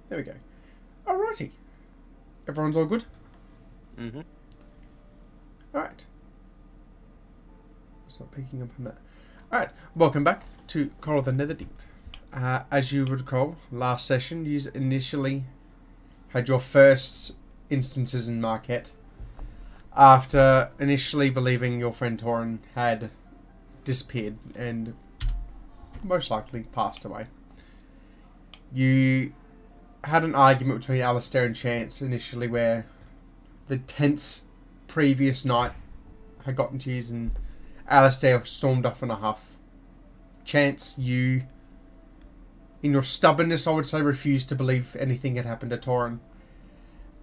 There we go. Alrighty. Everyone's all good? Mm-hmm. Alright. It's not picking up on that. Alright, welcome back to Call of the Netherdeep. As you would recall, last session you initially had your first instances in Marquette after initially believing your friend Torin had disappeared and most likely passed away. You had an argument between Alistair and Chance initially where the tense previous night had gotten to you and Alistair stormed off in a huff. Chance, you, in your stubbornness, I would say, refused to believe anything had happened to Torin.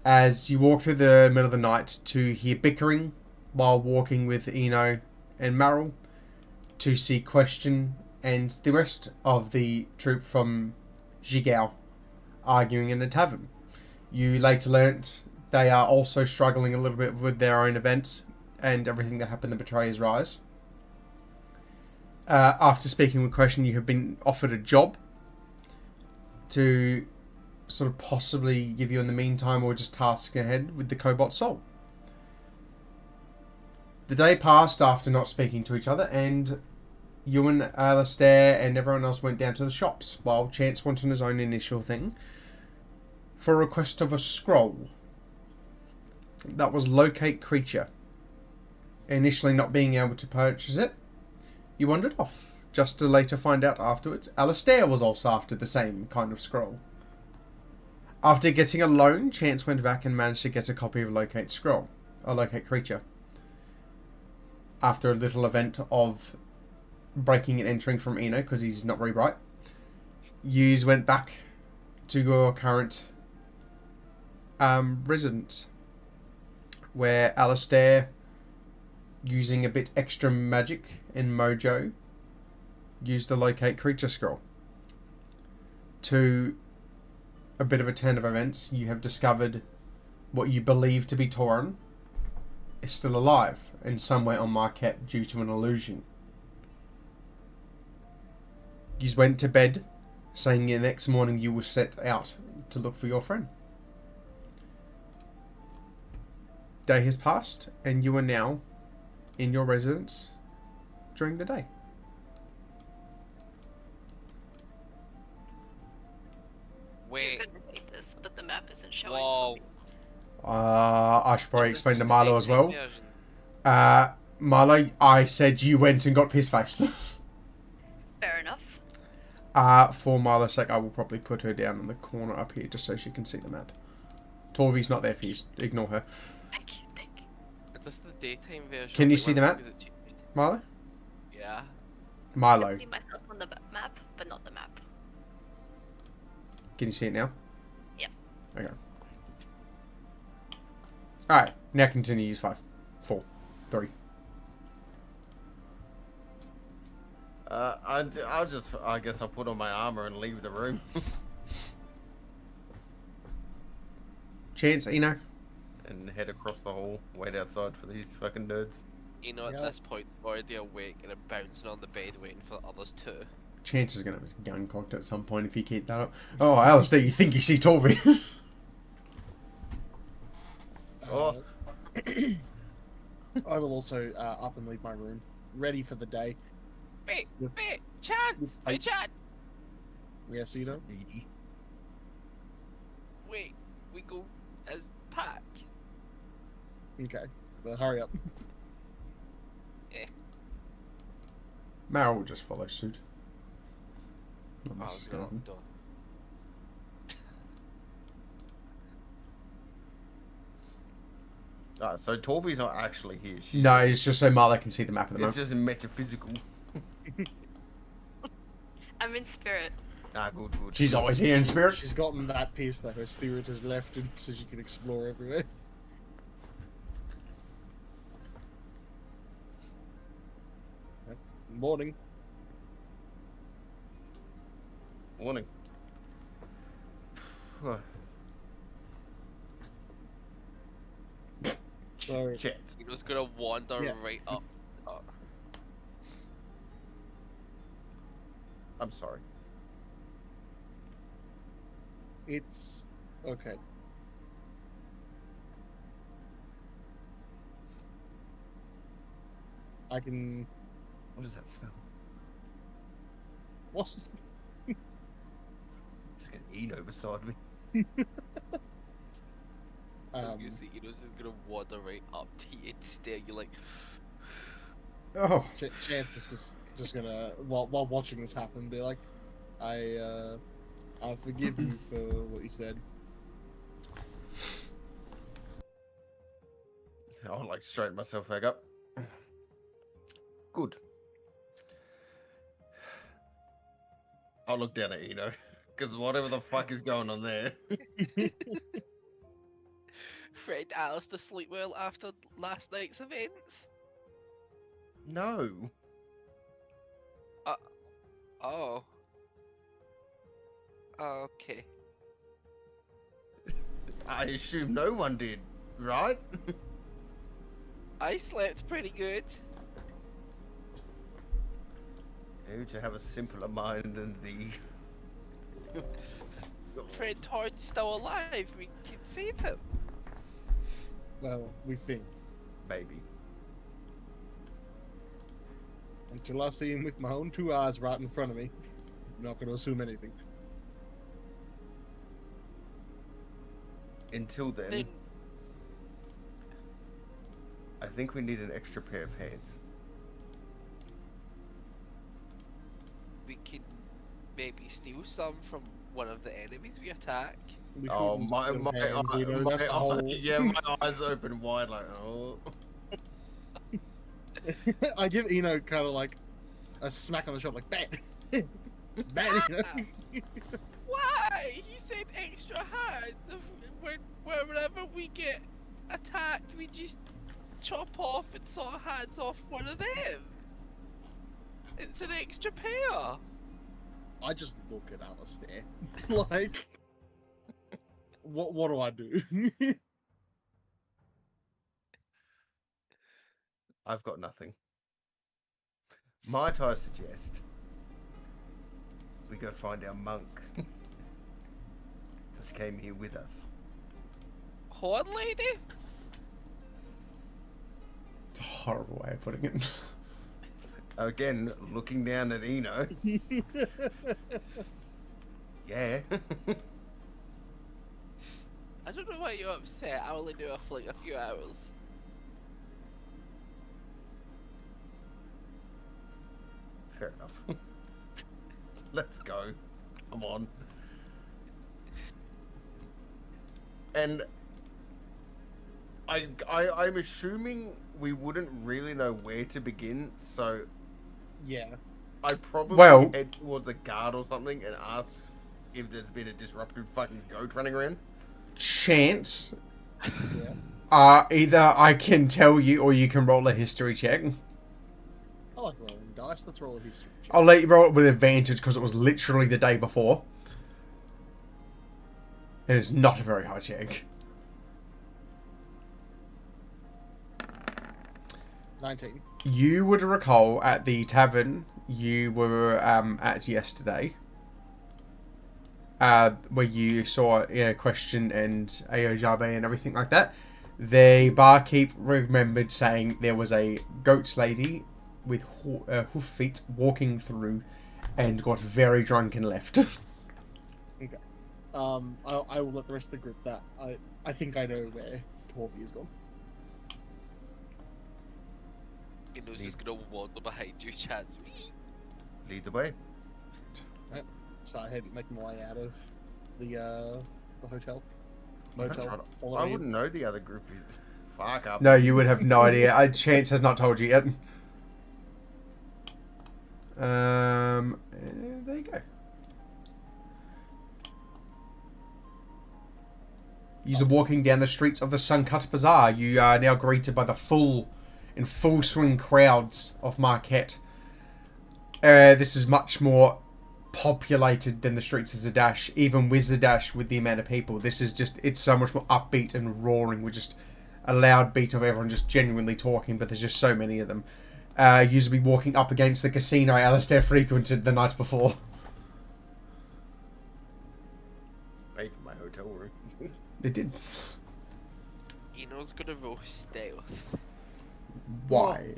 As you walk through the middle of the night to hear bickering while walking with Eno and Maril, to see Question and the rest of the troop from Jigao arguing in the tavern. You later learnt they are also struggling a little bit with their own events and everything that happened in Betrayer's Rise. After speaking with Question, you have been offered a job to sort of possibly give you in the meantime, or just task ahead with the Cobot Soul. The day passed after not speaking to each other, and you and Alistair and everyone else went down to the shops, while Chance went on his own initial thing for a request of a scroll. That was Locate Creature. Initially not being able to purchase it, you wandered off, just to later find out afterwards Alistair was also after the same kind of scroll. After getting a loan, Chance went back and managed to get a copy of Locate Scroll, or Locate Creature. After a little event of breaking and entering from Eno, because he's not very bright, yous went back to your current residence, where Alistair, using a bit extra magic and mojo, used the Locate Creature Scroll. To a bit of a turn of events, you have discovered what you believe to be Torin is still alive and somewhere on Marquette due to an illusion. You went to bed saying the next morning you will set out to look for your friend. Day has passed and you are now in your residence during the day. Wait. I couldn't read this, but the map isn't showing. Whoa. I should probably Is this explain to just Marlo the as well. daytime version? Marlo, I said you went and got piss-faced. Fair enough. For Marlo's sake, I will probably put her down in the corner up here just so she can see the map. Torvi's not there for you. Ignore her. Thank you, thank you. Is this the daytime version? Can you Like, see one the of map? things that changed? Marlo? Yeah. I Milo. see myself on the map, but not the map. Can you see it now? Yep. Okay. Alright, now continue. Use 5, 4, 3. I guess I'll put on my armor and leave the room. Chance, Eno? And head across the hall, wait outside for these fucking nerds. You know, at this point, already awake and bouncing on the bed waiting for the others too. Chance is going to have his gun cocked at some point if you keep that up. Oh, Alistair, you think you see Torvi? Oh. I will also up and leave my room, ready for the day. Wait, With- wait, Chance! Hey, Chance! Yes, you know. Needy. Wait, we go as pack. Okay, well, hurry up. Meryl will just follow suit. Not Oh, necessarily. no. So Torvi's not actually here. No, it's just so Marla can see the map at the It's moment. just metaphysical. I'm in spirit. Ah, good. She's always here in spirit. She's gotten that piece that her spirit has left, and so she can explore everywhere. Morning. Warning. So, Chat. He was gonna wander Yeah. right up. I'm sorry. It's okay. I can. What does that smell? What? It's like an Eno beside me. I was gonna say, just gonna wander right up to you and stare you like. Oh, Chance is just gonna while watching this happen, be like, I forgive you for what you said. I'll like straighten myself back up. Good. I'll look down at Eno, because whatever the fuck is going on there. Friend Alice to sleep well after last night's events? No. Oh. Okay. I assume no one did, right? I slept pretty good. Who to have a simpler mind than thee? Friend Todd's still alive. We can save him. Well, we think. Maybe. Until I see him with my own 2 eyes right in front of me, I'm not gonna assume anything. Until then, Then I think we need an extra pair of hands. we can maybe steal some from one of the enemies we attack. We Oh, couldn't my steal hands, you know, my that's a whole... yeah, my eyes open wide like, oh. I give Eno kind of like a smack on the shoulder, like, bat! Bat, you know? Why? He said extra hands. Whenever we get attacked, we just chop off and saw hands off one of them. It's an extra pair. I just look at Alistair. Like, what do I do? I've got nothing. Might I suggest we go find our monk that came here with us? Horn lady? it's a horrible way of putting it. Again, looking down at Eno. Yeah. I don't know why you're upset. I only knew her for like a few hours. Fair enough. Let's go. Come on. And I'm assuming we wouldn't really know where to begin, so Yeah. I'd probably Well- head towards a guard or something and ask if there's been a disrupted fucking goat running around. Chance. Yeah. Either I can tell you or you can roll a history check. I like rolling dice. Let's roll a history check. I'll let you roll it with advantage because it was literally the day before. And it's not a very high check. 19. You would recall at the tavern you were at yesterday, where you saw Question and Aojabe and everything like that. The barkeep remembered saying there was a goat lady with hoof feet walking through and got very drunk and left. Okay. I will let the rest of the group that. I think I know where Torby is gone. You know, just gonna wander behind you, Chance. Lead the way. So I had to make my way out of the hotel. That's Motel. right. Follow I me. wouldn't know the other group is. Fuck up. No, you would have no idea. Chance has not told you yet. There you go. You're walking down the streets of the Suncut Bazaar. You are now greeted by the full swing crowds of Marquette. This is much more populated than the streets of Zadash, even with Zadash, with the amount of people. This is just, it's so much more upbeat and roaring with just a loud beat of everyone just genuinely talking, but there's just so many of them. Usually walking up against the casino Alistair frequented the night before. paid for my hotel room. They did. Eno's gonna roll stealth Why?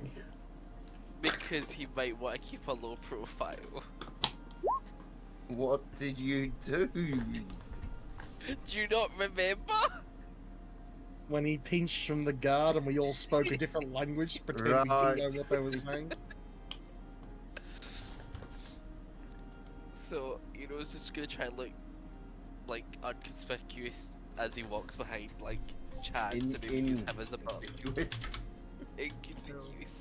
because he might want to keep a low profile. What did you do? Do you not remember? When he pinched from the guard and we all spoke a different language, pretending we didn't know Right. what they were saying. So Eno's just gonna try and look like unconspicuous as he walks behind like Chad to maybe use him as a bug. Inconspicuous. Inconspicuous.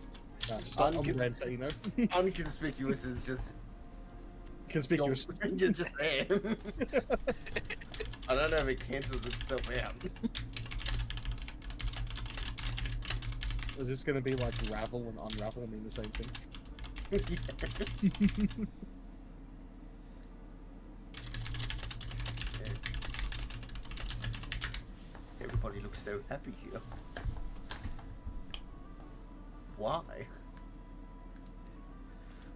That's just on brand for Eno. Unconspicuous is just Conspicuous. You're just there. I don't know if it cancels itself out. Is this going to be like ravel and unravel mean the same thing? Everybody looks so happy here. Why?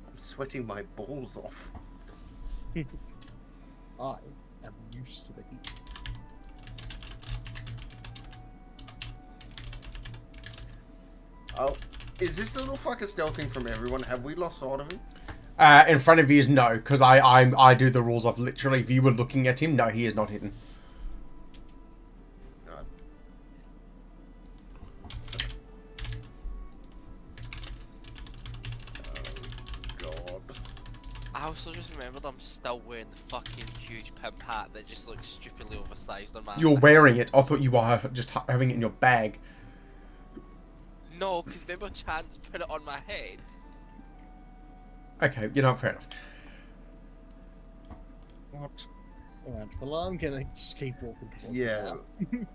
I'm sweating my balls off. I am used to the heat. Oh, is this little fucker stealthing from everyone? Have we lost sight of him? In front of you is no, because I do the rules of literally, if you were looking at him, no, he is not hidden. God. Oh, God. I also just remembered I'm still wearing the fucking huge pimp hat that just looks stupidly oversized on my You're head. wearing it. I thought you were just having it in your bag. No, because remember Chad's put it on my head. Okay, you know, fair enough. What? Alright, well I'm gonna just keep walking towards the Yeah. bar.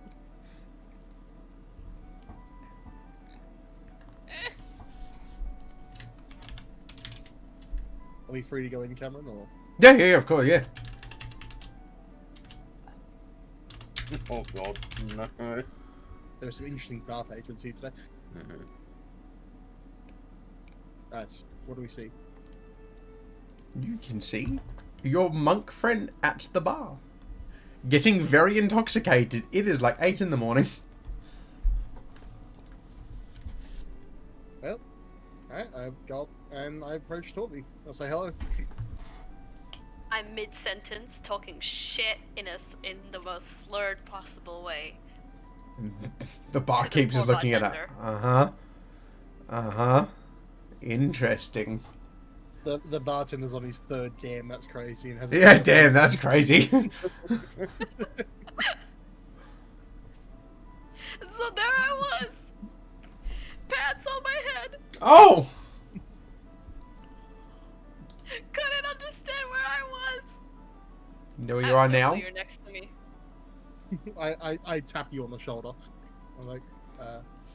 Are we free to go in, Cameron, or...? Yeah, of course, yeah. Oh, God. No. There are some interesting bar patrons here today. Mhm. Right, what do we see? You can see your monk friend at the bar. Getting very intoxicated. It is like 8 in the morning. Well, alright, I go up and I approach Torby. I'll say hello. I'm mid-sentence talking shit in the most slurred possible way. The bar To the keeps just poor looking at her. Uh-huh. Interesting. The bartender's on his third damn, that's crazy, and has Yeah, damn, that's crazy. So there I was, pants on my head, Oh! couldn't understand where I was. You know where you are now? You're next to me. I tap you on the shoulder. I'm like,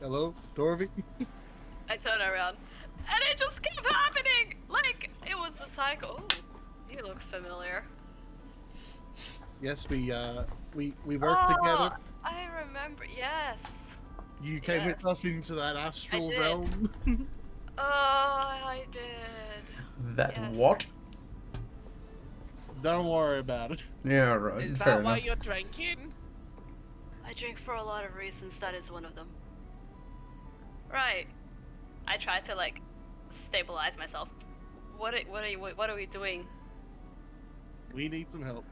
hello, Dorothy? I turn around, and it just kept happening. Like it was a cycle. Ooh, you look familiar. Yes, we worked together. I remember. Yes. You came with us into that astral did. realm. Oh, I did. That Yes. what? Don't worry about it. Yeah, right. Is Fair that why enough. you're drinking? I drink for a lot of reasons. That is one of them. Right. I try to like stabilize myself. What are we doing? We need some help.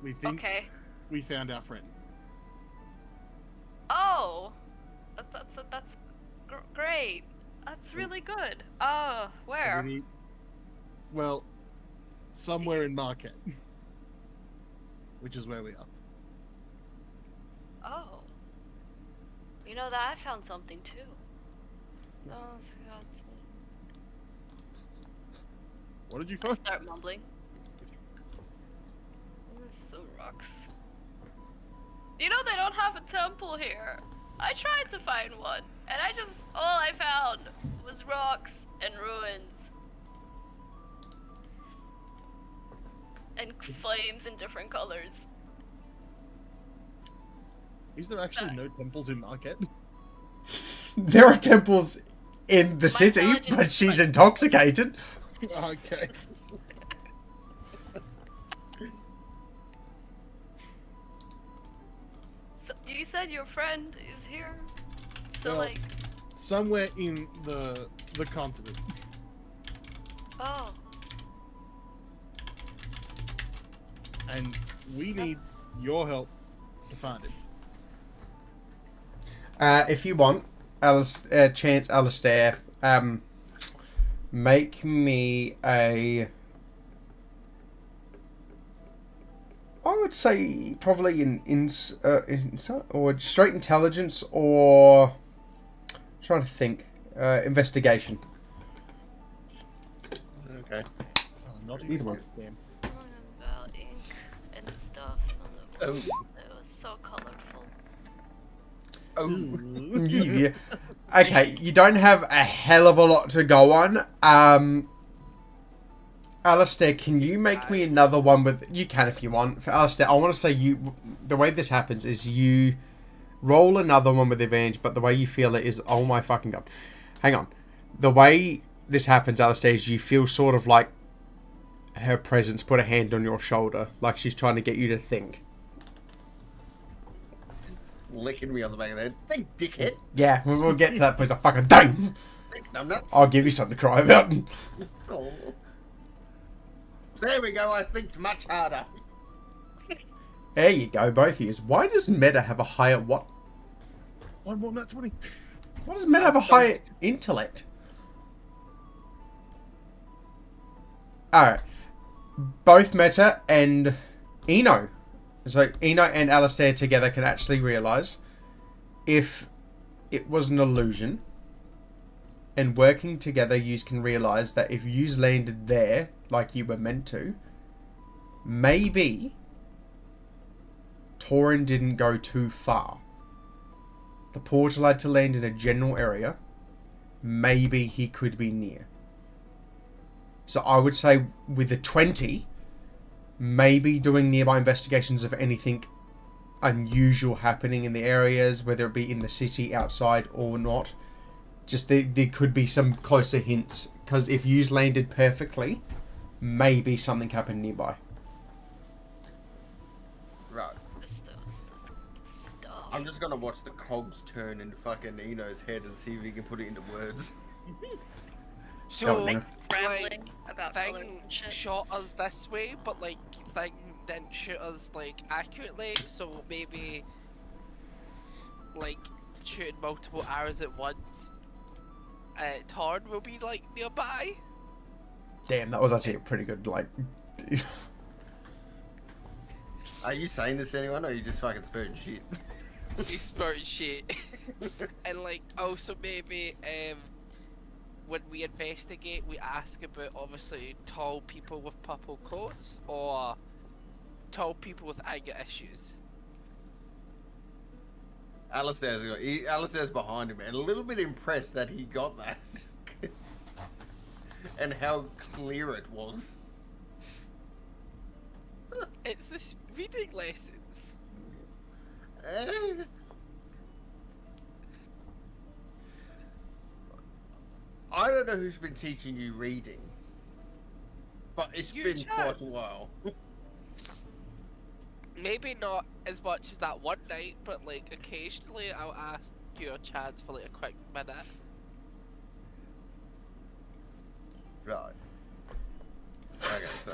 We think Okay. we found our friend. Oh, that's great. That's really good. Oh, And where? we need, well, somewhere in Marquette. Which is where we are. Oh. You know that I found something too. Oh, God. What did you I find? start mumbling. Some rocks. You know they don't have a temple here. I tried to find one, and all I found was rocks and ruins. And flames in different colors. Is there actually no temples in Marquette? There are temples in the city, knowledge is but she's like- intoxicated. Okay. You said your friend is here, so Well- like, Somewhere in the continent. oh, And we need your help to find him. If you want, Chance Alistair, make me a. I would say probably an insight or straight intelligence or. Trying to think. Investigation. Okay. Oh, not Either one. Damn. something about ink and stuff. Oh. It was so colorful. Oh. Yeah. Okay, you don't have a hell of a lot to go on. Alistair, can you make me another one with... You can if you want. For Alistair, I want to say you... The way this happens is you roll another one with advantage, but the way you feel it is... Oh my fucking god. Hang on. The way this happens, Alistair, is you feel sort of like her presence put a hand on your shoulder, like she's trying to get you to think. Licking me on the back of the head. Think, dickhead. Yeah, we'll get to that place. I fucking don't. Think, numbnuts. I'll give you something to cry about. Oh. There we go. I think much harder. There you go, both of you. Why does Meta have a higher what? One more nat 20. Why does Meta have a higher intellect? Alright. Both Meta and Eno. So Eno and Alistair together can actually realise if it was an illusion, and working together you can realise that if you landed there like you were meant to, maybe Torin didn't go too far. The portal had to land in a general area. Maybe he could be near. So I would say with the 20, maybe doing nearby investigations of anything unusual happening in the areas, whether it be in the city, outside, or not. Just there could be some closer hints. Because if you landed perfectly, maybe something happened nearby. Right. Stuff. I'm just gonna watch the cogs turn in fucking Eno's head and see if he can put it into words. So, Like, Rambling about colors Thing and shit. shot us this way, but like Thing didn't shoot us like accurately, so maybe like shooting multiple arrows at once. Torn will be like nearby. Damn, that was actually a pretty good, like... Are you saying this to anyone, or are you just fucking spurting shit? He's spurting shit. And like also maybe when we investigate we ask about obviously tall people with purple coats or tall people with anger issues. Alistair's behind him and a little bit impressed that he got that. And how clear it was. It's this reading lessons. Eh. I don't know who's been teaching you reading, but it's You, been Chad. quite a while. Maybe not as much as that one night, but like occasionally I'll ask you or Chad for like a quick minute. Right. Okay, so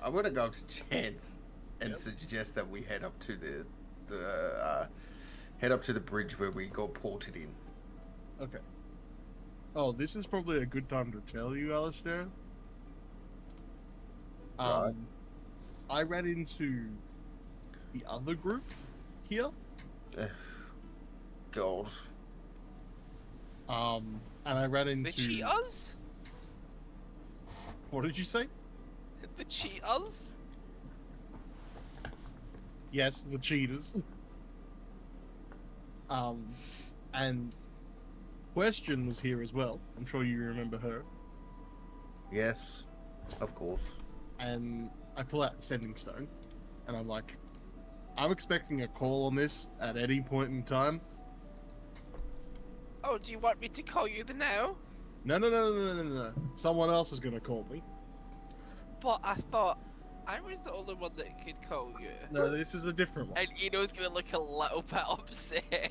I'm gonna go up to Chance and suggest that we head up to the bridge where we got ported in. Okay. Oh, this is probably a good time to tell you, Alistair. Right. I ran into the other group here. God. And I ran The into... cheaters? What did you say? The cheaters? Yes, the cheaters. And Question was here as well. I'm sure you remember her. Yes, of course. And I pull out Sending Stone, and I'm like, I'm expecting a call on this at any point in time. Oh, do you want me to call you the now? No. Someone else is gonna call me. But I thought I was the only one that could call you. No, this is a different one. And Eno's gonna look a little bit upset.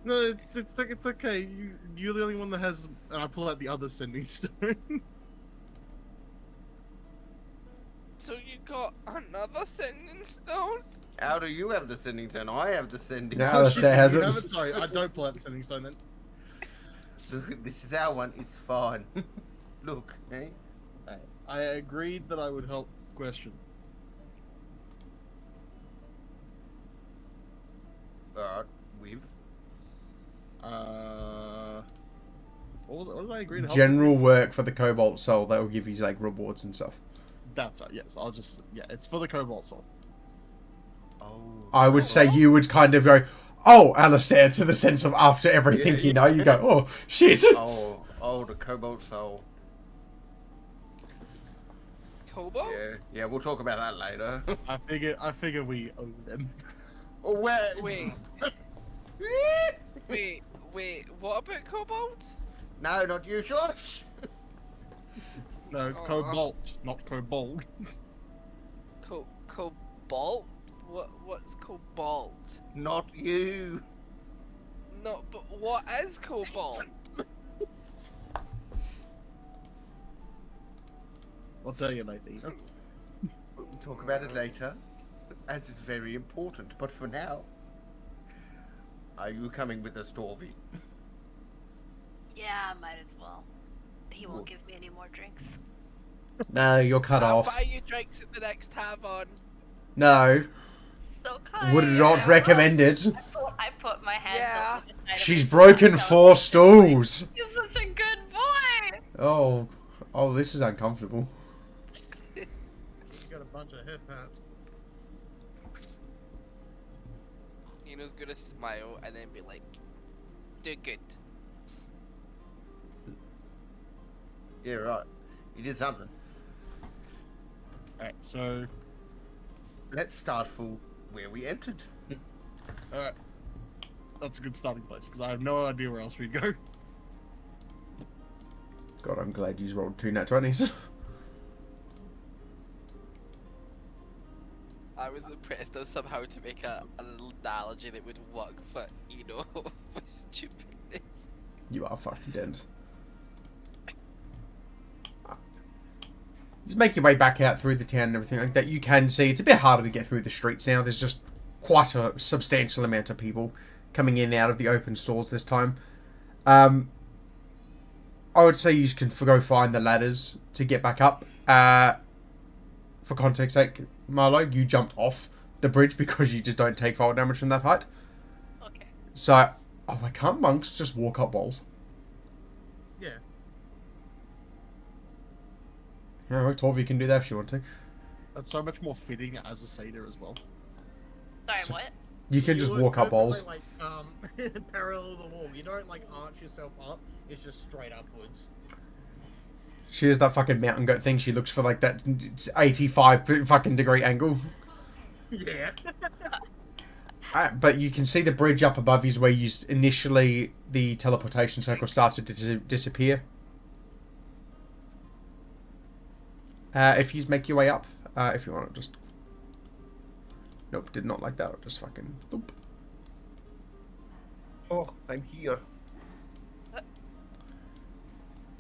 No, it's okay. You're the only one that has. And I pull out the other sending stone. So you got another sending stone? How do you have the sending stone? I have the sending No, stone. Alistair has You it. have it? Sorry, I don't pull out the sending stone then. Look, this is our one. It's fine. Look, eh? I agreed that I would help. Question. Alright, with. What did I agree to help? General work for the Cobalt Soul. That will give you like rewards and stuff. That's right. Yes, I'll just. Yeah, it's for the Cobalt Soul. Oh. I would say you would kind of go, oh, Alistair, to the sense of after everything you know, you go, oh, shit. Oh, the Cobalt Soul. Cobalt? Yeah, we'll talk about that later. I figure we owe them. Oh, where? Wait, what about Cobalt? No, not you, shush. No, Oh. Cobalt, not Cobalt. Cobalt? What's Cobalt? Not you. No, but what is Cobalt? I'll tell you later. You know? We'll talk about it later, as it's very important. But for now, are you coming with us, Torvi? Yeah, I might as well. He won't give me any more drinks. No, you're cut I'll off. buy you drinks at the next tavern. No, So kind. would not recommend it. I put my hands Yeah. up. to the side of She's his broken mouth. 4 stools. He's such a good boy. Oh, this is uncomfortable. You got a bunch of hip hats. Eno's gonna smile and then be like, do good. Yeah, right. You did something. Alright, so Let's start from where we entered. alright, that's a good starting place because I have no idea where else we'd go. God, I'm glad you rolled 2 nat 20s. I was impressed though somehow to make an analogy that would work for Eno for stupidness. You are fucking dense. Just make your way back out through the town and everything like that. You can see it's a bit harder to get through the streets now. There's just quite a substantial amount of people coming in and out of the open stores this time. I would say you can go find the ladders to get back up. For context sake, Marlo, you jumped off the bridge because you just don't take fall damage from that height. Okay. So, why can't monks just walk up walls? Yeah. Yeah, well, Torvi can do that if she wants to. That's so much more fitting as a satyr as well. Sorry, what? You can just walk up walls. Like, parallel the wall. You don't like arch yourself up. It's just straight upwards. She has that fucking mountain goat thing. She looks for like that 85 fucking degree angle. Yeah. But you can see the bridge up above you is where you initially the teleportation circle started to disappear. If you make your way up, if you want to just... Nope, did not like that. Just fucking... Boop. Oh, I'm here.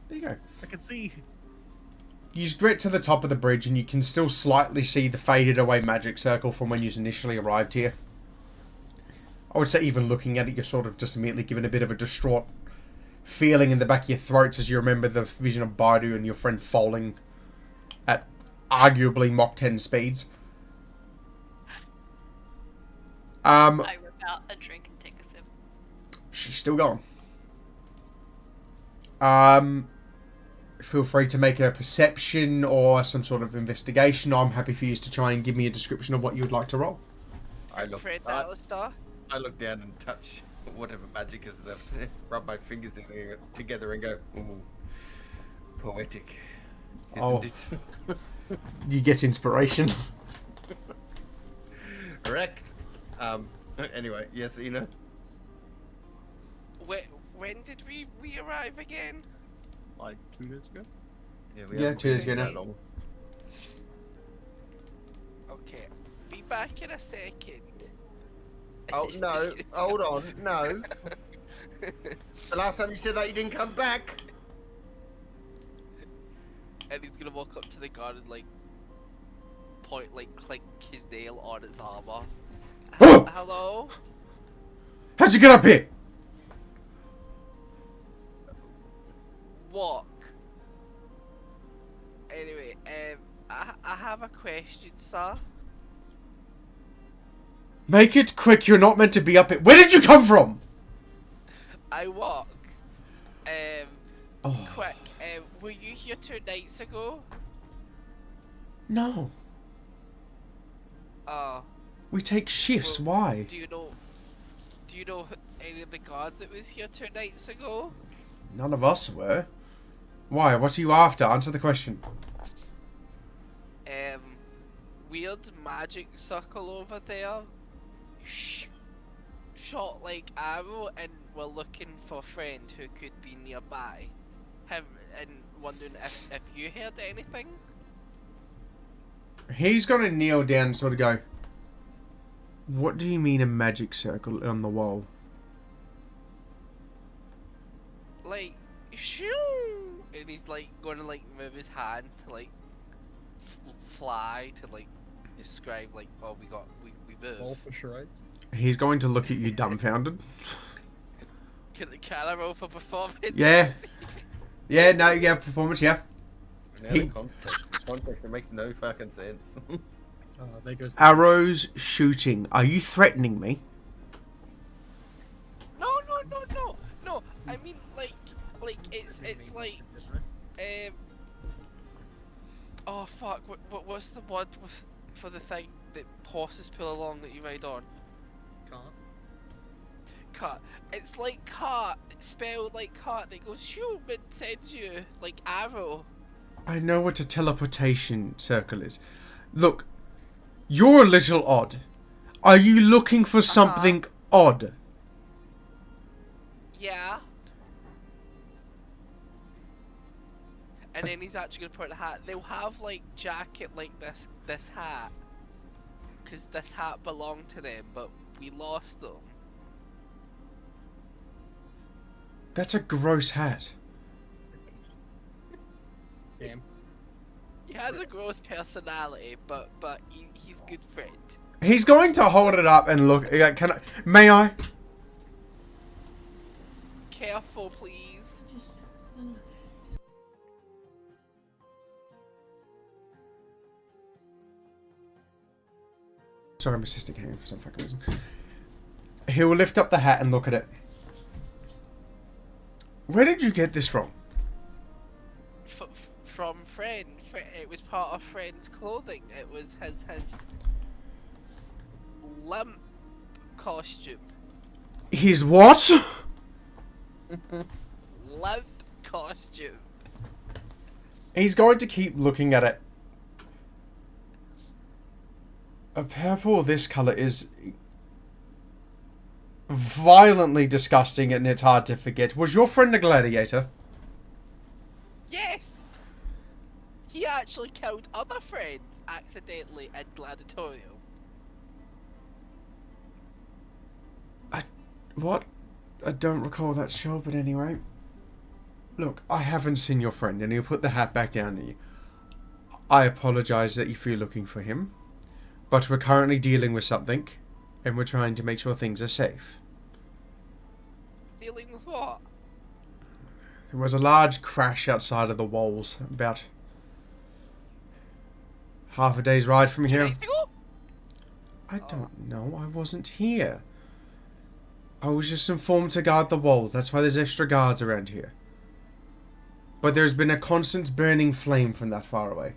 There you go. I can see. You just get to the top of the bridge and you can still slightly see the faded away magic circle from when you initially arrived here. I would say even looking at it, you're sort of just immediately given a bit of a distraught feeling in the back of your throats as you remember the vision of Baidu and your friend falling at arguably Mach 10 speeds. I rip out a drink and take a sip. She's still going. Feel free to make a perception or some sort of investigation. I'm happy for you to try and give me a description of what you would like to roll. I look, Fred I, Alistair. I look down and touch whatever magic is left. Rub my fingers together and go, ooh, poetic, isn't Oh. it? You get inspiration. Correct. Anyway, yes, Ina. When did we arrive again? Like 2 days ago. Yeah, we Yeah, haven't 2 days been ago that now. long. Okay. Be back in a second. Oh Just no! kidding. Hold on, no. The last time you said that, you didn't come back. And he's gonna walk up to the guard and like point, like click his nail on its armor. Oh! Hello? How'd you get up here? Walk. Anyway, I have a question, sir. Make it quick, you're not meant to be up here. Where did you come from? I walk. Oh, Quick. Were you here 2 nights ago? no. We take shifts, Well, why? Do you know any of the guards that was here 2 nights ago? None of us were. Why? What are you after? Answer the question. Weird magic circle over there. Shot like arrow, and we're looking for a friend who could be nearby. And wondering if you heard anything. He's gonna kneel down and sort of go, what do you mean a magic circle on the wall? Like, shoo! And he's like going to like move his hands to like fly to like describe like, oh, we move. Roll for charades. He's going to look at you dumbfounded. Can I roll for performance? Yeah. Yeah, no, yeah, performance, yeah. Now He- the context, it makes no fucking sense. There goes. Arrows shooting. Are you threatening me? No. I mean like it's like oh fuck, what's the word for the thing that horses pull along that you ride on? Can't. Cart. It's like cart, spelled like cart. That goes shoot and sends you like arrow. I know what a teleportation circle is. Look, you're a little odd. Are you looking for something odd? Yeah. And then he's actually gonna put a hat. They'll have like jacket like this hat, cause this hat belonged to them, but we lost them. That's a gross hat. Damn. He has a gross personality, but he's good friend. He's going to hold it up and look. Can I? May I? Careful, please. Sorry, my sister came in for some fucking reason. He will lift up the hat and look at it. Where did you get this from? From friend. It was part of friend's clothing. It was his limp costume. His what? Limp costume. He's going to keep looking at it. A purple of this colour is violently disgusting and it's hard to forget. Was your friend a gladiator? Yes! He actually killed other friends accidentally in gladiatorial. What? I don't recall that show, but anyway. Look, I haven't seen your friend, and he'll put the hat back down to you. I apologise that you feel looking for him, but we're currently dealing with something, and we're trying to make sure things are safe. Dealing with what? There was a large crash outside of the walls, about half a day's ride from 2 here. nights ago? I don't know, I wasn't here. I was just informed to guard the walls, that's why there's extra guards around here. But there's been a constant burning flame from that far away.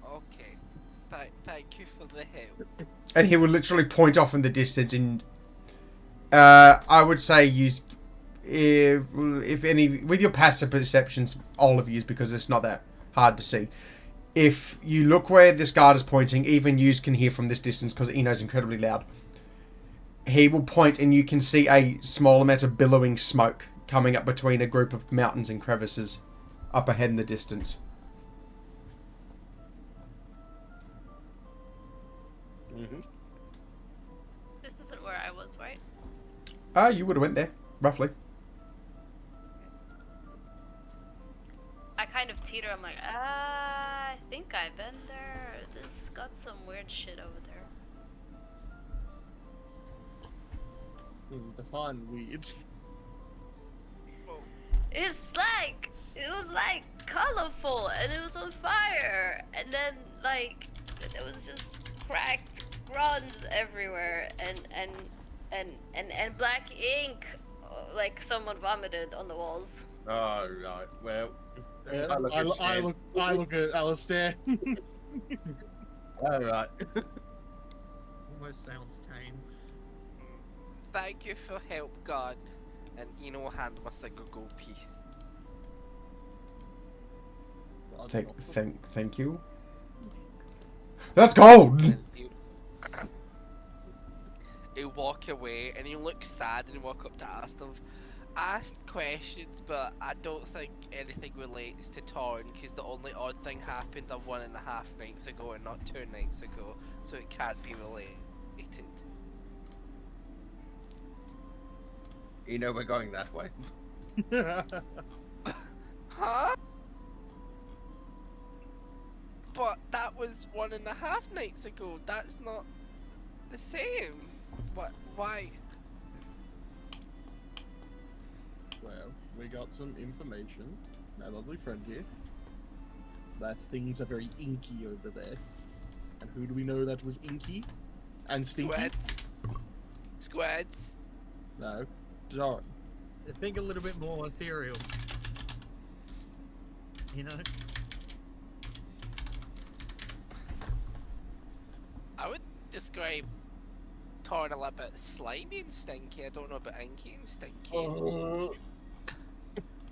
Okay. Thank you for the help. And he will literally point off in the distance and I would say use if any with your passive perceptions, all of you, because it's not that hard to see. If you look where this guard is pointing, even you can hear from this distance because Eno's incredibly loud. He will point and you can see a small amount of billowing smoke coming up between a group of mountains and crevices up ahead in the distance. Mm-hmm. This isn't where I was, right? You would have went there, roughly. I kind of teeter. I'm like, I think I've been there. This got some weird shit over there. Define weird. It was like colorful and it was on fire, and then like there was just cracked runs everywhere, and black ink, like someone vomited on the walls. Oh, right. Well, Yeah, I look I, at look- I Jen. look. I look at Alistair. All right. Almost sounds tame. Thank you for help, God. And Eno will hand us like a gold piece. Thank you. That's gold! He'll walk away and he'll look sad and walk up to Aston. Asked questions, but I don't think anything relates to Torn because the only odd thing happened 1.5 nights ago and not 2 nights ago, so it can't be related. You know we're going that way. Huh? But that was 1.5 nights ago. That's not the same. What? Why? Well, we got some information. My lovely friend here. That things are very inky over there. And who do we know that was inky and stinky? Squids. Squids. No, Darn. I think a little bit more ethereal. You know? I would describe Torn a little bit slimy and stinky. I don't know about inky and stinky.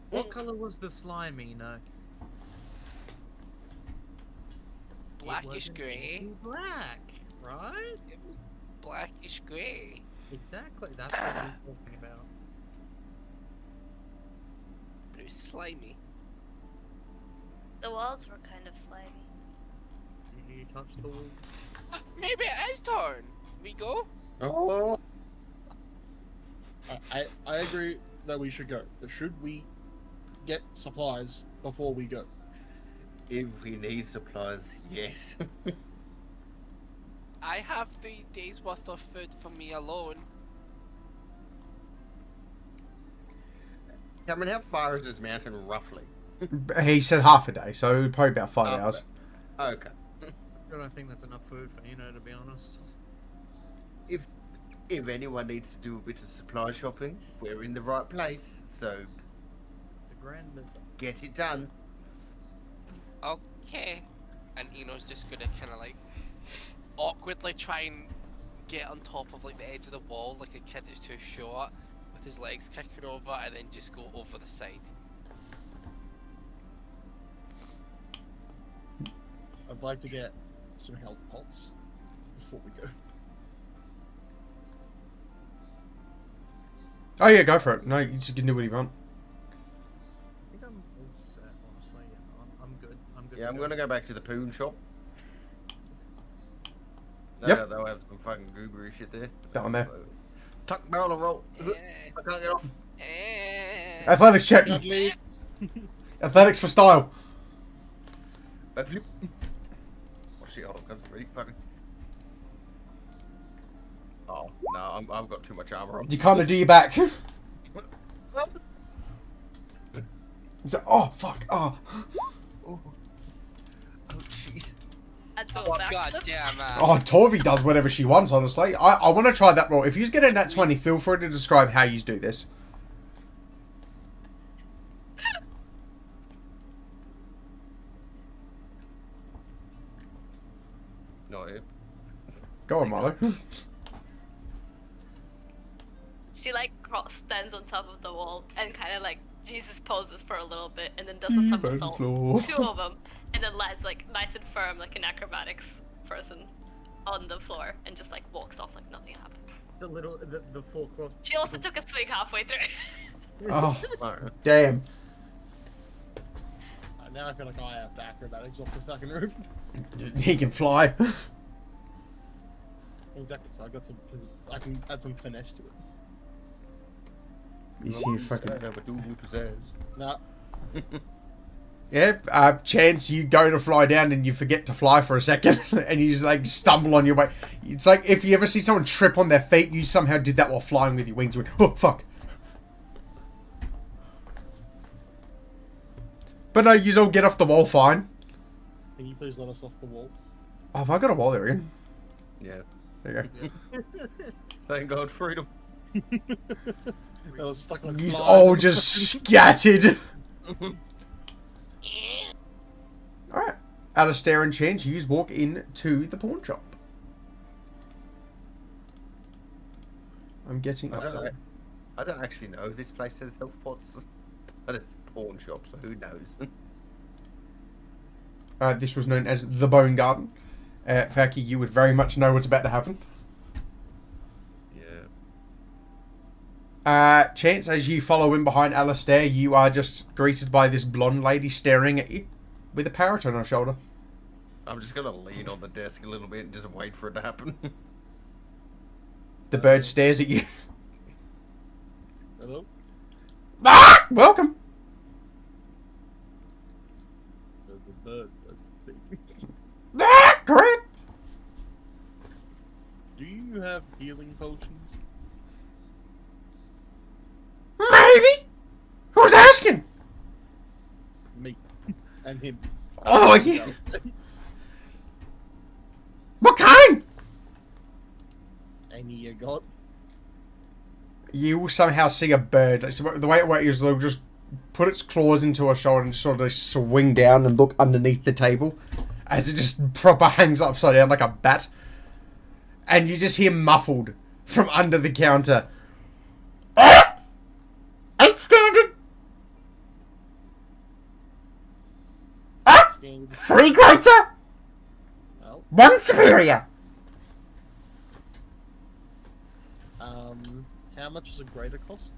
What colour was the slime, you know? Blackish grey. Black, right? It was blackish grey. Exactly, that's what we're talking about. But it was slimy. The walls were kind of slimy. You touch the wall. Maybe it is Torn. We go? Oh. I agree that we should go. But should we get supplies before we go? If we need supplies, yes. I have 3 days worth of food for me alone. I mean, how far is this mountain roughly? He said half a day, so probably about 5 hours. Okay. I don't think that's enough food for you know, to be honest. If anyone needs to do a bit of supply shopping, we're in the right place. So The grand Mister. get it done. Okay. And Eno's just gonna kind of like awkwardly try and get on top of like the edge of the wall like a kid is too short with his legs kicking over and then just go over the side. I'd like to get some health pots before we go. Oh yeah, go for it. No, you can do what you want. I think I'm all set, honestly. Yeah, I'm good. I'm good. Yeah, I'm gonna go back to the poon shop. No, Yep. no, they'll have some fucking goobery shit there. Down there. Tuck barrel and roll. Eh, I can't get off. eh. Athletics check. Dudley, Athletics for style. I flip. Oh shit, hold on, that's really fucking. Oh, no, I've got too much armor on. You can't do your back. So, oh fuck. Oh. Oh, jeez. I do Oh a backflip. god damn man. Oh, Tori does whatever she wants, honestly. I want to try that roll. If you get in that 20, feel free to describe how you do this. No, yeah. Go on, Marlo. She like stands on top of the wall and kind of like Jesus poses for a little bit and then does a somersault. floor. 2 of them, and then lands like nice and firm like an acrobatics person on the floor and just like walks off like nothing happened. The 4 o'clock. She also took a swing halfway through. Oh, Alright. damn. now I feel like I have to acrobatics off the fucking roof. He can fly. Exactly. So I can add some finesse to it. You see, fucking. Nah. Yeah, chance you go to fly down and you forget to fly for a second, and you just like stumble on your way. It's like if you ever see someone trip on their feet, you somehow did that while flying with your wings. You went, oh fuck. But no, you all get off the wall fine. Can you please let us off the wall? Oh, have I got a wall there again? Yeah. There you Thank God, freedom. I was stuck on go. You flies all and just fucking- scattered. Alright. Alistair and Chance, you walk in to the pawn shop. I'm getting up there. I don't actually know if this place has health pots, but it's a pawn shop, so who knows? This was known as the Bone Garden. Faki, you would very much know what's about to happen. Yeah. Chance, as you follow in behind Alistair, you are just greeted by this blonde lady staring at you with a parrot on her shoulder. I'm just gonna lean on the desk a little bit and just wait for it to happen. The bird stares at you. Hello? Ah! Welcome! There's the bird. That's the thing. Ah! Correct! Do you have healing potions? Maybe? Who's asking? Me. And him. Oh, yeah. What kind? Any you got? You will somehow see a bird. So the way it works is they'll just put its claws into her shoulder and just sort of swing down and look underneath the table as it just proper hangs upside down like a bat. And you just hear muffled from under the counter. Ah! 8 standard! Ah! Standard. 3 greater! Well, 1 superior! how much does a greater cost?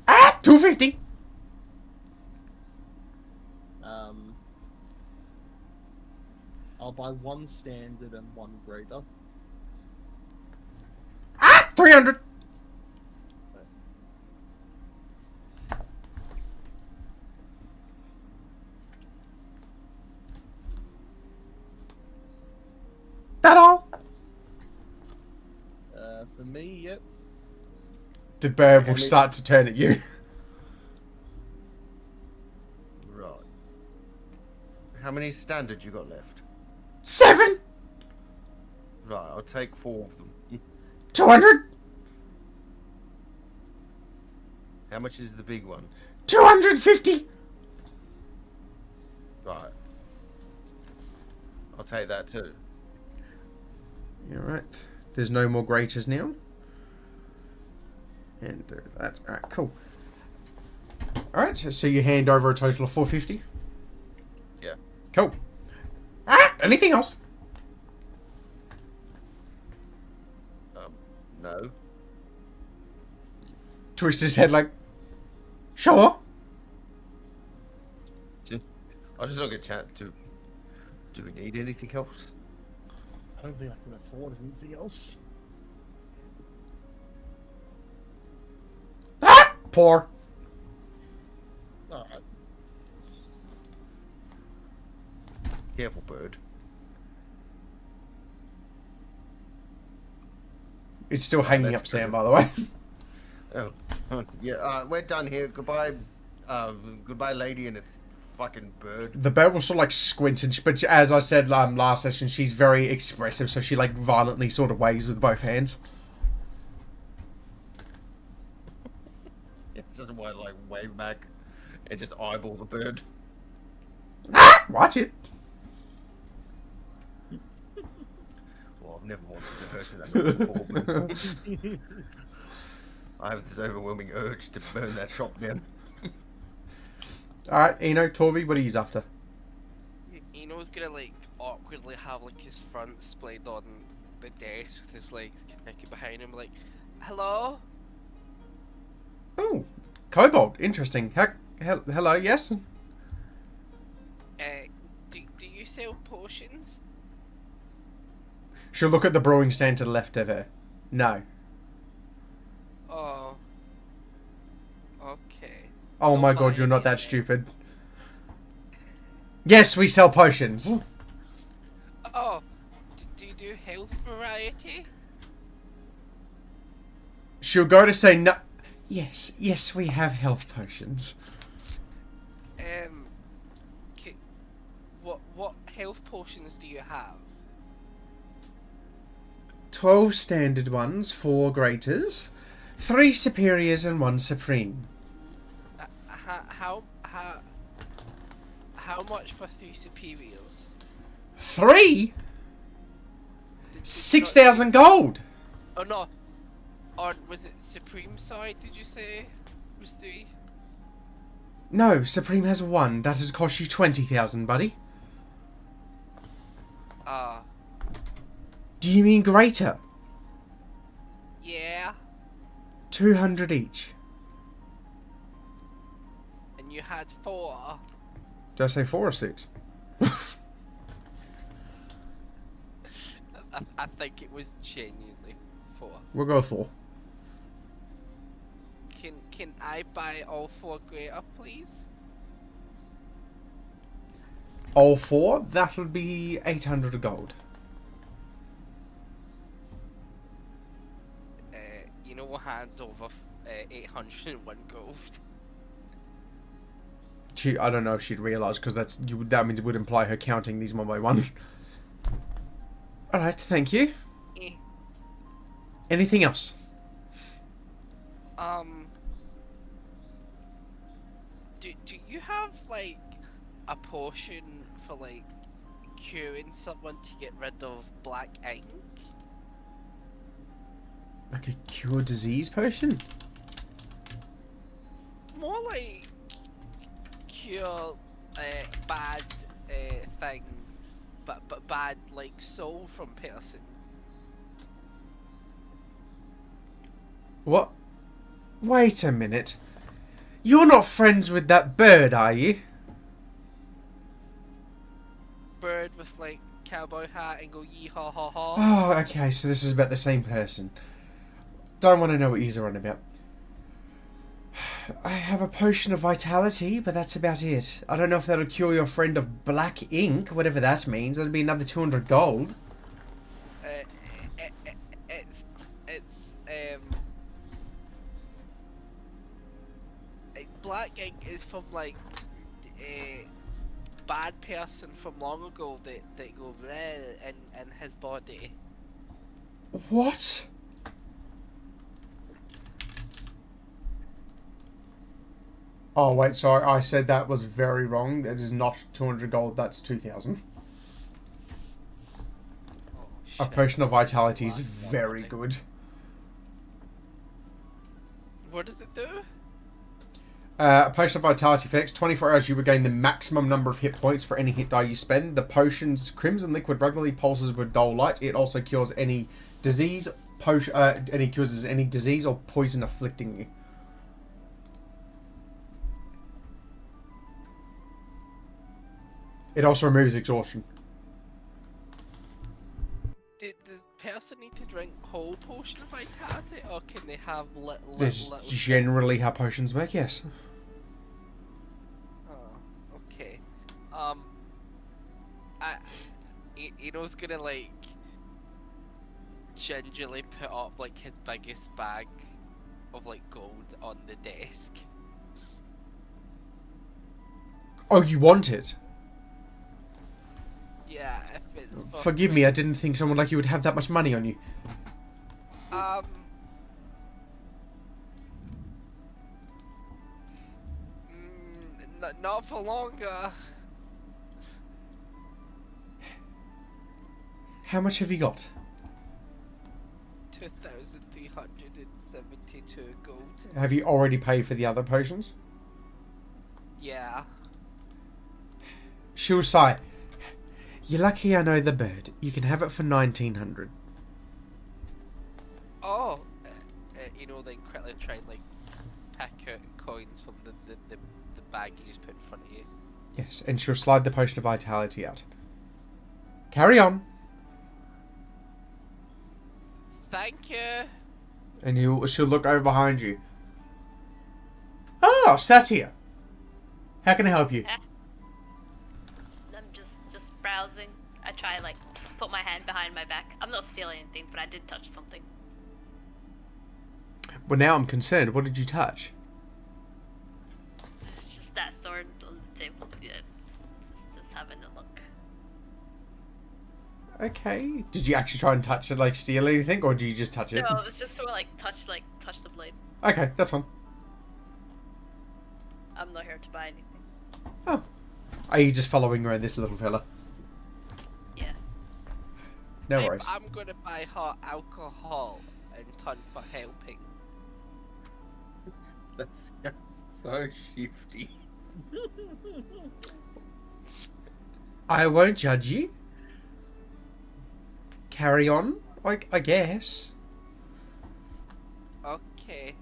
Ah! 250! I'll buy 1 standard and 1 greater. Ah! 300! That all? For me, yep. The bird will start to turn at you. Right. How many standard you got left? 7! Right, I'll take 4 of them. 200! How much is the big one? 250! Right. I'll take that too. Alright. There's no more graters now. And that. Alright, cool. Alright, so you hand over a total of 450. Yeah. Cool. Ah! Anything else? No. Twist his head like, sure. I'll just look at chat to. Do we need anything else? I don't think I can afford anything else. Ah! Poor. Alright. Careful, bird. It's still hanging that's up, Sam, good. by the way. Oh, yeah. We're done here. Goodbye, goodbye, lady, and its fucking bird. The bird will sort of like squint, and but as I said last session, she's very expressive, so she like violently sort of waves with both hands. It doesn't want to like wave back and just eyeball the bird. Ah! Watch it. Well, I've never wanted to hurt that before, but I have this overwhelming urge to burn that shop down. Alright, Eno, Torvi, what are you after? Eno's gonna like awkwardly have like his front splayed on the desk with his legs kicking behind him, like, hello? Oh, Cobalt, interesting. Hello, yes? Do you sell potions? She'll look at the brewing stand to the left of her. No. Oh. Okay. Oh Don't my god, buy you're not any that of it. stupid. Yes, we sell potions. Oh. Do you do health variety? She'll go to say no. Yes, we have health potions. What health potions do you have? 12 standard ones, 4 graters, 3 superiors, and 1 supreme. How much for 3 superiors? 3? Did you not 6,000 gold. say- Oh no. Or was it supreme side? Did you say was 3? No, supreme has 1. That would cost you 20,000, buddy. Ah. Do you mean greater? Yeah. 200 each. And you had 4. Did I say 4 or 6? I think it was genuinely 4. We'll go 4. Can I buy all 4 greater, please? All 4? That would be 800 gold. You know, we'll hand over 801 gold. I don't know if she'd realise, because that means it would imply her counting these one by one. Alright, thank you. Eh. Anything else? Do you have like a potion for like curing someone to get rid of black ink? Like a cure disease potion? More like cure bad thing, but bad like soul from person. What? Wait a minute. You're not friends with that bird, are you? Bird with like cowboy hat and go yee ha ha ha. Oh, okay, so this is about the same person. Don't want to know what you're on about. I have a potion of vitality, but that's about it. I don't know if that'll cure your friend of black ink, whatever that means. That'd be another 200 gold. Black ink is from like a bad person from long ago that go red in his body. What? Oh, wait, sorry. I said that was very wrong. That is not 200 gold. That's 2,000. Oh, A shit. potion of vitality is Black very ink. good. What does it do? A potion of vitality fix. 24 hours you regain the maximum number of hit points for any hit die you spend. The potion's crimson liquid regularly pulses with dull light. It also cures any disease, any disease or poison afflicting you. It also removes exhaustion. Does person need to drink whole potion of vitality, or can they have This little? generally how potions work, yes. Oh, okay. Eno's gonna like gingerly put up like his biggest bag of like gold on the desk. Oh, you want it? Yeah, if it's for Forgive me, I didn't think someone like you would have that much money on you. Not for longer. How much have you got? 2,372 gold. Have you already paid for the other potions? Yeah. She'll sigh. You're lucky I know the bird. You can have it for 1,900. Oh, then quickly try and like pick out coins from the bag you just put in front of you. Yes, and she'll slide the potion of vitality out. Carry on. Thank you. And she'll look over behind you. Oh, Satya. How can I help you? I'm just browsing. I try like put my hand behind my back. I'm not stealing anything, but I did touch something. Well, now I'm concerned. What did you touch? It's just that sword on the table. Yeah, just having a look. Okay. Did you actually try and touch it, like steal anything, or did you just touch it? No, it's just sort of like touch the blade. Okay, that's fine. I'm not here to buy anything. Oh. Are you just following around this little fella? Yeah. No worries. I'm gonna buy her alcohol in turn for helping. That sounds so shifty. I won't judge you. Carry on, I guess. Okay.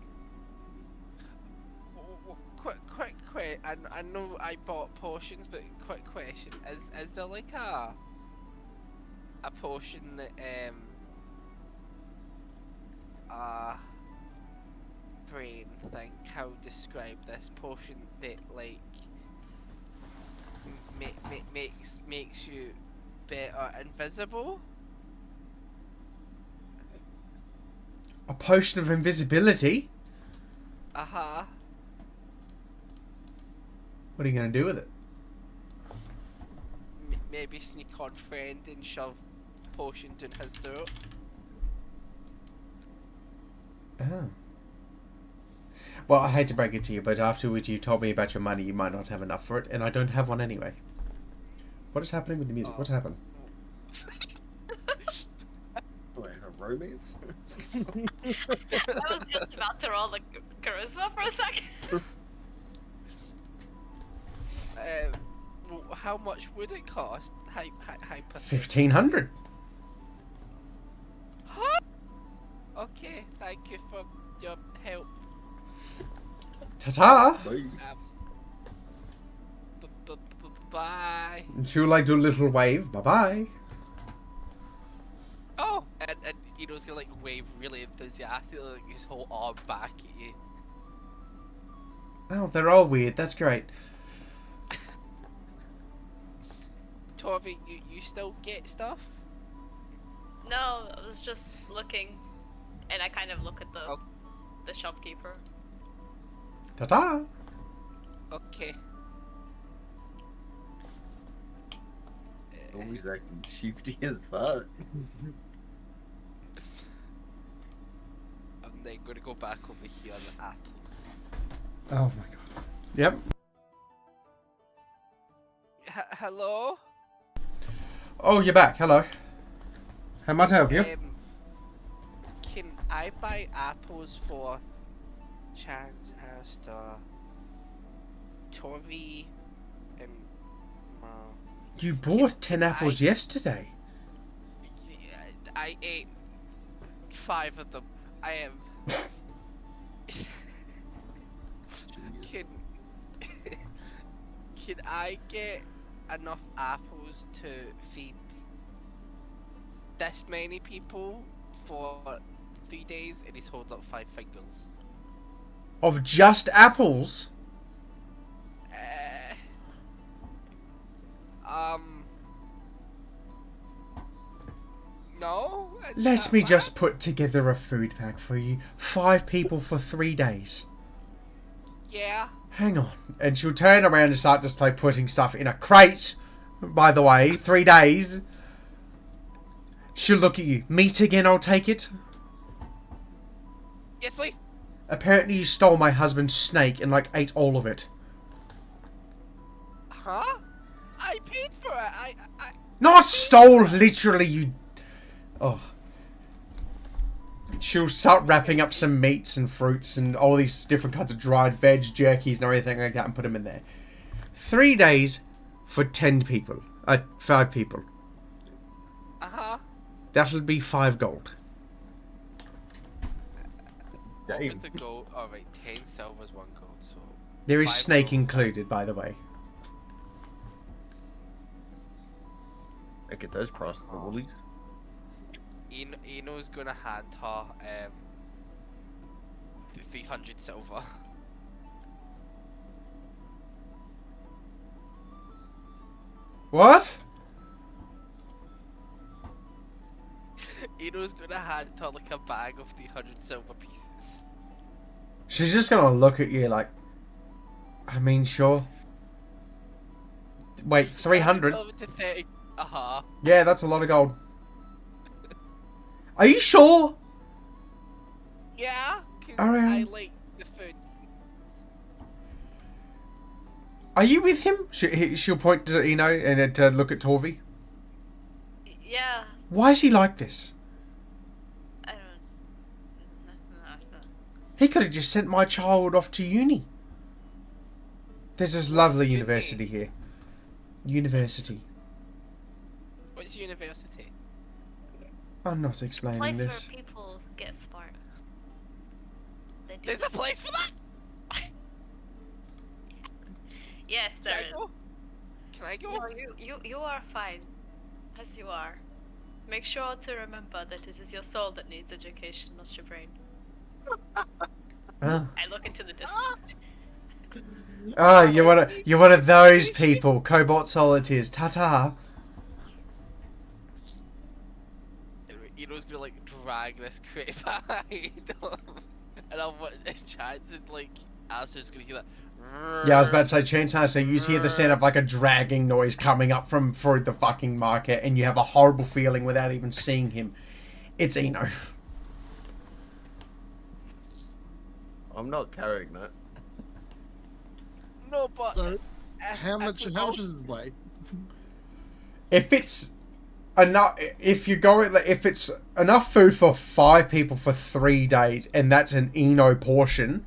Quick. I know I bought potions, but quick question: is there like a potion that brain think how to describe this potion that like makes you better invisible? A potion of invisibility? Uh-huh. What are you going to do with it? Maybe sneak on friend and shove potion down his throat. Oh. Well, I hate to break it to you, but afterwards you told me about your money, you might not have enough for it, and I don't have one anyway. What is happening with the music? What's happened? Wait, a romance? I was just about to roll the charisma for a second. How much would it cost? Hypothetically. 1,500. Huh? Okay, thank you for your help. Ta-ta! Bye. And she'll like do a little wave. Bye-bye. Oh, and Eno's gonna like wave really enthusiastically, like his whole arm back at you. Oh, they're all weird. That's great. Torvi, you still get stuff? No, I was just looking, and I kind of look at the shopkeeper. Ta-ta! Okay. Always acting shifty as fuck. I'm then gonna go back over here on the apples. Oh my god. Yep. Hello? Oh, you're back. Hello. How might I help you? Can I buy apples for Chance, Asta, Torvi, and You bought 10 apples yesterday. I ate 5 of them. I am. Can I get enough apples to feed this many people for 3 days? And he's holding up 5 fingers. Of just apples? No? Let me just put together a food pack for you. 5 people for 3 days. Yeah. Hang on. And she'll turn around and start just like putting stuff in a crate. By the way, 3 days. She'll look at you. Meat again, I'll take it. Yes, please. Apparently you stole my husband's snake and like ate all of it. Huh? I paid for it. I Not stole, literally, you... Oh. She'll start wrapping up some meats and fruits and all these different kinds of dried veg, jerkies and everything like that and put them in there. 3 days for 10 people. 5 people. Uh-huh. That'll be 5 gold. What was the gold? Oh, right, 10 silvers, 1 gold, so... There is 5 snake gold, included, by the way. I get those prices at the Woolies. Eno's gonna hand her 300 silver. What? Eno's gonna hand her like a bag of 300 silver pieces. She's just gonna look at you like, I mean, sure. Wait, 300? Over to 30. Uh-huh. Yeah, that's a lot of gold. Are you sure? Yeah, because Alright. I like the food. Are you with him? She'll point to Eno and to look at Torvi. Yeah, Why is he like this? I don't. He could have just sent my child off to uni. There's this lovely uni? university here. University. What's university? I'm not explaining Place this. where people get smart. They do There's a place for that? Yes, Can there I is. go? Can I go? No, you are fine, as you are. Make sure to remember that it is your soul that needs education, not your brain. Ah, I look into the distance. you're one of those people. Cobalt solitaires. Ta-ta. Eno's gonna like drag this crate behind him. And I'll want this chance and like Alistair's gonna hear that. Yeah, I was about to say, chance now, so you just hear the sound of like a dragging noise coming up from through the fucking market, and you have a horrible feeling without even seeing him. It's Eno. I'm not carrying that. No, but So, if- how if much we how all- much does it weigh? If it's enough, if it's enough food for 5 people for 3 days, and that's an Eno portion,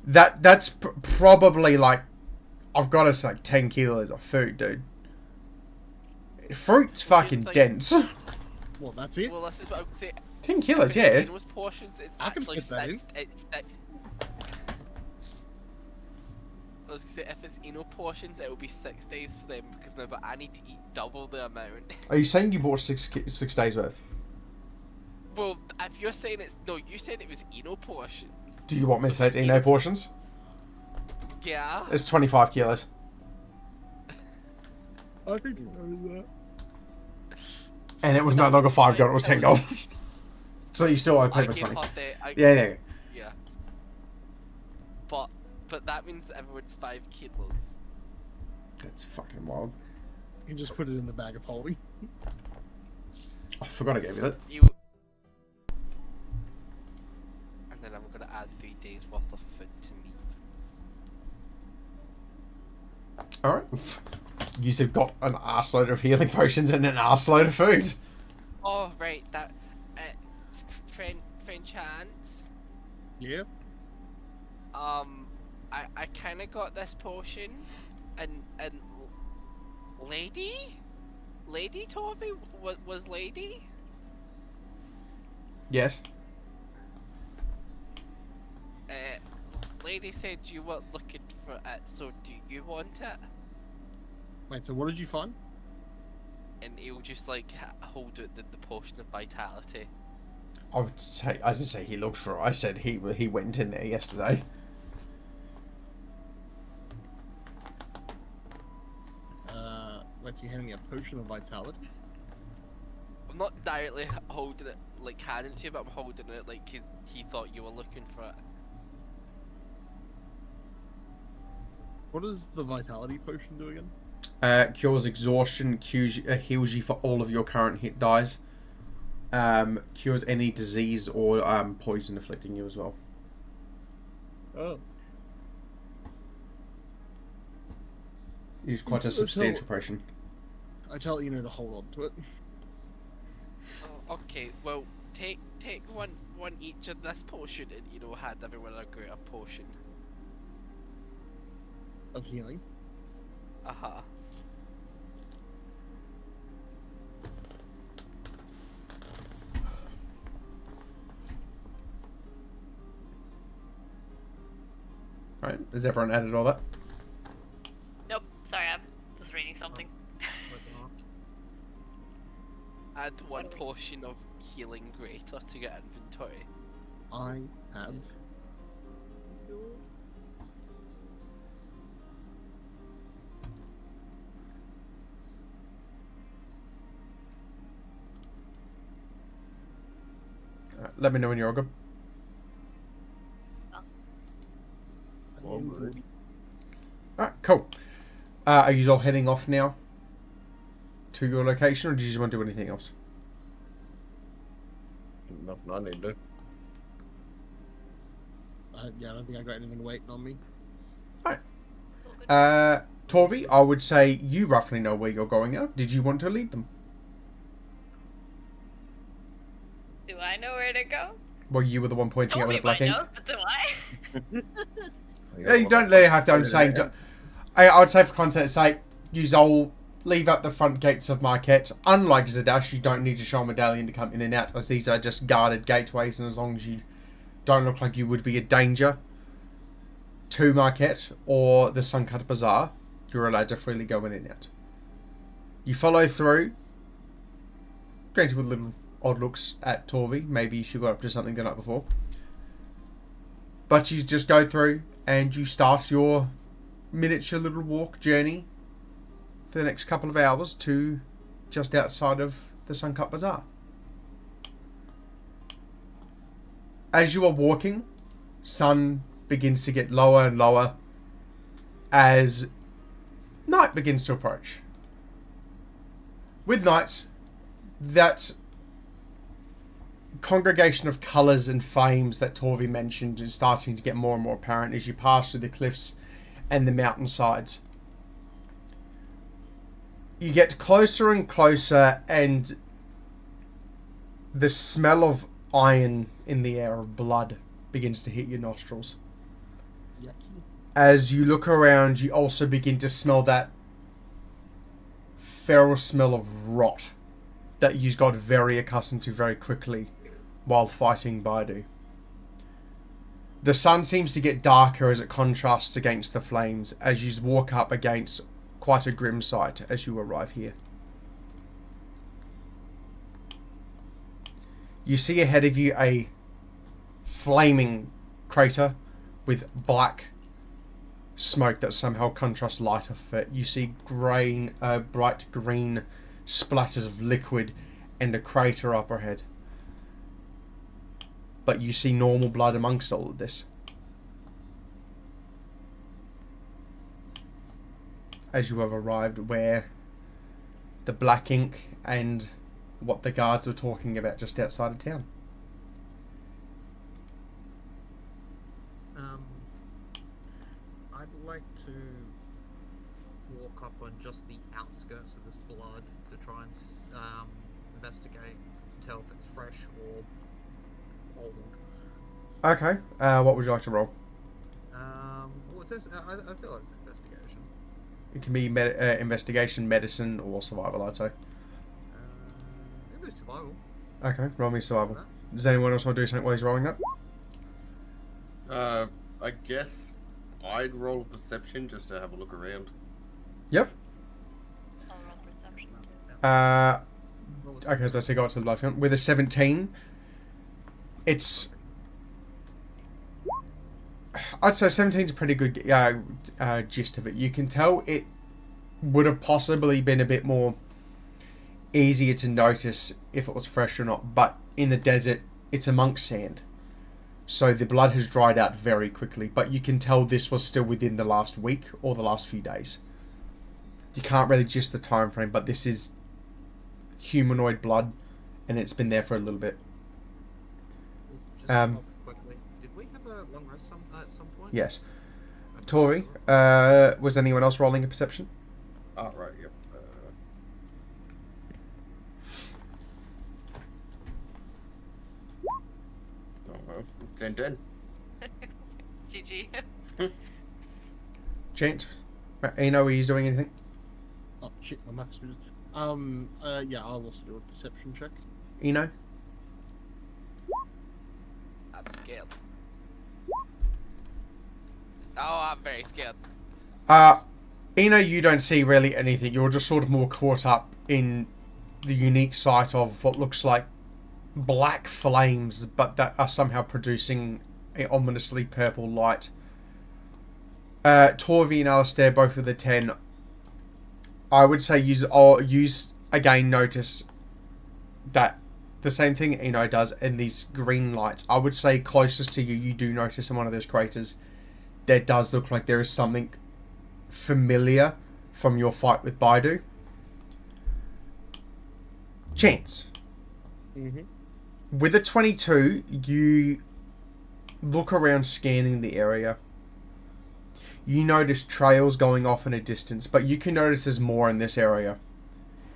that's probably like, I've got to say, 10 kilos of food, dude. Fruit's fucking like- dense. Well, that's it. Well, this is what I would say. 10 If kilos, it's yeah. Eno's portions, it's I can actually fit that in. 6. It's 6. I was gonna say, if it's Eno portions, it will be 6 days for them, because remember, I need to eat double the amount. Are you saying you bought 6 days worth? Well, if you're saying it's... No, you said it was Eno portions. Do you want me to say it's Eno portions? Yeah. It's 25 kilos. I think you know that. And it was no longer 5 gold, it was 10 gold. So you still owe I paper gave 20. her the... Yeah. Yeah. But that means that everyone's 5 kilos. That's fucking wild. You can just put it in the bag of holding. I forgot I gave you that. You... And then I'm gonna add 3 days worth of food to me. Alright. You've got an arseload of healing potions and an arseload of food. Oh, right, that... friend Chance? Yeah. I kinda got this potion, and Lady told me, was Lady? Yes. Lady said you were looking for it, so do you want it? Wait, so what did you find? And he'll just like hold it, the potion of vitality. I didn't say he looked for it. I said he went in there yesterday. Wait, so you're handing me a potion of vitality? I'm not directly holding it, like handing it to you, but I'm holding it like he thought you were looking for it. What does the vitality potion do again? Cures exhaustion, heals you for all of your current hit dies. Cures any disease or poison afflicting you as well. Oh. It's quite a substantial potion. I tell Eno to hold on to it. Oh, okay, well take one each of this potion, and you know hand everyone a greater potion. Of healing. Aha. Alright, has everyone added all that? Nope. Sorry, I was reading something. And grabbed one potion of healing greater to get inventory? I have. Let me know when you're all good. Good. Alright, cool. Are you all heading off now to your location, or do you just want to do anything else? Nothing I need to do. Yeah, I don't think I got anything waiting on me. Torvi, I would say you roughly know where you're going now. Did you want to lead them? Do I know where to go? Well, you were the one pointing out with Toby the black might ink. know, but do I? Yeah, you don't really have to. I'm saying, I would say for context sake, you all leave out the front gates of Marquette. Unlike Zadash, you don't need to show a medallion to come in and out, as these are just guarded gateways, and as long as you don't look like you would be a danger to Marquette or the Suncut Bazaar, you're allowed to freely go in and out. You follow through, granted with little odd looks at Torvi. Maybe she got up to something the night before. But you just go through and you start your miniature little walk journey for the next couple of hours to just outside of the Suncut Bazaar. As you are walking, sun begins to get lower and lower as night begins to approach. With night, that congregation of colours and flames that Torvi mentioned is starting to get more and more apparent as you pass through the cliffs and the mountainsides. You get closer and closer, and the smell of iron in the air, of blood, begins to hit your nostrils. Yucky. As you look around, you also begin to smell that feral smell of rot that you got very accustomed to very quickly while fighting Baidu. The sun seems to get darker as it contrasts against the flames as you walk up against quite a grim sight as you arrive here. You see ahead of you a flaming crater with black smoke that somehow contrasts light off of it. You see bright green splatters of liquid and a crater up ahead. But you see normal blood amongst all of this. As you have arrived where the black ink and what the guards were talking about just outside of town. I'd like to walk up on just the outskirts of this blood to try and investigate, tell if it's fresh or old. Okay, what would you like to roll? What's this? I feel like it's investigation. It can be investigation, medicine, or survival, I'd say. Maybe survival. Okay, roll me survival. Does anyone else want to do something while he's rolling that? I guess I'd roll a perception just to have a look around. Yep. I'll roll perception too. Okay, so let's go up to the blood count. With a 17, it's... I'd say 17's a pretty good gist of it. You can tell it would have possibly been a bit more easier to notice if it was fresh or not, but in the desert, it's amongst sand. So the blood has dried out very quickly, but you can tell this was still within the last week or the last few days. You can't really gist the time frame, but this is humanoid blood, and it's been there for a little bit. Just quickly, did we have a long rest at some point? Yes. Tori, was anyone else rolling a perception? Oh, right, yep. Don't know. 10. GG. Chance? Eno, are you doing anything? Oh shit, my max was. Yeah, I'll also do a perception check. Eno? I'm scared. Oh, I'm very scared. Eno, you don't see really anything. You're just sort of more caught up in the unique sight of what looks like black flames, but that are somehow producing a ominously purple light. Torvi and Alistair, both with a 10. I would say use again. Notice that the same thing Eno does in these green lights. I would say closest to you, you do notice in one of those craters, there does look like there is something familiar from your fight with Baidu. Chance. Mm-hmm. With a 22, you look around scanning the area. You notice trails going off in a distance, but you can notice there's more in this area.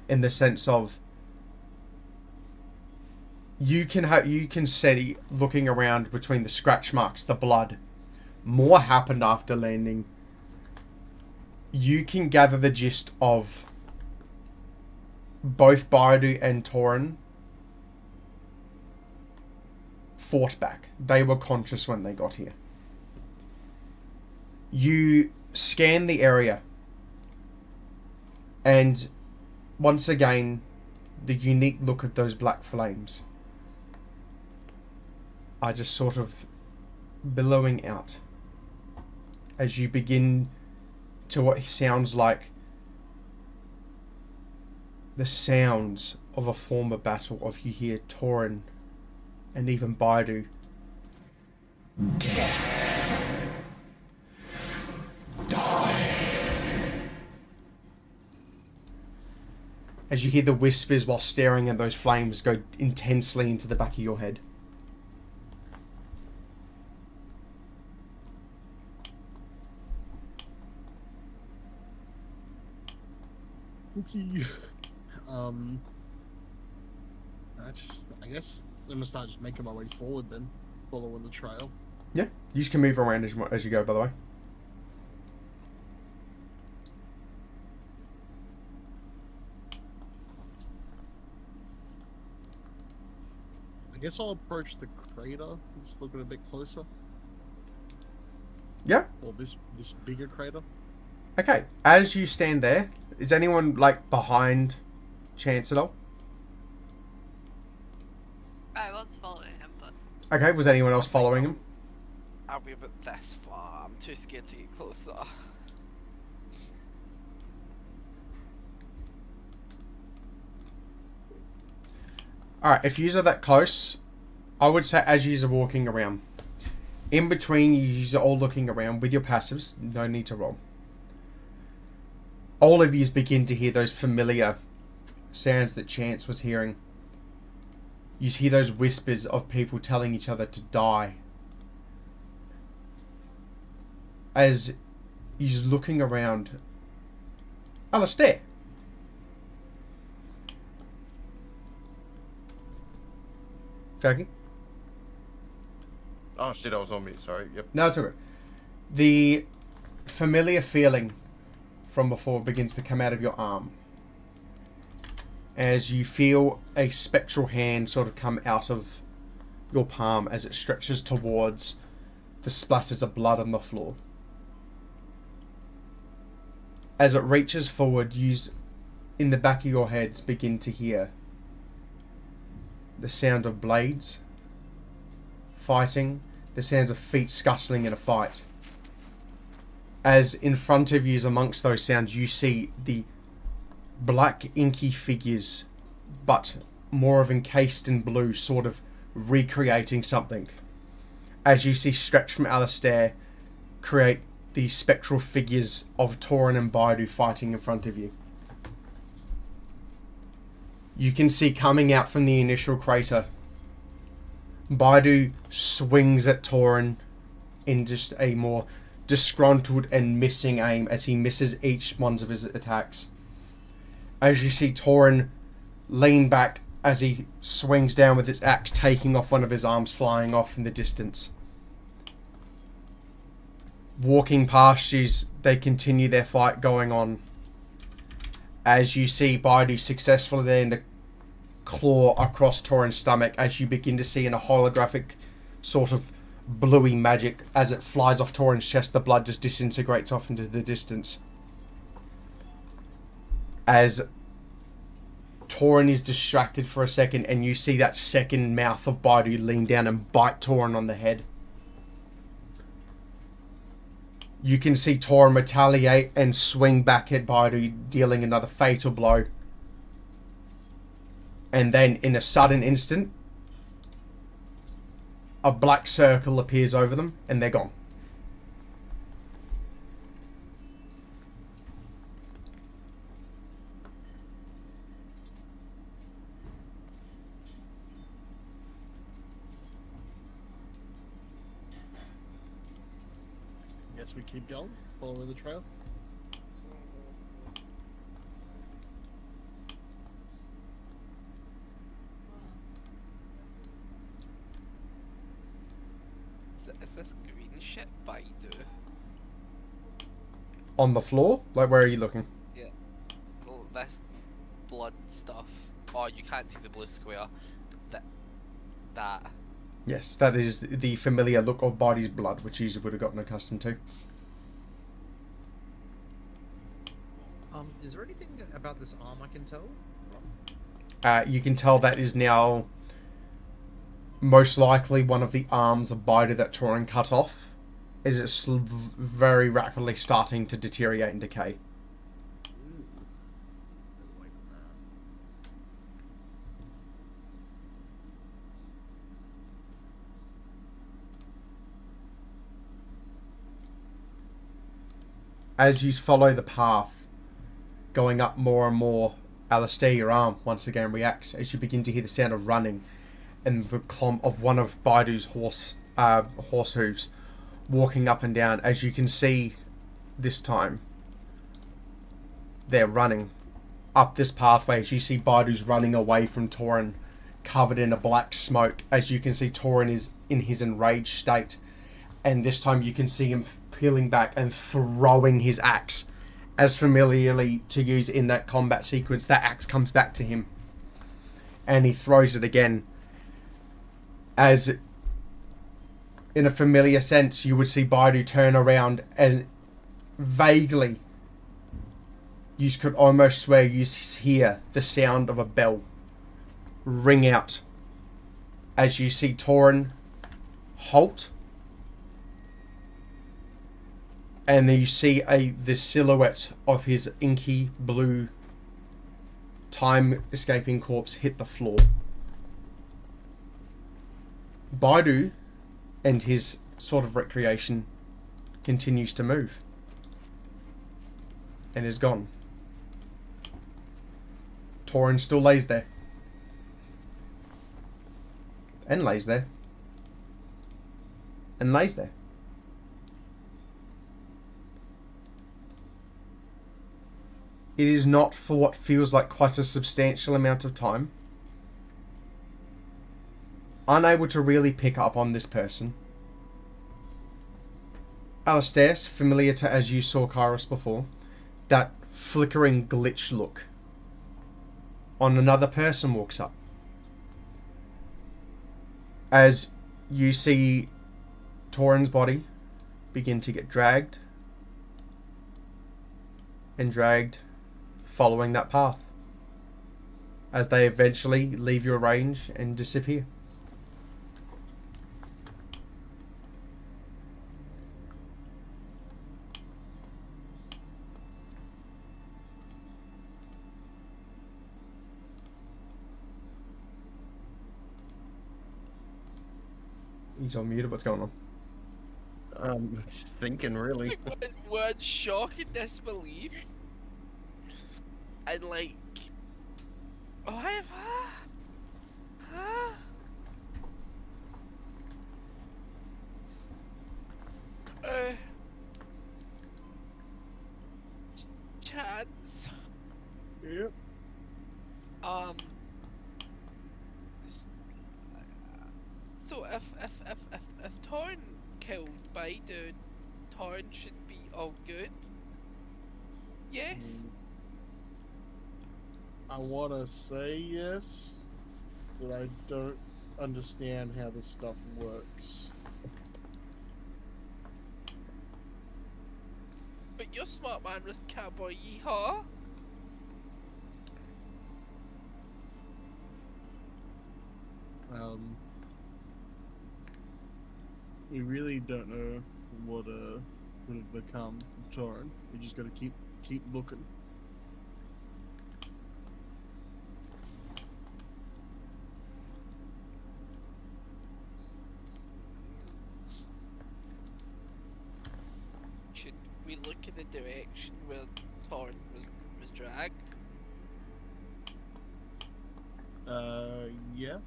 In the sense of you can see, looking around between the scratch marks, the blood. More happened after landing. You can gather the gist of both Baidu and Torin fought back. They were conscious when they got here. You scan the area, and once again, the unique look of those black flames are just sort of billowing out as you begin to what sounds like the sounds of a former battle. Of you hear Torin and even Baidu. As you hear the whispers while staring at those flames go intensely into the back of your head. Okay. I guess I'm gonna start just making my way forward then, following the trail. Yeah, you just can move around as you go, by the way. I guess I'll approach the crater, just looking a bit closer. Yeah. Or this bigger crater. Okay, as you stand there, is anyone, like, behind Chance at all? I was following him, but Okay, was anyone else following him? I'll be a bit this far. I'm too scared to get closer. Alright, if yous are that close, I would say as yous are walking around, in between yous are all looking around with your passives, no need to roll. All of yous begin to hear those familiar sounds that Chance was hearing. You hear those whispers of people telling each other to die. As he's looking around, Alistair. Falcon? Oh shit, I was on mute, sorry. Yep. No, it's okay. The familiar feeling from before begins to come out of your arm. As you feel a spectral hand sort of come out of your palm as it stretches towards the splatters of blood on the floor. As it reaches forward, you, in the back of your heads, begin to hear the sound of blades fighting, the sounds of feet scuttling in a fight. As in front of you, amongst those sounds, you see the black inky figures, but more of encased in blue, sort of recreating something. As you see stretched from Alistair create the spectral figures of Torin and Baidu fighting in front of you. You can see coming out from the initial crater, Baidu swings at Torin in just a more disgruntled and missing aim as he misses each one of his attacks. As you see Torin lean back as he swings down with his axe, taking off one of his arms, flying off in the distance. Walking past you, they continue their fight going on. As you see Baidu successfully land a claw across Torin's stomach, as you begin to see in a holographic sort of bluey magic, as it flies off Torin's chest, the blood just disintegrates off into the distance. As Torin is distracted for a second, and you see that second mouth of Baidu lean down and bite Torin on the head. You can see Torin retaliate and swing back at Baidu, dealing another fatal blow. And then, in a sudden instant, a black circle appears over them, and they're gone. Guess we keep going, following the trail. Is this green shit Baidu? On the floor? Like, where are you looking? Oh, this blood stuff. Oh, you can't see the blue square. That. Yes, that is the familiar look of Baidu's blood, which you would have gotten accustomed to. Is there anything about this arm I can tell? You can tell that is now most likely one of the arms of Baidu that Torin cut off. Is it's very rapidly starting to deteriorate and decay. As you follow the path, going up more and more, Alistair, your arm once again reacts as you begin to hear the sound of running and the clomp of one of Baidu's horse hooves walking up and down. As you can see this time, they're running up this pathway. As you see Baidu's running away from Torin, covered in a black smoke. As you can see, Torin is in his enraged state, and this time you can see him peeling back and throwing his axe. As familiarly to use in that combat sequence, that axe comes back to him, and he throws it again. As in a familiar sense, you would see Baidu turn around, and vaguely you could almost swear you hear the sound of a bell ring out as you see Torin halt, and then you see the silhouette of his inky blue time-escaping corpse hit the floor. Baidu and his sort of recreation continues to move and is gone. Torin still lays there. And lays there. And lays there. It is not for what feels like quite a substantial amount of time. Unable to really pick up on this person. Alistair, familiar to as you saw Kairos before, that flickering glitch look on another person walks up. As you see Torin's body begin to get dragged and dragged, following that path, as they eventually leave your range and disappear. He's on mute. What's going on? Just thinking, really. Like one shock and disbelief. And like, oh, I've chance. Yep. So if Torn killed Baidu, Torn should be all good. Yes. I want to say yes, but I don't understand how this stuff works. But you're smart man with cowboy yeehaw. We really don't know what would have become of Torin. We just gotta keep looking. Should we look in the direction where Torn was dragged? Yeah.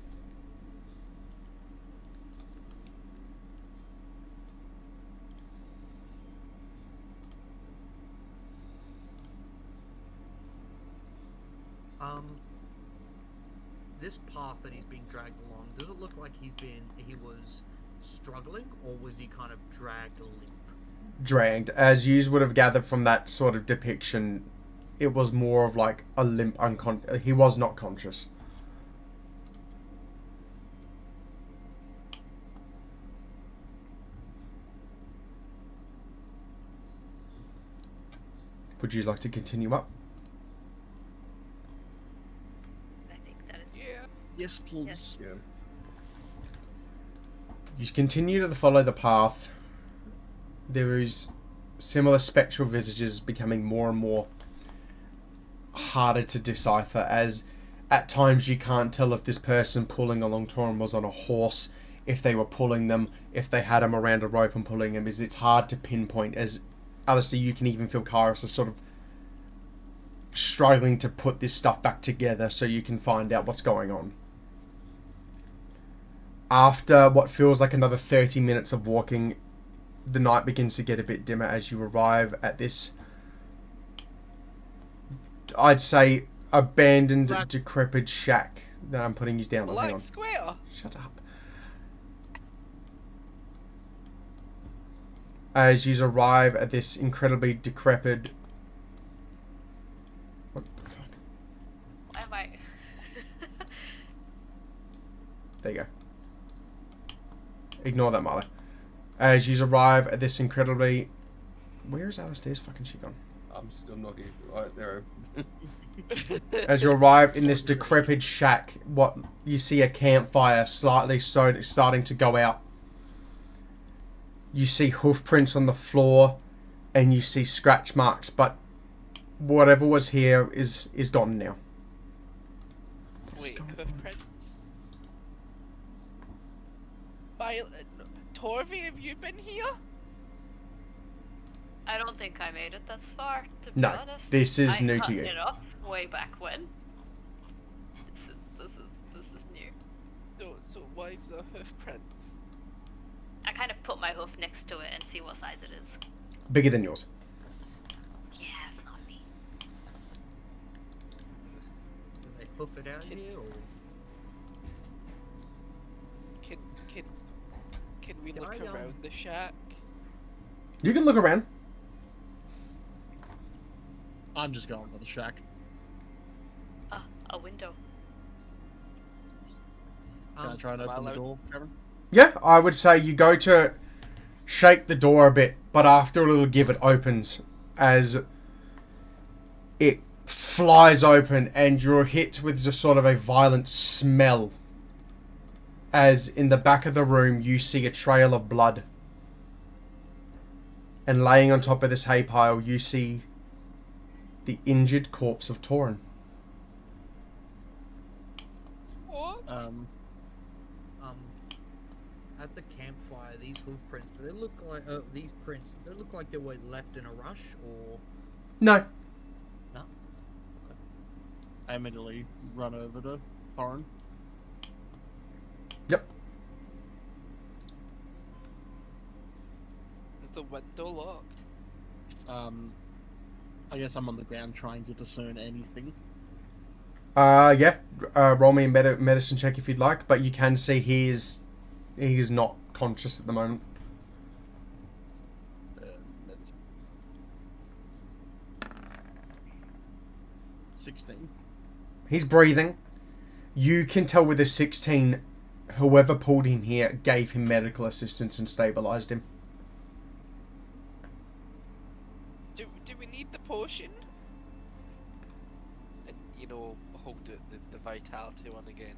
This path that he's being dragged along, does it look like he was struggling, or was he kind of dragged limp? Dragged. As you would have gathered from that sort of depiction, it was more of like a limp he was not conscious. Would you like to continue up? I think that is. Yeah. Yes, please. Yes. Yeah. You continue to follow the path. There is similar spectral visages becoming more and more harder to decipher, as at times you can't tell if this person pulling along Torin was on a horse, if they were pulling them, if they had him around a rope and pulling him. It's hard to pinpoint, as Alistair, you can even feel Kairos is sort of struggling to put this stuff back together so you can find out what's going on. After what feels like another 30 minutes of walking, the night begins to get a bit dimmer as you arrive at this, I'd say, abandoned, Black. decrepit shack that I'm putting you down on. Hang Black on. Square. Shut up. As you arrive at this incredibly decrepit... What the fuck? Why am I? There you go. Ignore that, Marley. As you arrive at this incredibly... Where is Alistair's fucking shit gone? I'm still not here. Right there. As you arrive in this decrepit shack, what you see a campfire slightly starting to go out. You see hoof prints on the floor, and you see scratch marks, but whatever was here is gone now. Wait, hoof prints? Torvi, have you been here? I don't think I made it this far, to be No, honest. this is I new cut to you. it off way back when. This is new. So why is the hoof prints? I kind of put my hoof next to it and see what size it is. Bigger than yours. Yeah, it's not me. Did they hoof it out here, or Can we Can look I, around the shack? You can look around. I'm just going for the shack. Ah, a window. Can I try and am I open the allowed- door, Kevin? Yeah, I would say you go to shake the door a bit, but after a little give, it opens as it flies open, and you're hit with just sort of a violent smell. As in the back of the room, you see a trail of blood. And laying on top of this hay pile, you see the injured corpse of Torin. What? at the campfire, these hoof prints, do they look like these prints? They look like they were left in a rush, or No. no? I immediately run over to Torin. Yep. Is the window locked? I guess I'm on the ground trying to discern anything. Yeah. Roll me a medicine check if you'd like, but you can see he is not conscious at the moment. That's 16. He's breathing. You can tell with a 16, whoever pulled him here gave him medical assistance and stabilized him. Do we need the potion? And hold the vitality one again.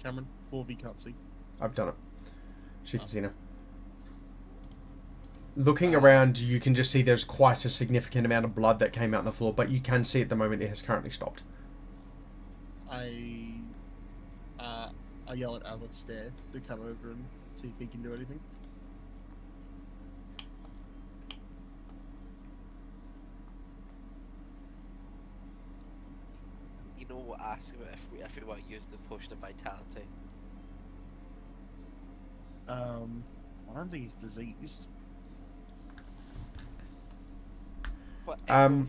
Cameron, 4V can't see. I've done it. She can see now. Looking around, you can just see there's quite a significant amount of blood that came out on the floor, but you can see at the moment it has currently stopped. I yell at Alistair to come over and see if he can do anything. You know what? Ask him if we want to use the potion of vitality. I don't think he's diseased. But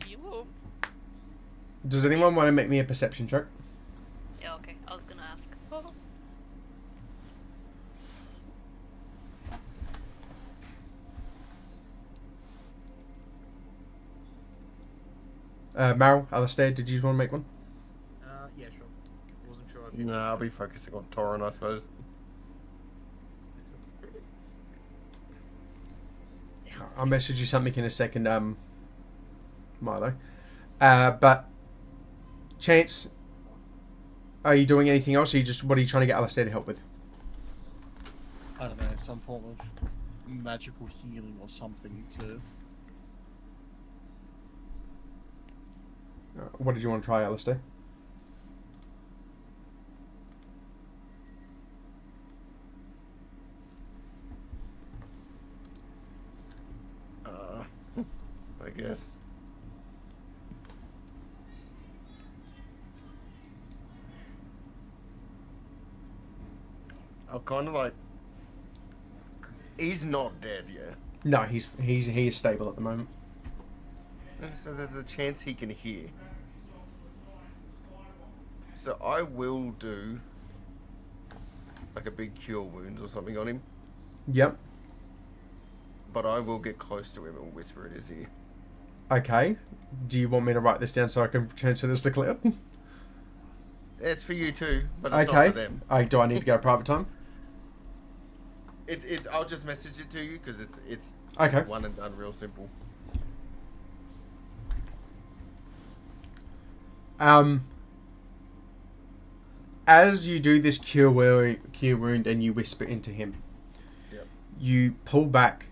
heal him. Does anyone want to make me a perception check? Yeah, okay. I was gonna ask. Meryl, Alistair, did you want to make one? Yeah, sure. Wasn't sure. No, I'll be focusing on Torin, I suppose. I'll message you something in a second, Milo. But Chance, are you doing anything else? Or what are you trying to get Alistair to help with? I don't know, some form of magical healing or something to... What did you want to try, Alistair? I guess. I'll kind of like... He's not dead yet. No, he is stable at the moment. So there's a chance he can hear. So I will do like a big cure wounds or something on him, Yep. but I will get close to him and whisper in his ear. Okay. Do you want me to write this down so I can transfer this to Cloud? It's for you too, but it's Okay. not for them. Do I need to go private time? It's I'll just message it to you because it's Okay. one and done, real simple. As you do this cure wound and you whisper into him, Yep. you pull back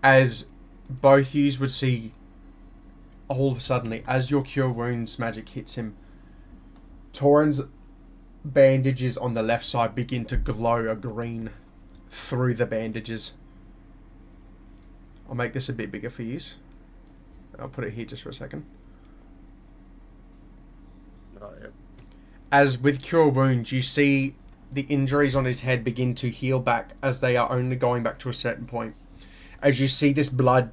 as both yous would see all of a sudden, as your cure wounds magic hits him, Torin's bandages on the left side begin to glow a green through the bandages. I'll make this a bit bigger for you. I'll put it here just for a second. Oh, yep. As with cure wounds, you see the injuries on his head begin to heal back as they are only going back to a certain point. As you see this blood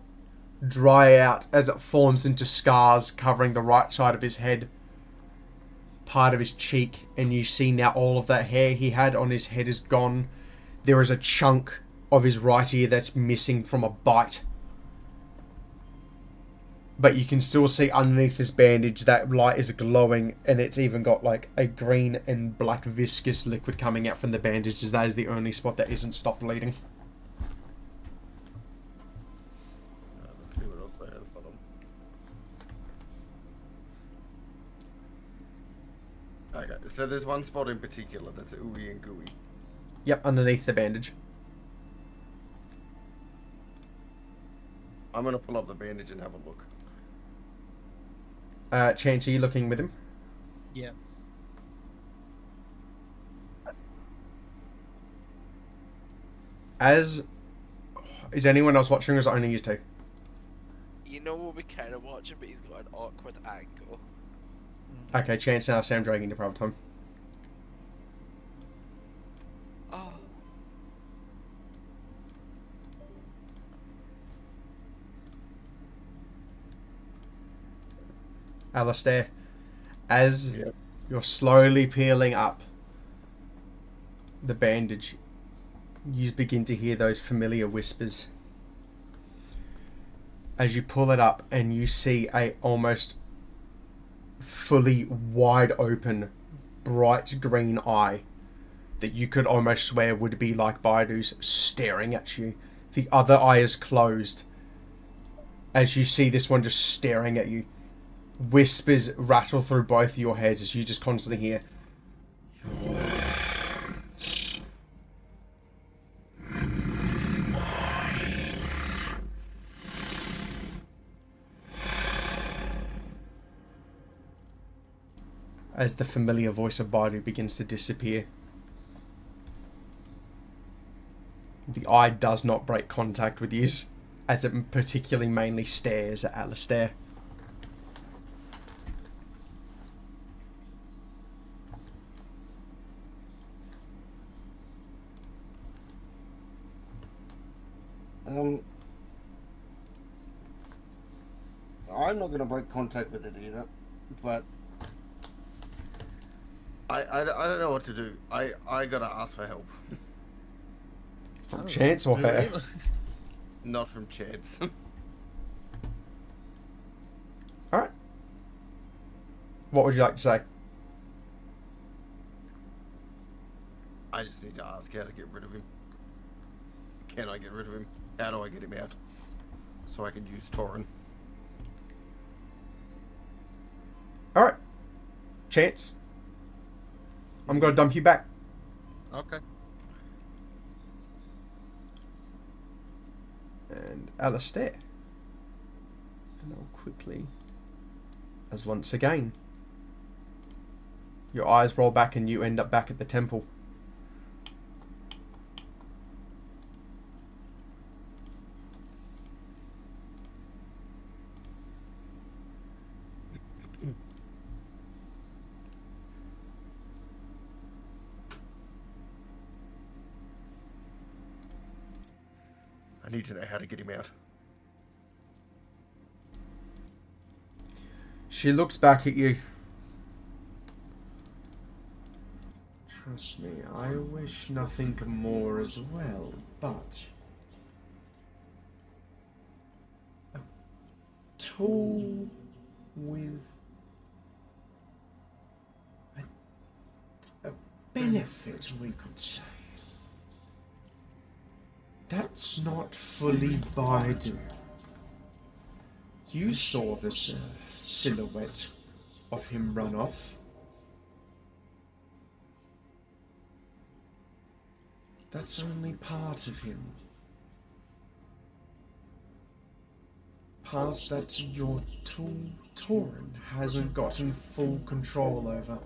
dry out as it forms into scars covering the right side of his head, part of his cheek, and you see now all of that hair he had on his head is gone. There is a chunk of his right ear that's missing from a bite. But you can still see underneath this bandage that light is glowing, and it's even got like a green and black viscous liquid coming out from the bandages. That is the only spot that isn't stopped bleeding. Let's see what else I have for them. Okay, so there's one spot in particular that's ooey and gooey. Yep, underneath the bandage. I'm gonna pull up the bandage and have a look. Chance, are you looking with him? Yeah. Is anyone else watching, or is it only you two? You know we'll be kind of watching, but he's got an awkward angle. Okay, Chance now, Sam dragging to private time. Oh. Alistair, as Yep. you're slowly peeling up the bandage, you begin to hear those familiar whispers. As you pull it up and you see a almost fully wide open, bright green eye that you could almost swear would be like Baidu's staring at you. The other eye is closed. As you see this one just staring at you, whispers rattle through both of your heads as you just constantly hear, as the familiar voice of Baidu begins to disappear. The eye does not break contact with you, as it particularly mainly stares at Alistair. I'm not going to break contact with it either, but I don't know what to do. I got to ask for help. From Chance or her? Not from Chance. Alright. What would you like to say? I just need to ask how to get rid of him. Can I get rid of him? How do I get him out? So I can use Torin. Alright. Chance. I'm going to dump you back. Okay. And Alistair. And I'll quickly... As once again, your eyes roll back and you end up back at the temple. I need to know how to get him out. She looks back at you. Trust me, I wish nothing more as well, but... a tool with... a benefit, we could say. That's not fully Baidu. You saw this silhouette of him run off. That's only part of him. Part that your tool, Torin, hasn't gotten full control over.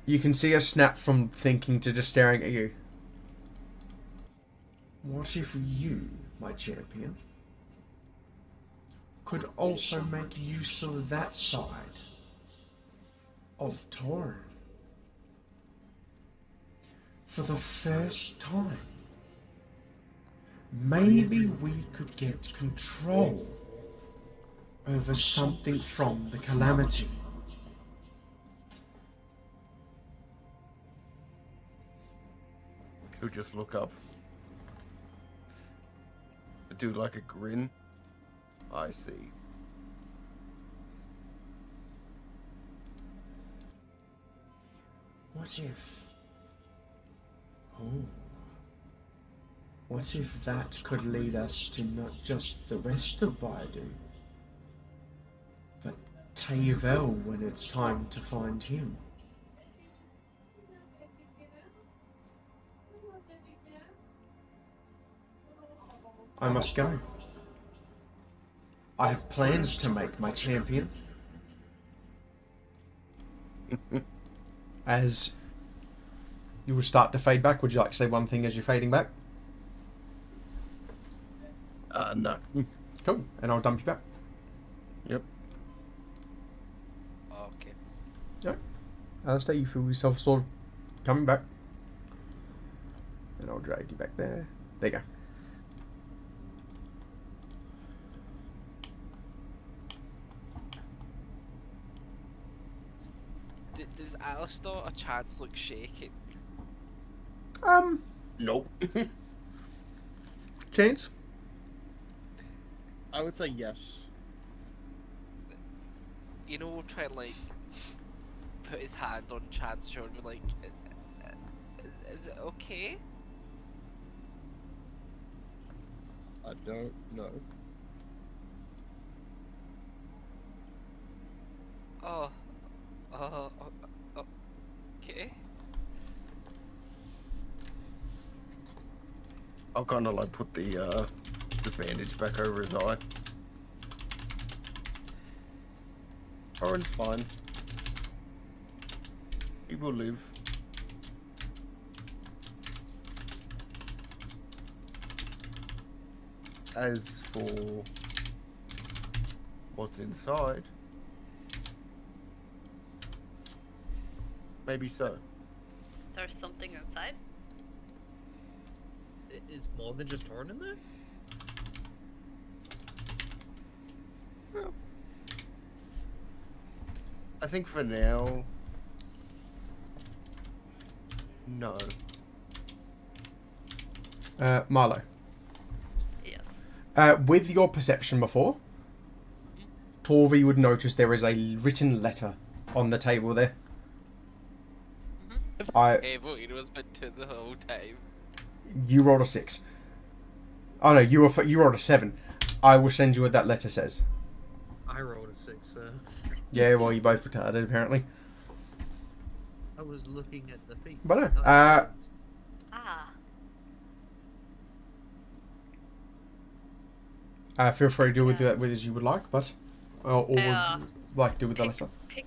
You can see a snap from thinking to just staring at you. What if you, my champion, could also make use of that side of Torin? For the first time, maybe we could get control over something from the Calamity. He'll just look up. Do like a grin. I see. What if... oh. What if that could lead us to not just the rest of Baidu, but Tavel when it's time to find him? I must go. I have plans to make, my champion. As you will start to fade back, would you like to say one thing as you're fading back? No. Cool, and I'll dump you back. Yep. Okay. Alright. Alistair, you feel yourself sort of coming back. And I'll drag you back there. There you go. Does Alistair or Chance look shaking? Nope. Chance? I would say yes. You know, we'll try and like put his hand on Chance's shoulder, like, is it okay? I don't know. Oh, okay. I'll kind of like put the bandage back over his eye. Torrent's fine. He will live. As for what's inside, maybe so. There's something outside. Is more than just Torrent in there? I think for now, no. Marlo. Yes. With your perception before, Torvi would notice there is a written letter on the table there. I It was meant to the whole time. You rolled a 6. Oh no, you rolled a 7. I will send you what that letter says. I rolled a 6, sir. Yeah, well, you both retarded apparently. I was looking at the feet. But no, Ah. Feel free to do with that with as you would like, but or would Yeah. you like to do with the letter? Pick,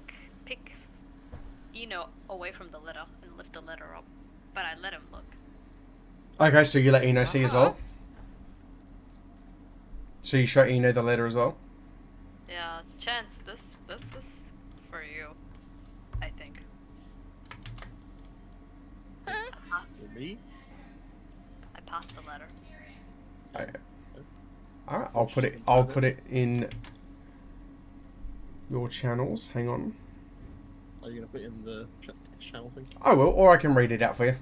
away from the letter and lift the letter up. But I let him look. Okay, so you let Eno see as well. So you show Eno the letter as well. Yeah, Chance, this is for you. I think. For me? I passed the letter. Okay. All right, I'll put it in your channels. Hang on. Are you gonna put it in the channel thing? I will, or I can read it out for you.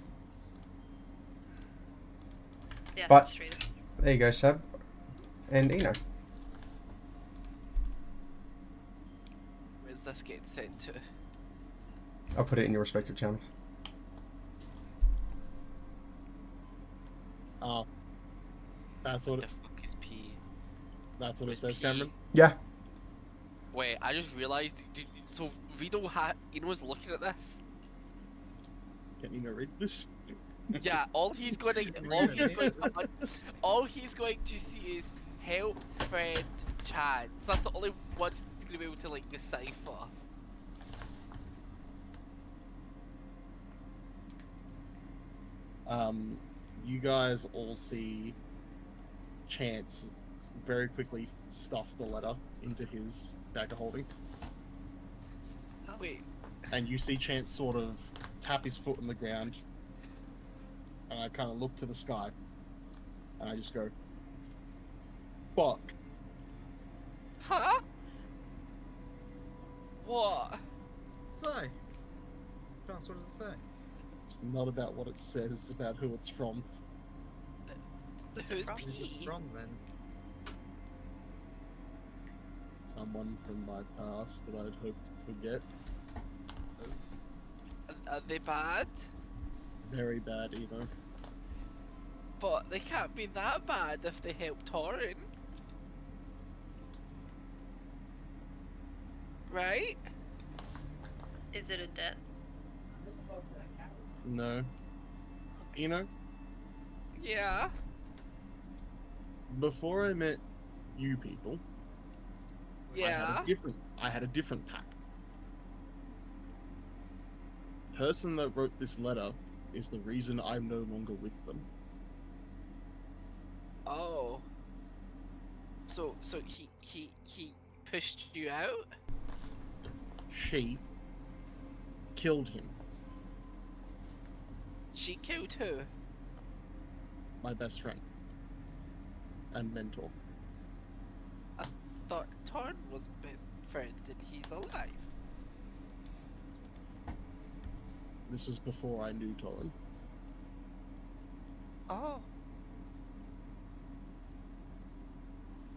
Yeah, But- just read it. There you go, Seb. And Eno. Where's this getting sent to? I'll put it in your respective channels. Oh. That's what The it, fuck is P? that's what it It's says, P. Cameron. Yeah. Wait, I just realised. So Rido was looking at this. Can you not read this? Yeah, all he's going to see is help friend Chance. That's the only ones he's gonna be able to like decipher. You guys all see Chance very quickly stuff the letter into his bag of holding, Wait, and you see Chance sort of tap his foot on the ground, and I kind of look to the sky, and I just go, "Fuck." huh? What? So, Chance, what does it say? It's not about what it says; it's about who it's from. So it's from? Who's it P. from then? Someone from my past that I'd hoped to forget. Are they bad? Very bad, Evo. But they can't be that bad if they help Torrin. Right? Is it a debt? No. Eno, Yeah. before I met you people, Yeah. I had a different pack. Person that wrote this letter is the reason I'm no longer with them. Oh. So he pushed you out? She killed him. She killed who? My best friend and mentor. Thought Torn was best friend and he's alive. This was before I knew Tolan. Oh.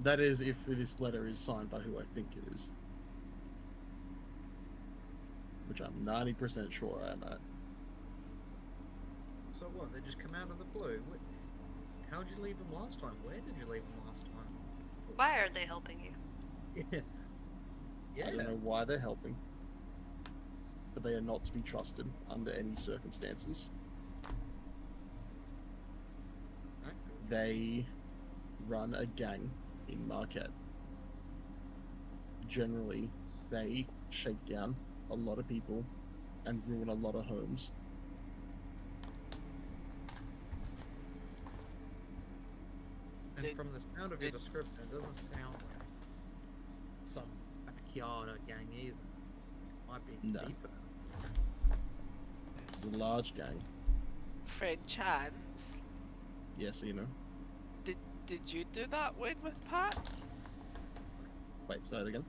That is, if this letter is signed by who I think it is. Which I'm 90% sure I am at. So what? They just come out of the blue? How'd you leave them last time? Where did you leave them last time? Why are they helping you? Yeah. I don't know why they're helping. But they are not to be trusted under any circumstances. They run a gang in Marquette. Generally, they shake down a lot of people and ruin a lot of homes. And Did- from the sound of your did- description, it doesn't sound like some backyard gang either. Might be No. deeper. It's a large gang. Friend Chance, Yes, you know. did you do that win with Pack? Wait, say it again.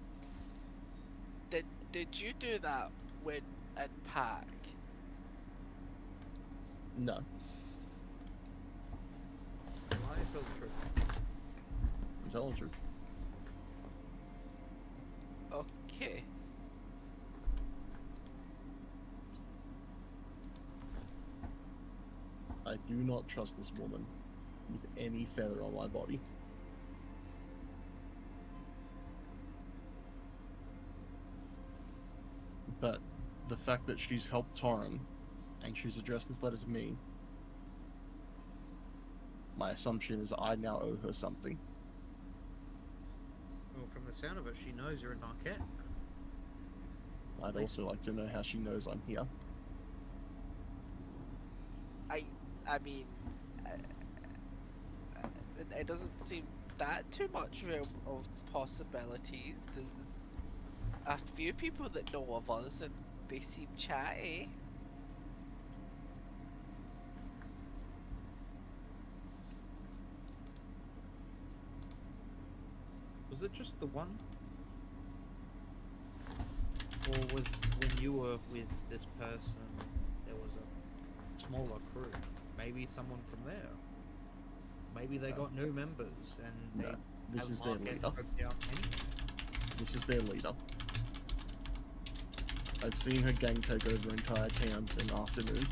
Did you do that win in Pack? No. Why tell the truth? I'm telling the truth. Okay. I do not trust this woman with any feather on my body. But the fact that she's helped Torrin and she's addressed this letter to me, my assumption is I now owe her something. Well, from the sound of it, she knows you're in Marquette. I'd also like to know how she knows I'm here. I mean, it doesn't seem that too much realm of possibilities. There's a few people that know of us and they seem chatty. Was it just the one? Or was when you were with this person, there was a smaller crew? Maybe someone from there. Maybe they No. got new members and they No, this have is their Marquette leader. scoped out anyway. This is their leader. I've seen her gang take over entire towns in an afternoon.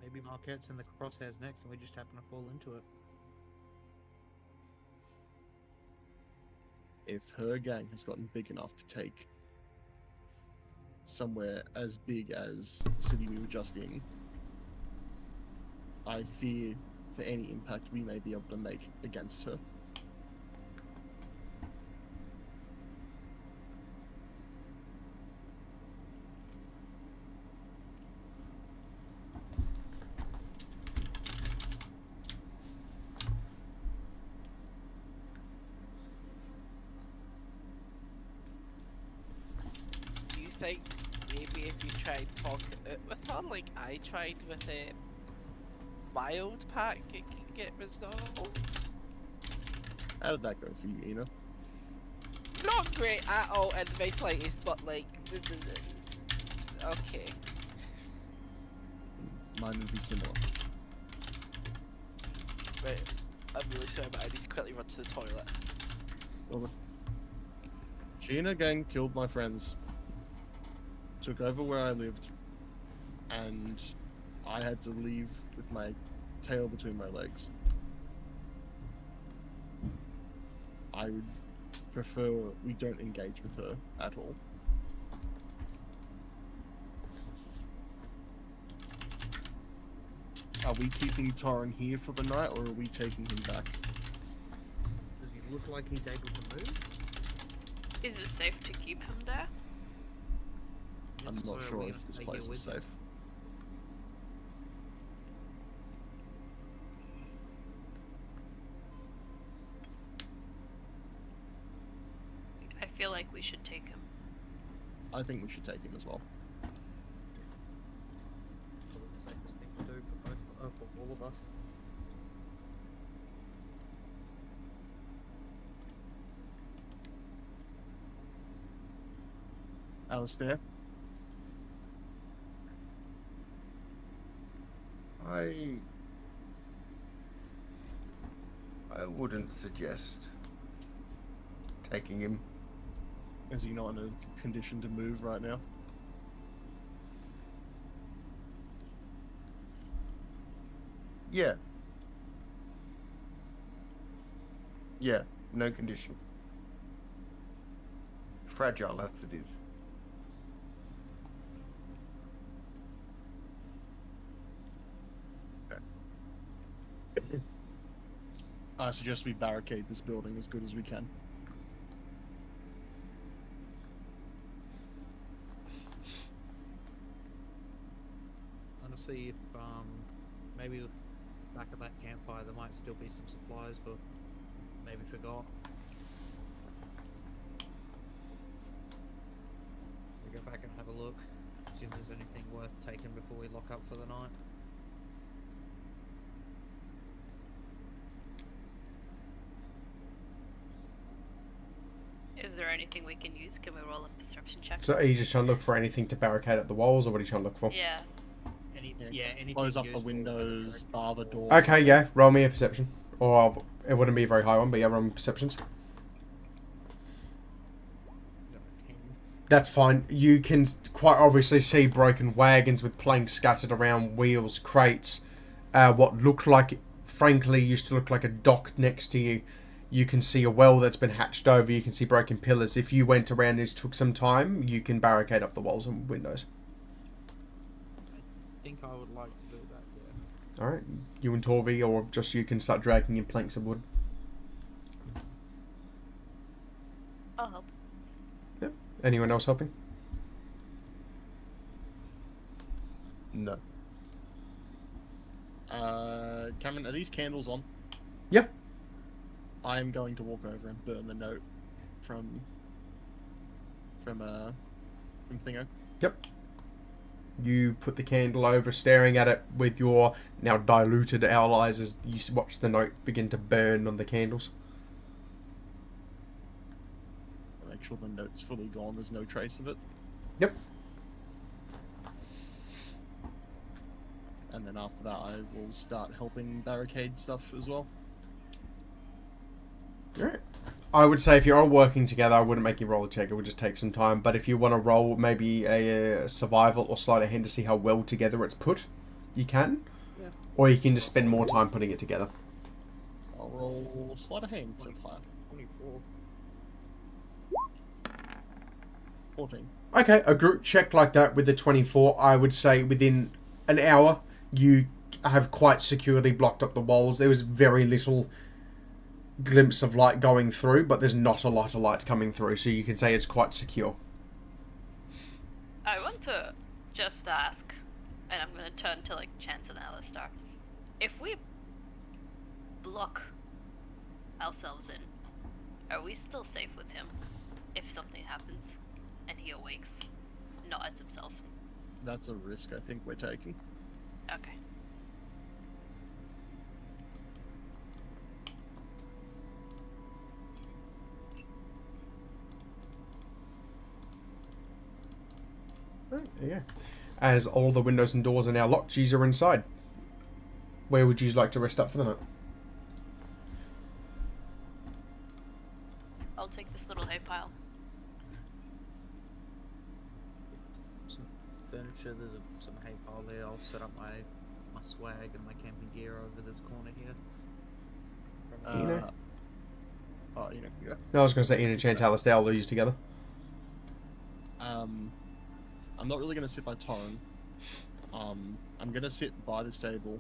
Maybe Marquette's in the crosshairs next and we just happen to fall into it. If her gang has gotten big enough to take somewhere as big as the city we were just in, I fear for any impact we may be able to make against her. Do you think maybe if you tried talking it with her, like I tried with my old pack, it can get resolved? How did that go for you, Ina? Not great at all in the very slightest, but like, okay. Mine would be similar. Right, I'm really sorry, but I need to quickly run to the toilet. Over. She and her gang killed my friends, took over where I lived, and I had to leave with my tail between my legs. I would prefer we don't engage with her at all. Are we keeping Torrin here for the night, or are we taking him back? Does he look like he's able to move? Is it safe to keep him there? I'm If not so, sure we if have to this take place you is with you. safe. I feel like we should take him. I think we should take him as well. Probably the safest thing to do for for all of us. Alistair? I wouldn't suggest taking him. Is he not in a condition to move right now? Yeah. Yeah, no condition. Fragile as it is. I suggest we barricade this building as good as we can. I want to see if maybe back at that campfire there might still be some supplies, but maybe forgot. We go back and have a look, see if there's anything worth taking before we lock up for the night. Is there anything we can use? Can we roll a perception check? So are you just trying to look for anything to barricade up the walls, or what are you trying to look for? Yeah. Anything Close up the useful, windows, bar the doors. Okay, yeah. Roll me a perception. It wouldn't be a very high one, but yeah, roll me perceptions. That's fine. You can quite obviously see broken wagons with planks scattered around, wheels, crates. What looked like, frankly, used to look like a dock next to you. You can see a well that's been hatched over. You can see broken pillars. If you went around and it took some time, you can barricade up the walls and windows. I think I would like to do that, yeah. Alright. You and Torvi, or just you can start dragging in planks of wood. I'll help. Yep. Anyone else helping? No. Cameron, are these candles on? Yep. I am going to walk over and burn the note from Thingo. Yep. You put the candle over, staring at it with your now diluted owl eyes as you watch the note begin to burn on the candles. Make sure the note's fully gone, there's no trace of it. Yep. And then after that I will start helping barricade stuff as well. Alright. I would say if you're all working together, I wouldn't make you roll a check. It would just take some time. But if you want to roll maybe a survival or sleight of hand to see how well together it's put, you can. Yeah. Or you can just spend more time putting it together. I'll roll sleight of hand because it's higher. 24. 14. Okay, a group check like that with the 24, I would say within an hour, you have quite securely blocked up the walls. There was very little glimpse of light going through, but there's not a lot of light coming through, so you can say it's quite secure. I want to just ask, and I'm going to turn to like Chance and Alistair. If we block ourselves in, are we still safe with him if something happens and he awakes, not as himself? That's a risk I think we're taking. Okay. Right, there you go. As all the windows and doors are now locked, yous are inside. Where would you like to rest up for the night? I'll take this little hay pile. Some furniture, there's some hay pile there. I'll set up my swag and my camping gear over this corner here. Eno? Oh, Eno, yeah. No, I was going to say Ian and Chance, Alistair, all these together. I'm not really going to sit by Torren. I'm going to sit by this table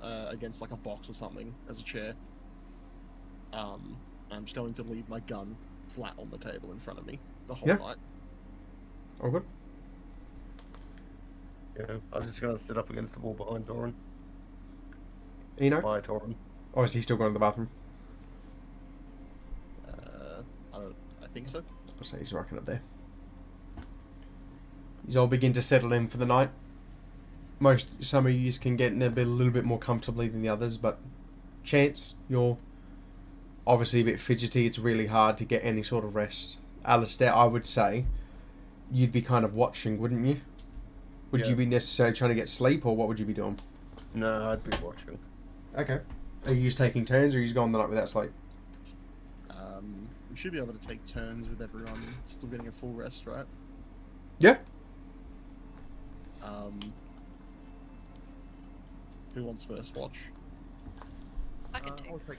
against like a box or something as a chair. I'm just going to leave my gun flat on the table in front of me the whole Yeah. night. All good? Yeah, I'm just gonna sit up against the wall behind Torin. Eno? By Torin. Or is he still going to the bathroom? I think so. I'll say he's rocking up there. You all begin to settle in for the night. Some of you can get in a little bit more comfortably than the others, but Chance, you're obviously a bit fidgety. It's really hard to get any sort of rest. Alistair, I would say you'd be kind of watching, wouldn't you? Would Yeah. you be necessarily trying to get sleep, or what would you be doing? No, I'd be watching. Okay. Are you just taking turns, or are you just going the night without sleep? We should be able to take turns with everyone still getting a full rest, right? Yeah. Who wants first watch? I can take I'll it. take,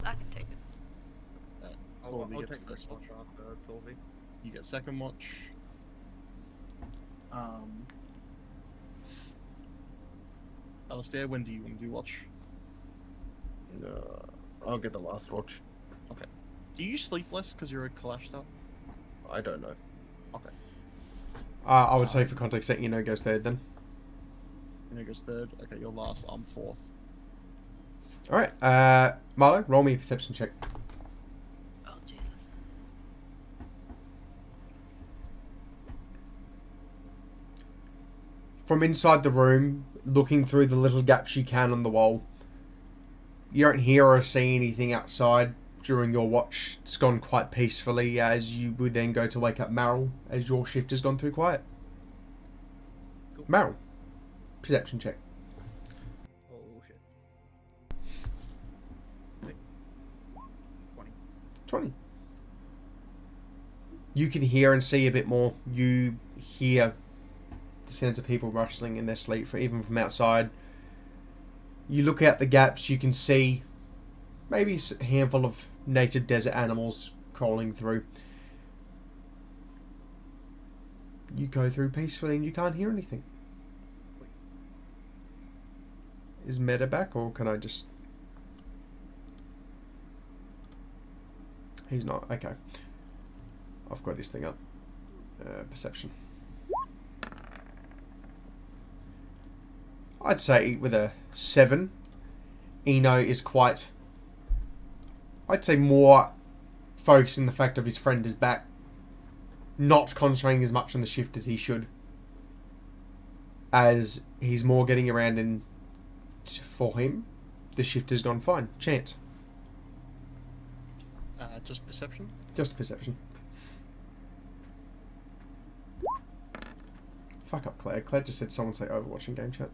I can take it. Torvi I'll gets take first watch watch. after Torvi. You get second watch. Alistair, when do you want to do watch? I'll get the last watch. Okay. Do you sleep less because you're a Kalashtar? I don't know. Okay. I would say for context that Eno goes third then. Eno goes third. Okay, you're last. I'm fourth. Alright, Marlo, roll me a perception check. Oh, Jesus. From inside the room, looking through the little gaps you can on the wall, you don't hear or see anything outside during your watch. It's gone quite peacefully as you would then go to wake up Meryl as your shift has gone through quiet. Cool. Meryl, perception check. Oh shit. Wait. 20. 20. You can hear and see a bit more. You hear the sounds of people rustling in their sleep, even from outside. You look out the gaps, you can see maybe a handful of native desert animals crawling through. You go through peacefully and you can't hear anything. Is Meta back, or can I just... He's not. Okay. I've got his thing up. Perception. I'd say with a 7, Eno is quite... I'd say more focused on the fact of his friend is back. Not concentrating as much on the shift as he should. As he's more getting around, and for him, the shift has gone fine. Chance. Just perception? Just perception. Fuck up, Claire. Claire just said someone say Overwatch in game chat.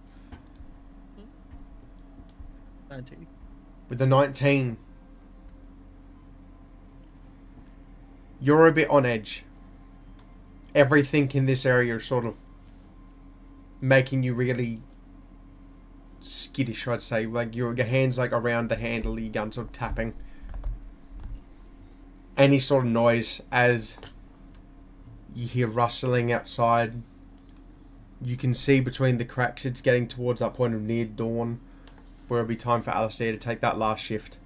19. With the 19, you're a bit on edge. Everything in this area is sort of making you really skittish, I'd say. Like your hands like around the handle of your gun, sort of tapping. Any sort of noise as you hear rustling outside. You can see between the cracks it's getting towards that point of near dawn, where it'll be time for Alistair to take that last shift.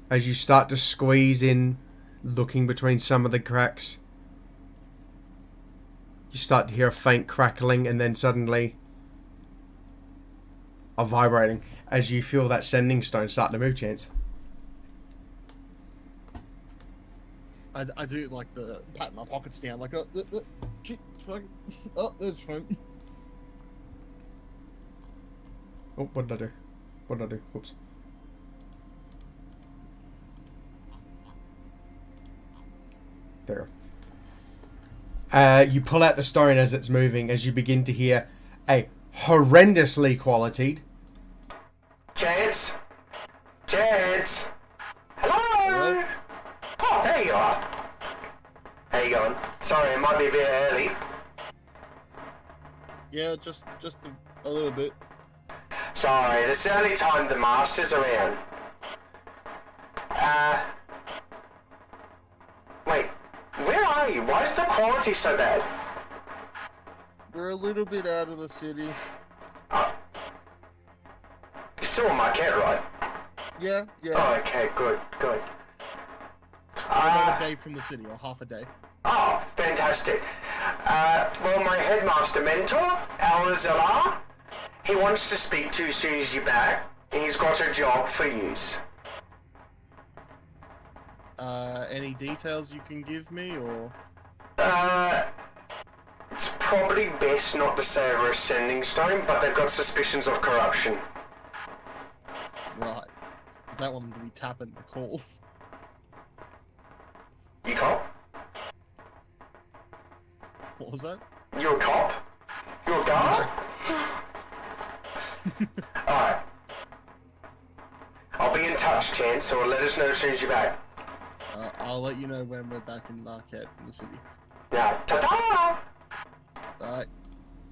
As you start to squeeze in, looking between some of the cracks, you start to hear a faint crackling and then suddenly a vibrating as you feel that sending stone start to move, Chance. I do like the pat my pockets down, like, shit, fuck. Oh, there's phone. Oh, what did I do? What did I do? Whoops. There. You pull out the stone as it's moving, as you begin to hear a horrendously qualitied Chance? Chance? Hello? Oh, there you are. How you going? Sorry, it might be a bit early. Yeah, just a little bit. Sorry, it's the only time the master's around. Wait, where are you? Why is the quality so bad? We're a little bit out of the city. Oh. You're still in Marquette, right? Yeah. Oh, okay, good. I'm about a day from the city, or half a day. Oh, fantastic. Well, my headmaster mentor, Al-Zala, he wants to speak to you as soon as you're back. He's got a job for you. Any details you can give me, or? It's probably best not to say over a sending stone, but they've got suspicions of corruption. Right. I don't want them to be tapping the call. You cop? What was that? You a cop? You a guard? Alright. I'll be in touch, Chance, so let us know as soon as you're back. I'll let you know when we're back in Marquette, in the city. Yeah, ta-ta! Alright.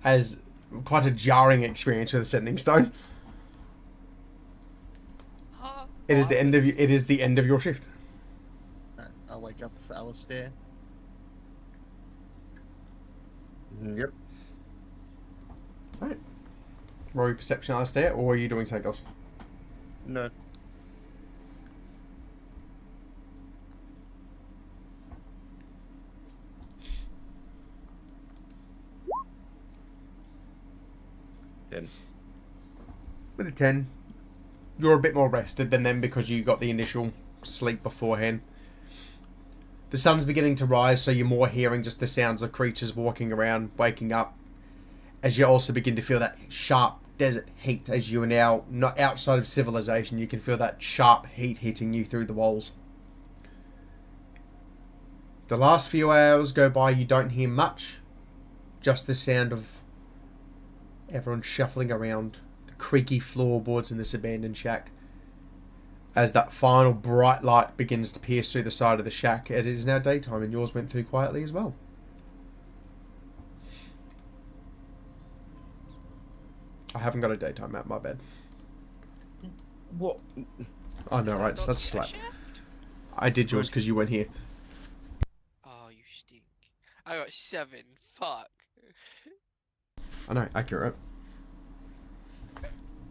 As quite a jarring experience with a sending stone. It is the end of it is the end of your shift. Alright, I'll wake up for Alistair. Yep. Roll your perception, Alistair, or are you doing something else? No. Then With a 10, you're a bit more rested than them because you got the initial sleep beforehand. The sun's beginning to rise, so you're more hearing just the sounds of creatures walking around, waking up, as you also begin to feel that sharp desert heat as you are now not outside of civilization. You can feel that sharp heat hitting you through the walls. The last few hours go by, you don't hear much, just the sound of everyone shuffling around the creaky floorboards in this abandoned shack. As that final bright light begins to pierce through the side of the shack, it is now daytime and yours went through quietly as well. I haven't got a daytime map, my bad. what? Oh no, right, so that's a slap. I did yours because you weren't here. Oh, you stink. I got 7. Fuck. I know, accurate.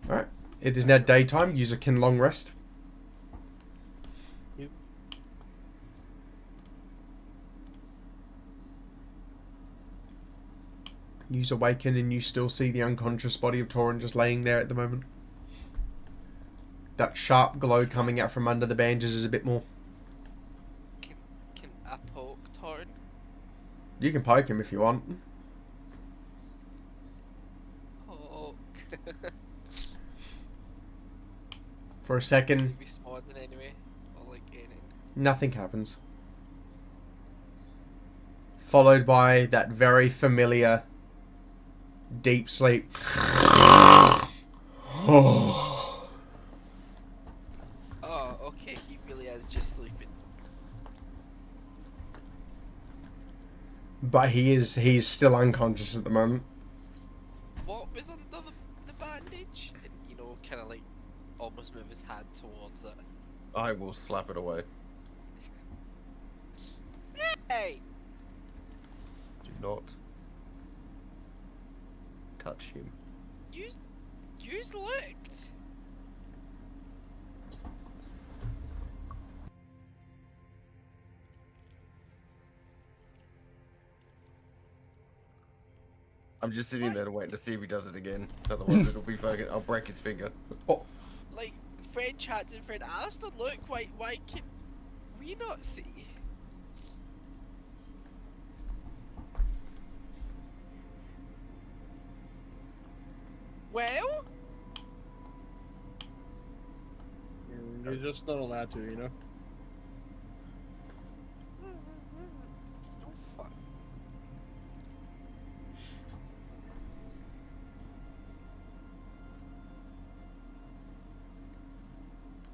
Alright, it is now daytime. User can long rest. Yep. You awaken and you still see the unconscious body of Torin just laying there at the moment. That sharp glow coming out from under the bandages is a bit more. Can I poke Torn? You can poke him if you want. Poke. For a second, Responding anyway, or like anything. nothing happens. Followed by that very familiar deep sleep. Oh, okay, he really is just sleeping. But he's still unconscious at the moment. What was under the bandage? And, you know, kind of like almost move his hand towards it. I will slap it away. Hey! Do not touch him. You's looked. I'm just sitting there waiting to see if he does it again. Otherwise, it'll be fucking. I'll break his finger. Like, friend chats and friend Alistair, look, why can we not see? Well? You're just not allowed to, you know? Oh, fuck.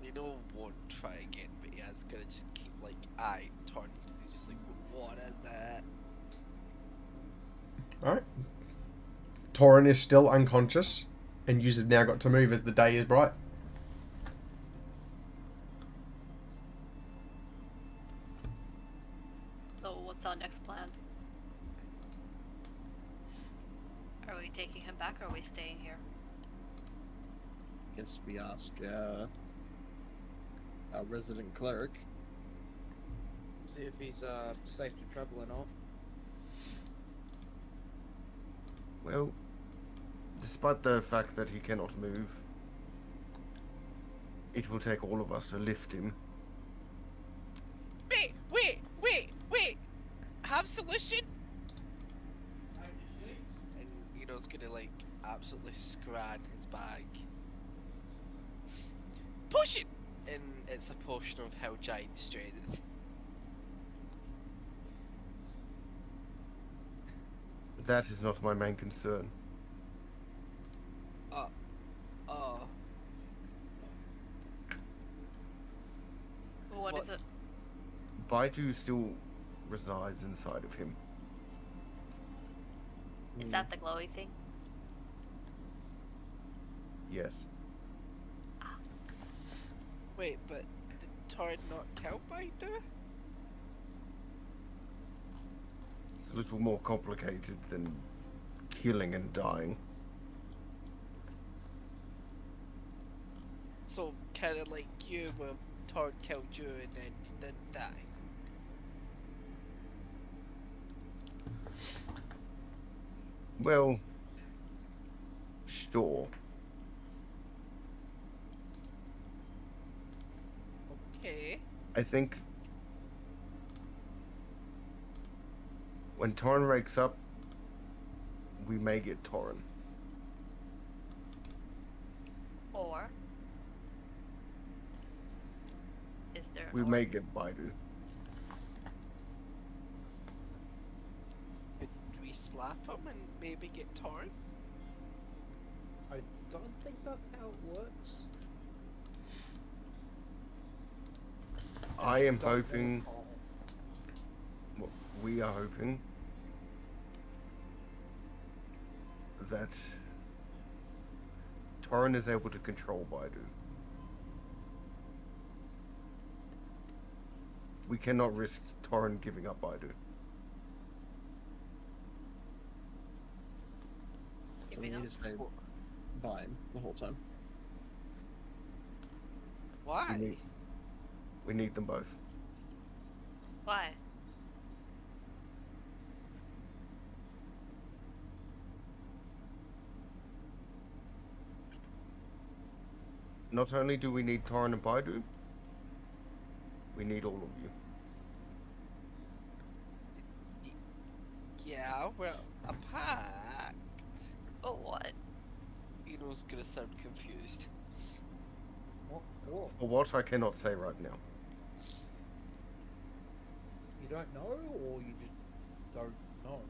You know, won't try again, but yeah, it's gonna just keep like eye turn because he's just like, what is that? Alright. Torin is still unconscious, and you've now got to move as the day is bright. So what's our next plan? Are we taking him back or are we staying here? Guess we ask our resident cleric. See if he's safe to travel or not. Well, despite the fact that he cannot move, it will take all of us to lift him. Wait! Have solution? And you know, it's gonna like absolutely scran his bag. Push it! And it's a potion of Hell Giant Strength. That is not my main concern. What is it? Baidu still resides inside of him. Is that the glowy thing? Yes. Wait, but did Tord not kill Baidu? It's a little more complicated than killing and dying. So kind of like you, where Todd killed you and then you didn't die. Well, sure. Okay. I think when Torn wakes up, we may get Torn. Or is there? We may get Baidu. Could we slap him and maybe get torn? I don't think that's how it works. I am Don't know hoping, how. we are hoping that Torn is able to control Baidu. We cannot risk Torn giving up Baidu. So Giving we up? need to stay by him the whole time. Why? We need them both. Why? Not only do we need Torn and Baidu, we need all of you. Yeah, well, a pact. Oh, what? Eno's gonna sound confused. What? For what I cannot say right now. You don't know, or you just don't know?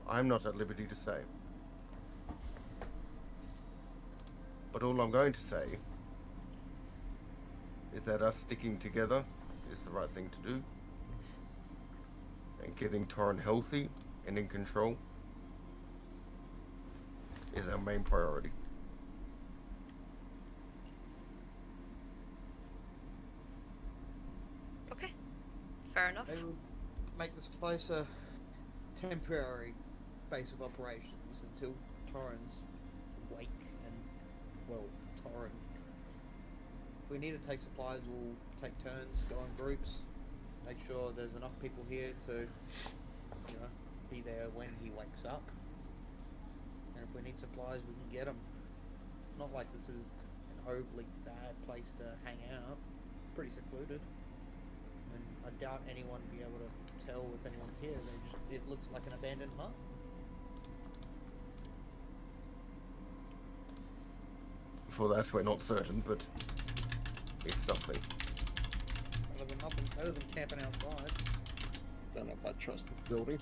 I'm not at liberty to say. But all I'm going to say is that us sticking together is the right thing to do. And getting Torn healthy and in control is our main priority. Okay. Fair enough. Maybe we'll make this place a temporary base of operations until Torrens wake and, well, Torren. If we need to take supplies, we'll take turns, go in groups, make sure there's enough people here to, you know, be there when he wakes up. And if we need supplies, we can get them. Not like this is an overly bad place to hang out. Pretty secluded. And I doubt anyone will be able to tell if anyone's here. It looks like an abandoned hut. For that, we're not certain, but it's something. Better than camping outside. Don't know if I trust this building.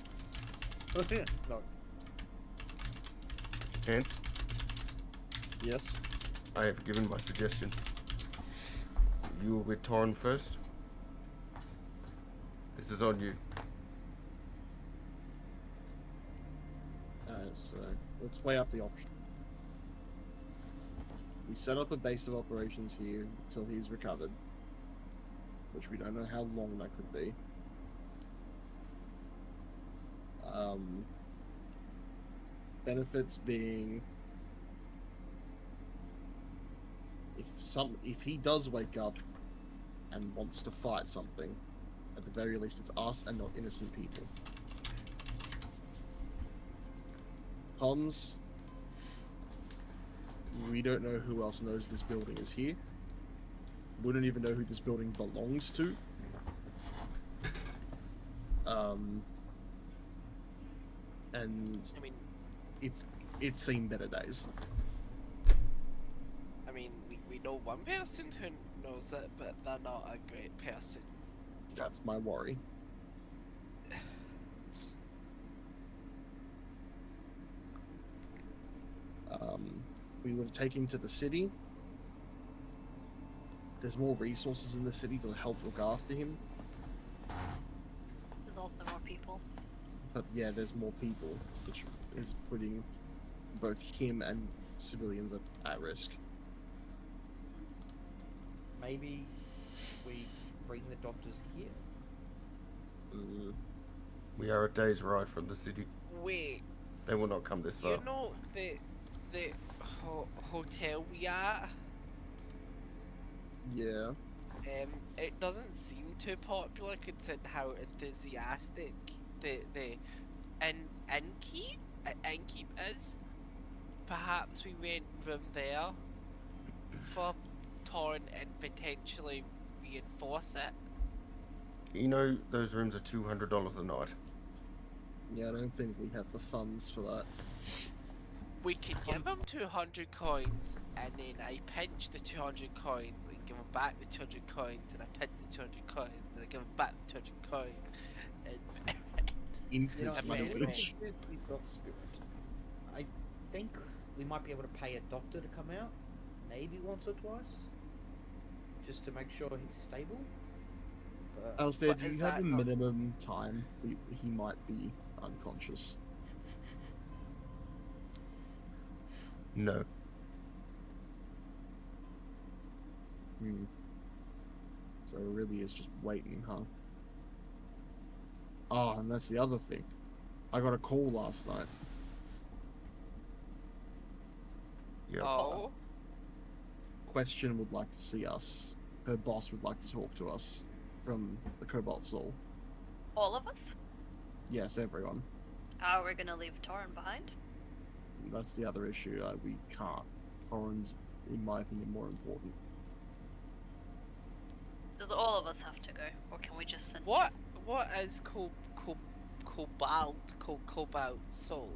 No. Hence, Yes. I have given my suggestion. You were with Torn first. This is on you. So let's weigh up the option. We set up a base of operations here until he's recovered, which we don't know how long that could be. Benefits being, if he does wake up and wants to fight something, at the very least it's us and not innocent people. Cons, we don't know who else knows this building is here. We don't even know who this building belongs to. And I mean, it's seen better days. we know one person who knows it, but they're not a great person. That's my worry. We would take him to the city. There's more resources in the city to help look after him. There's also more people. But yeah, there's more people, which is putting both him and civilians at risk. Maybe we bring the doctors here. We are a day's ride from the city. Wait, They will not come this far. you know the hotel we at, Yeah. it doesn't seem too popular considering how enthusiastic the innkeep is. Perhaps we rent room there for Torn and potentially reinforce it. You know, those rooms are $200 a night. Yeah, I don't think we have the funds for that. We could give him 200 coins, and then I pinch the 200 coins and give him back the 200 coins, and I pinch the 200 coins and I give him back the 200 coins. And Infinite a money, merry which We've got spirit. I think we might be able to pay a doctor to come out, maybe once or twice, just to make sure he's stable. Alistair, But do is you have that a not- minimum time? He might be unconscious. No. So it really is just waiting, huh? Oh, and that's the other thing. I got a call last night. Yeah. oh, Question would like to see us. Her boss would like to talk to us from the Cobalt Soul. All of us? Yes, everyone. How are we gonna leave Torrin behind? That's the other issue. We can't. Oren's, in my opinion, more important. Does all of us have to go, or can we just send? what is cobalt soul?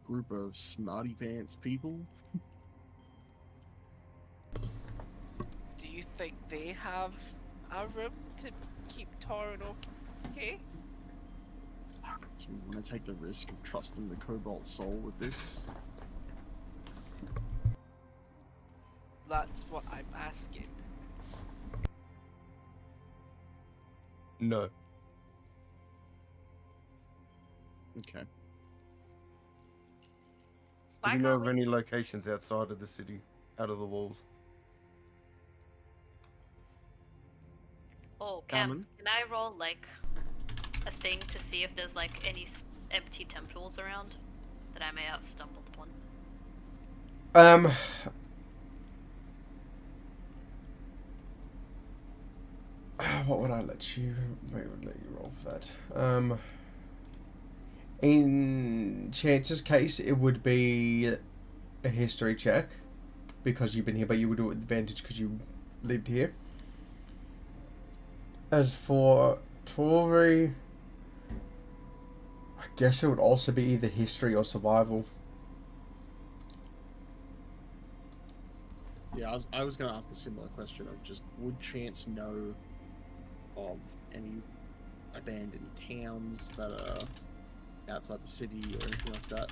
Group of smarty pants people. Do you think they have a room to keep Torrin okay? Do we want to take the risk of trusting the Cobalt Soul with this? That's what I'm asking. No. Okay. Do Why we know can't of any locations outside of the city, out of the walls? Oh, Cam, Salmon? can I roll like a thing to see if there's like any empty temples around that I may have stumbled upon? What would I let you? Wait, would let you roll for that? In Chance's case, it would be a history check because you've been here, but you would do it with advantage because you lived here. As for Tori, I guess it would also be either history or survival. Yeah, I was going to ask a similar question of just, would Chance know of any abandoned towns that are outside the city or anything like that?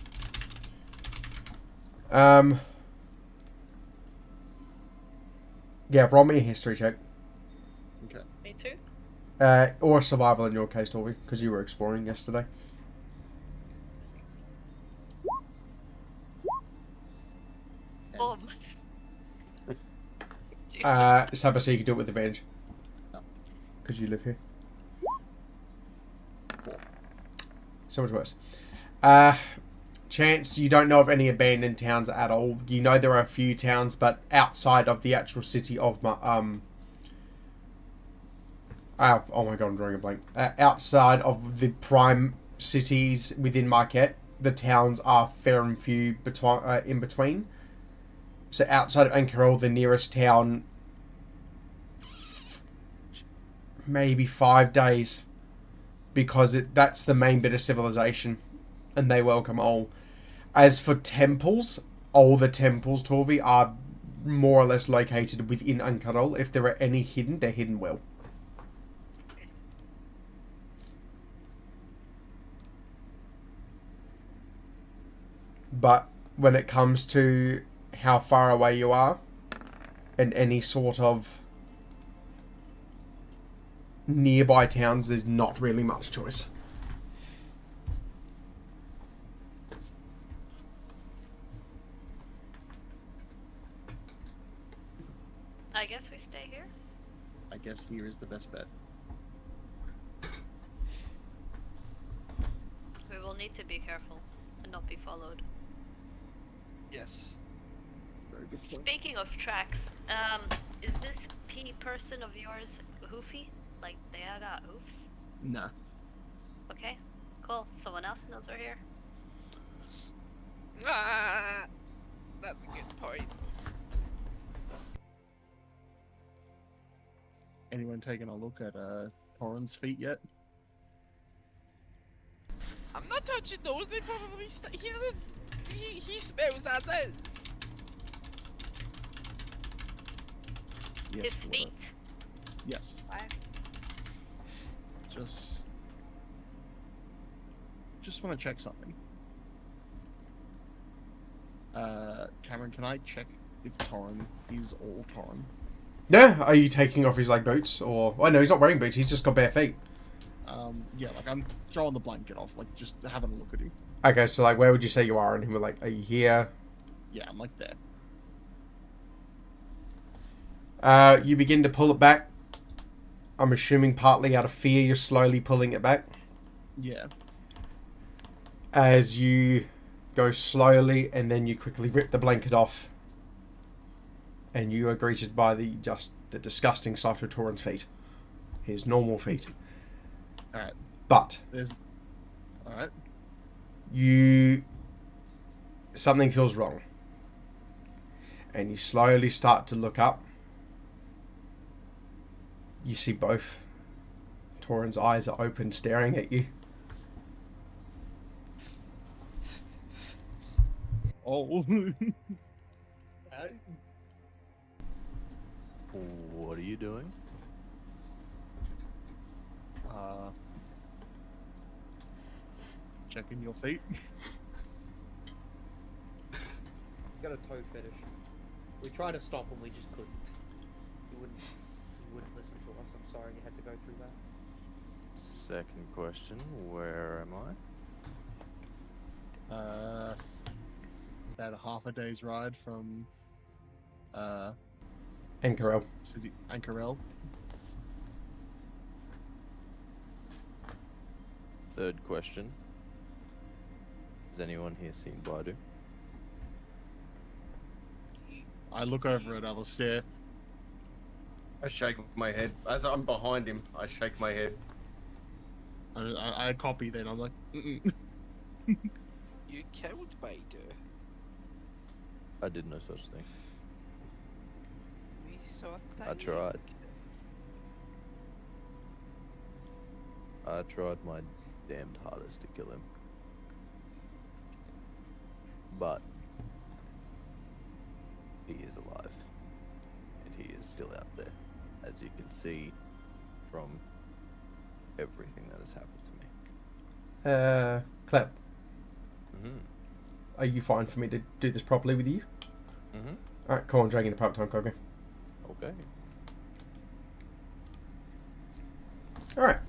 Yeah, roll me a history check. Okay. Me too. Or survival in your case, Tori, because you were exploring yesterday. And Boom. Sabasi, you can do it with advantage. No. Because you live here. 4. So much worse. Chance, you don't know of any abandoned towns at all. You know there are a few towns, but outside of the actual city of oh my god, I'm drawing a blank. Outside of the prime cities within Marquette, the towns are fair and few in between. So outside of Ankarel, the nearest town, maybe 5 days, because that's the main bit of civilization, and they welcome all. As for temples, all the temples, Torvi, are more or less located within Ankarel. If there are any hidden, they're hidden well. But when it comes to how far away you are and any sort of nearby towns, there's not really much choice. I guess we stay here. I guess here is the best bet. will need to be careful and not be followed. Yes. Very good point. Speaking of tracks, is this person of yours hoofy? Like they got hoofs? Nah. Okay, cool. Someone else knows we're here. Ah, that's a good point. Anyone taken a look at Torrens' feet yet? I'm not touching those. They probably he doesn't. He smells as is. Yes. His what feet. Yes. Why? Just want to check something. Cameron, can I check if Torren is all Torren? Yeah, are you taking off his like boots or? Oh no, he's not wearing boots. He's just got bare feet. Yeah, like I'm throwing the blanket off, like just having a look at him. Okay, so like, where would you say you are? And him, like, are you here? Yeah, I'm like there. You begin to pull it back. I'm assuming partly out of fear, you're slowly pulling it back. Yeah. As you go slowly, and then you quickly rip the blanket off, and you are greeted by the disgusting sight of Torrens' feet, his normal feet. All right. But all right. Something feels wrong, and you slowly start to look up. You see both Torrens' eyes are open, staring at you. Oh. What are you doing? Checking your feet. He's got a toe fetish. We tried to stop him, we just couldn't. He wouldn't listen to us. I'm sorry you had to go through that. Second question, where am I? About a half a day's ride from Ankarel. City Ankarel. Third question. Has anyone here seen Baidu? I look over at Alistair. I shake my head. As I'm behind him, I shake my head. I copy then. I'm like, mm-mm. You killed Baidu. I did no such thing. We saw I tried. I tried my damned hardest to kill him. But he is alive. And he is still out there. As you can see from everything that has happened to me. Clep, Mm-hmm. are you fine for me to do this properly with you? Mm-hmm. Alright, come on, Dragon to part time, Kobe. Okay. Alright,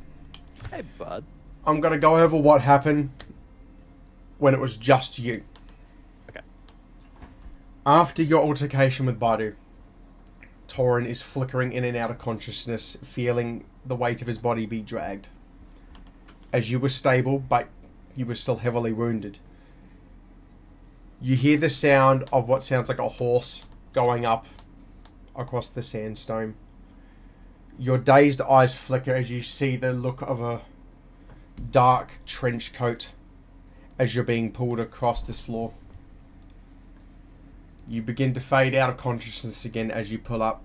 Hey, bud. I'm gonna go over what happened when it was just you. Okay. After your altercation with Baidu, Torren is flickering in and out of consciousness, feeling the weight of his body be dragged. As you were stable, but you were still heavily wounded. You hear the sound of what sounds like a horse going up across the sandstone. Your dazed eyes flicker as you see the look of a dark trench coat as you're being pulled across this floor. You begin to fade out of consciousness again as you pull up.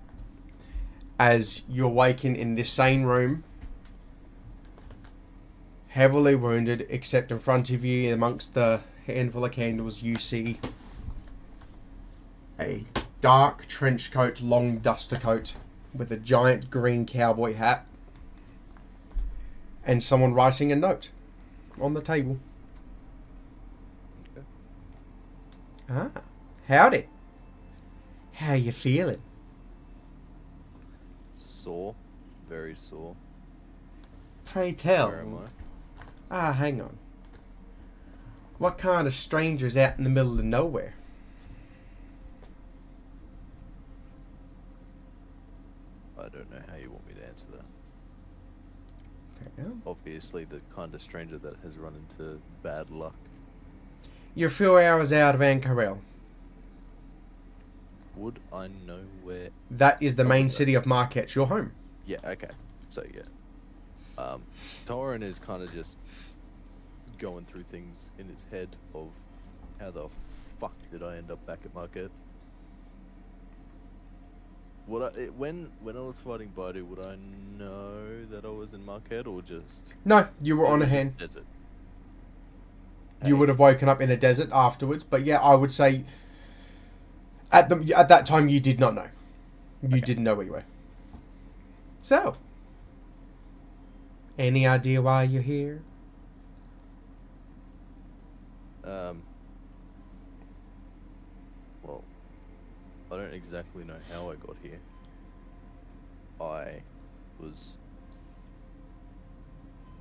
As you awaken in this same room, heavily wounded, except in front of you, amongst the handful of candles, you see a dark trench coat, long duster coat, with a giant green cowboy hat, and someone writing a note on the table. Okay. Ah, howdy. How you feeling? Sore. Very sore. Pray tell. Where am I? Ah, hang on. What kind of stranger's out in the middle of nowhere? I don't know how you want me to answer that. Yeah. obviously the kind of stranger that has run into bad luck. You're a few hours out of Ankarel. Would I know where? That is the Oh, main was that- city of Marquette, your home. Yeah. Okay. So yeah. Torin is kind of just going through things in his head of how the fuck did I end up back at Marquette? When I was fighting Baidu, would I know that I was in Marquette or just? No, you were it on a was just hand. desert? You would have woken up in a desert afterwards, but yeah, I would say at that time you did not know. You didn't know where you were. So, any idea why you're here? Well, I don't exactly know how I got here. I was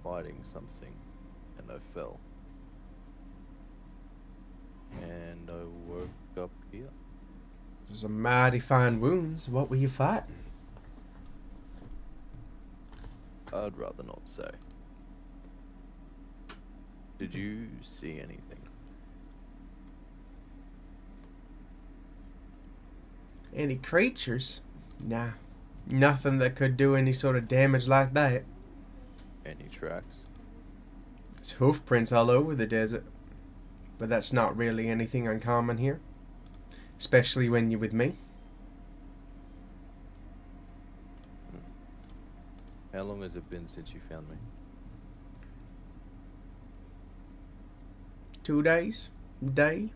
fighting something and I fell. And I woke up here. Some mighty fine wounds. What were you fighting? I'd rather not say. Did you see anything? Any creatures? Nah. Nothing that could do any sort of damage like that. Any tracks? There's hoof prints all over the desert. But that's not really anything uncommon here. Especially when you're with me. How long has it been since you found me? 2 days? Day?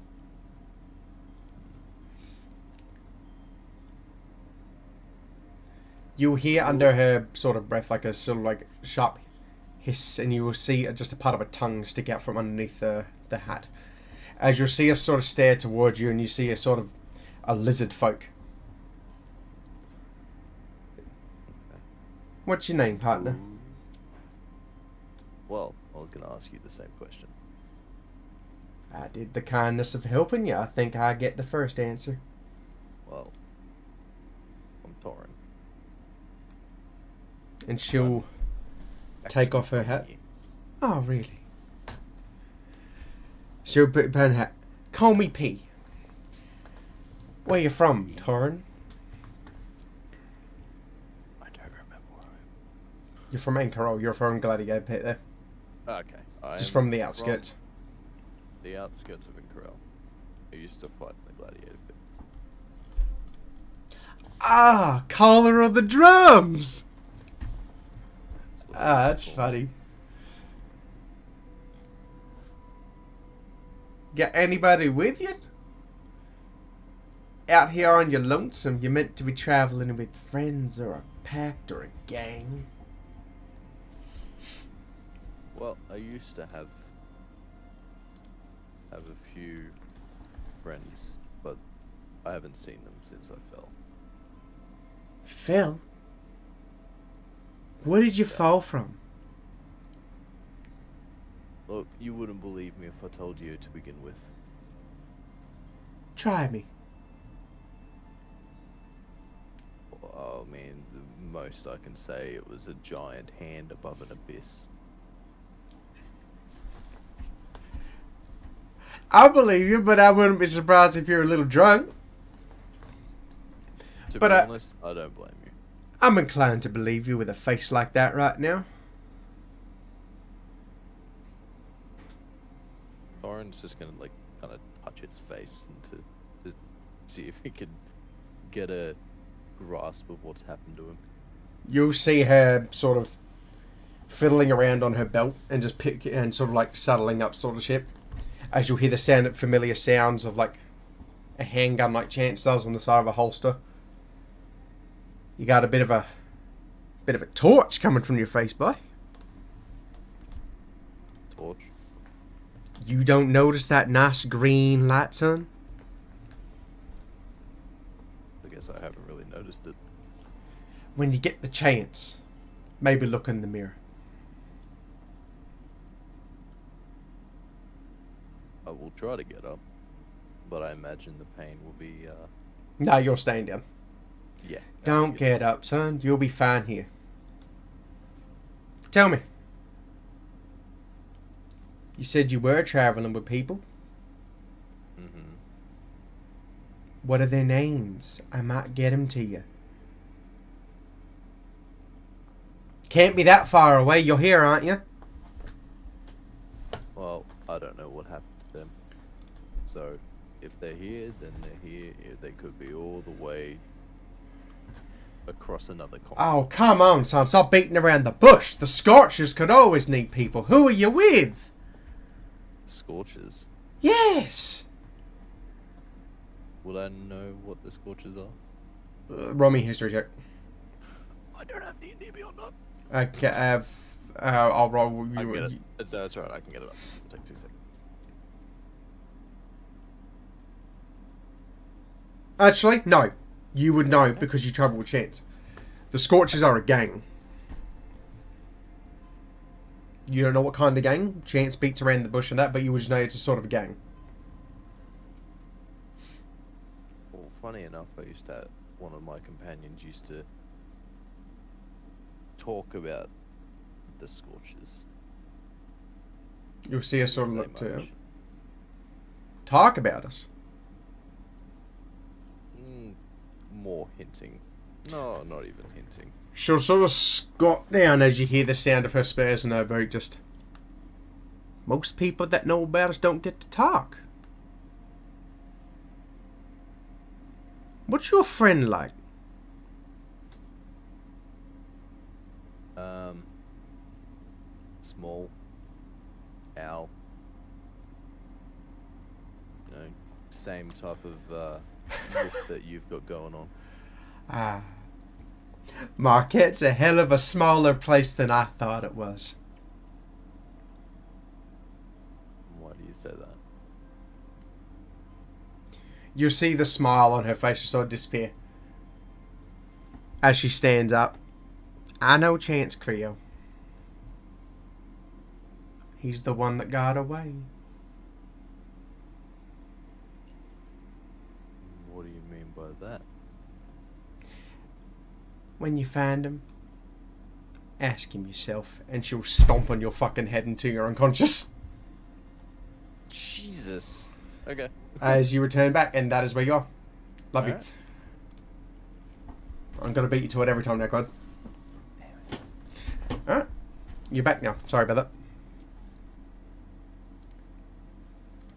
You'll hear under her sort of breath like a sort of like sharp hiss, and you will see just a part of a tongue stick out from underneath the hat. As you'll see her sort of stare towards you, and you see a sort of a lizard folk. What's your name, partner? Ooh. Well, I was going to ask you the same question. I did the kindness of helping you. I think I get the first answer. Well, I'm Torin. And she'll take off her hat. Oh, really? She'll put her hat. Call me P. Where you from, Torin? I don't remember where I You're from Ankara. You're from Gladiator Pit there. am. Okay. Just I'm from the outskirts. from the outskirts of Incorel. I used to fight in the gladiator pits. Ah, caller of the drums! That's what Ah, they that's call me. funny. Got anybody with you? Out here on your lonesome, you're meant to be traveling with friends or a pact or a gang. Well, I used to have a few friends, but I haven't seen them since I fell. Phil? Where did you fall from? Look, you wouldn't believe me if I told you to begin with. Try me. Oh man, the most I can say, it was a giant hand above an abyss. I believe you, but I wouldn't be surprised if you're a little drunk. To But be I- honest, I don't blame you. I'm inclined to believe you with a face like that right now. Thorin's just gonna like kind of touch its face and to see if he can get a grasp of what's happened to him. You'll see her sort of fiddling around on her belt and just pick and sort of like settling up sort of shit. As you'll hear the familiar sounds of like a handgun like Chance does on the side of a holster. You got a bit of a torch coming from your face, boy. Torch. You don't notice that nice green light, son? I guess I haven't really noticed it. When you get the chance, maybe look in the mirror. I will try to get up, but I imagine the pain will be, No, you're staying down. yeah. Don't get up, son. You'll be fine here. Tell me, You said you were traveling with people. Mm-hmm. What are their names? I might get them to you. Can't be that far away. You're here, aren't you? Well, I don't know what happened to them. So, if they're here, then they're here. They could be all the way across another continent. Oh, come on, son. Stop beating around the bush. The Scorchers could always need people. Who are you with? Scorchers? Yes. Would I know what the Scorchers are? Roll me history check. I don't have D&D Beyond that. Okay, I'll roll. I can get it. That's alright, I can get it up. It'll take 2 seconds. Actually, no. You would know because you travel with Chance. The Scorchers are a gang. You don't know what kind of gang. Chance beats around the bush and that, but you would just know it's a sort of a gang. Well, funny enough, one of my companions used to talk about the Scorchers. You'll see us sort of Say look to much. talk about us. More hinting. No, not even hinting. She'll sort of squat down as you hear the sound of her spurs in her boot. Just most people that know about us don't get to talk. What's your friend like? Small. Owl. You know, same type of look that you've got going on. Ah. Marquette's a hell of a smaller place than I thought it was. Why do you say that? You see the smile on her face just sort of disappear. As she stands up. I know Chance Creo. He's the one that got away. What do you mean by that? When you find him, ask him yourself, and she'll stomp on your fucking head until you're unconscious. Jesus. Okay. As you return back, and that is where you are. Love you. Alright. I'm gonna beat you to it every time now, Claude. Alright. You're back now. Sorry about that.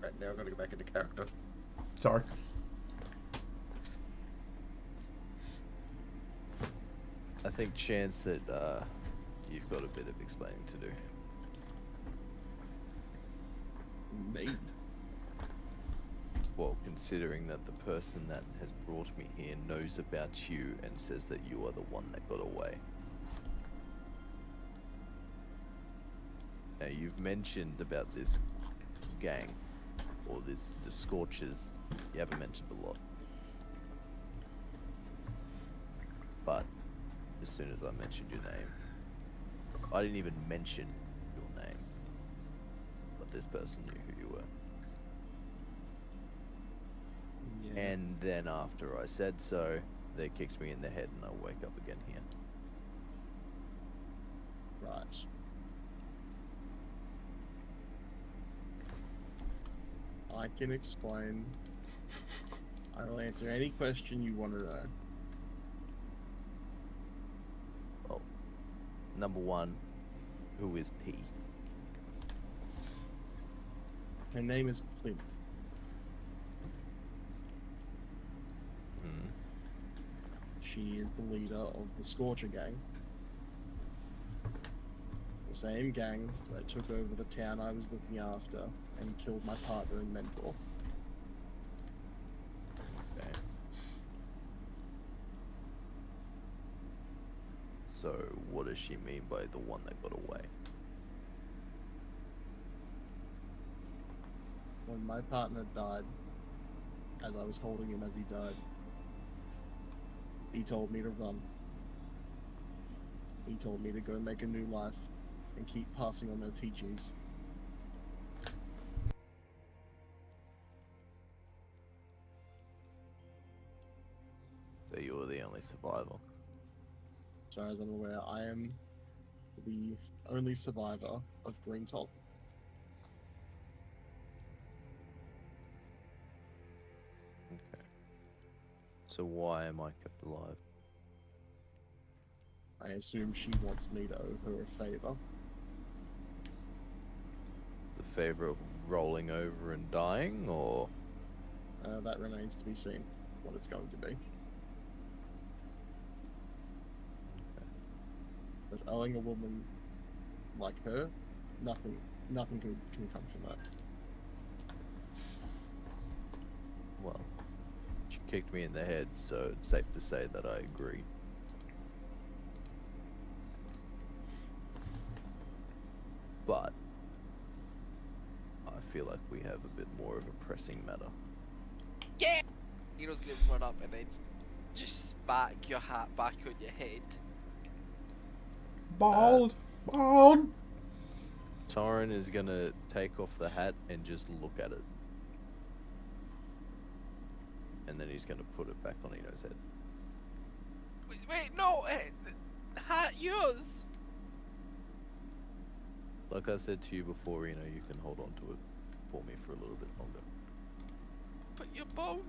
Right, now I've got to go back into character. Sorry. I think Chance that you've got a bit of explaining to do. Me? Well, considering that the person that has brought me here knows about you and says that you are the one that got away. Now, you've mentioned about this gang, or the Scorchers. You haven't mentioned a lot. But, as soon as I mentioned your name, I didn't even mention your name, but this person knew who you were. Yeah. And then after I said so, they kicked me in the head and I wake up again here. Right. I can explain. I will answer any question you want to know. Well, number one, who is P? Her name is Plinth. Hmm. She is the leader of the Scorcher gang. The same gang that took over the town I was looking after and killed my partner and mentor. Okay. So, what does she mean by the one that got away? When my partner died, as I was holding him as he died, he told me to run. He told me to go make a new life and keep passing on their teachings. So you were the only survivor. As far as I'm aware, I am the only survivor of Green Top. So why am I kept alive? I assume she wants me to owe her a favor. The favor of rolling over and dying, or That remains to be seen what it's going to be. But owing a woman like her, nothing can come from that. well, she kicked me in the head, so it's safe to say that I agree. But I feel like we have a bit more of a pressing matter. Yeah! Hero's gonna run up and then just smack your hat back on your head. Bald! Bald! Torrin is gonna take off the hat and just look at it. And then he's gonna put it back on Eno's head. Wait, no! Hat yours! Like I said to you before, Eno, you can hold on to it for me for a little bit longer. But you're bald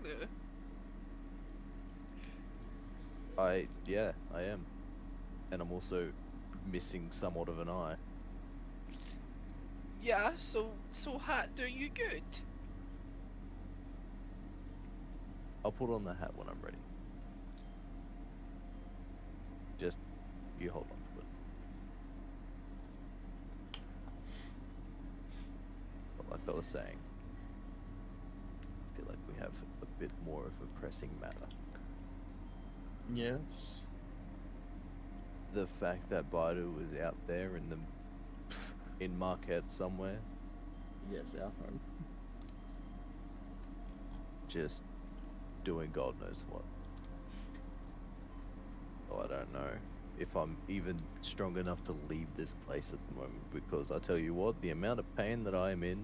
now. Yeah, I am. And I'm also missing somewhat of an eye. Yeah, so hat do you good. I'll put on the hat when I'm ready. Just, you hold on to it. But like I was saying, I feel like we have a bit more of a pressing matter. Yes. The fact that Baidu was out there in Marquette somewhere, Yes, our home. just doing God knows what. Oh, I don't know if I'm even strong enough to leave this place at the moment, because I tell you what, the amount of pain that I am in,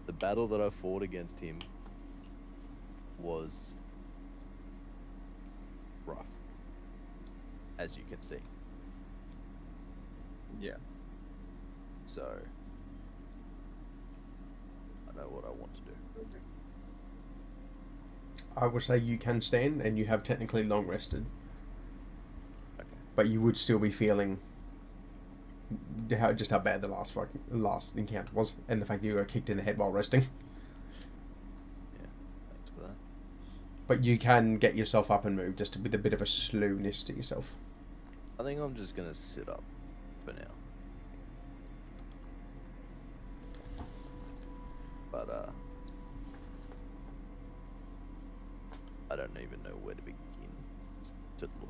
the battle that I fought against him was rough, as you can see. Yeah. So, I know what I want to do. I would say you can stand, and you have technically long rested. Okay. But you would still be feeling how bad the last encounter was, and the fact that you got kicked in the head while resting. Yeah, thanks for that. But you can get yourself up and move, just with a bit of a slowness to yourself. I think I'm just gonna sit up for now. But I don't even know where to begin to look.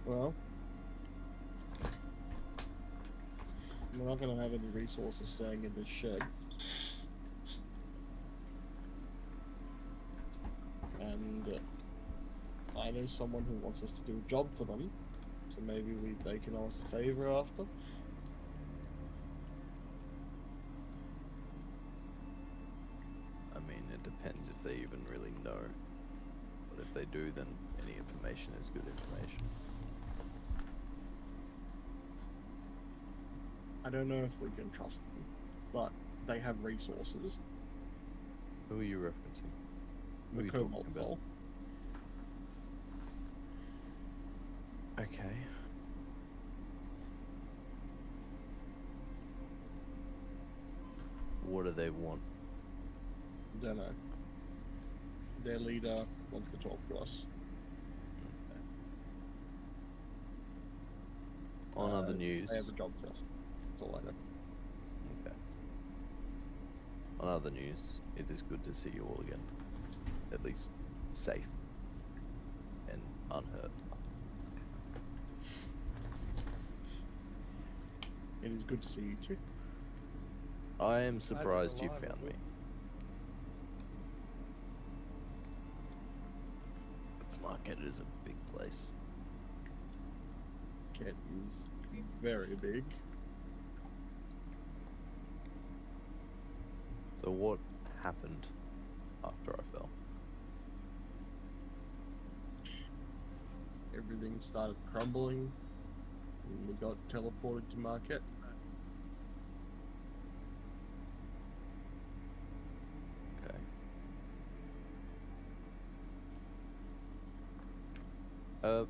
Well, we're not going to have any resources staying in this shed. And I know someone who wants us to do a job for them, so maybe they can ask a favor after. I mean, it depends if they even really know. But if they do, then any information is good information. I don't know if we can trust them, but they have resources. Who are you referencing? Who The are you talking Cobalt about? Vault. Okay. What do they want? Don't know. Their leader wants to talk to us. On other news. They have a job for us. That's all I know. Okay. On other news, it is good to see you all again. At least safe and unhurt. It is good to see you too. I am surprised you found me. It's Market is a big place. Kent is very big. So what happened after I fell? Everything started crumbling, and we got teleported to Marquette.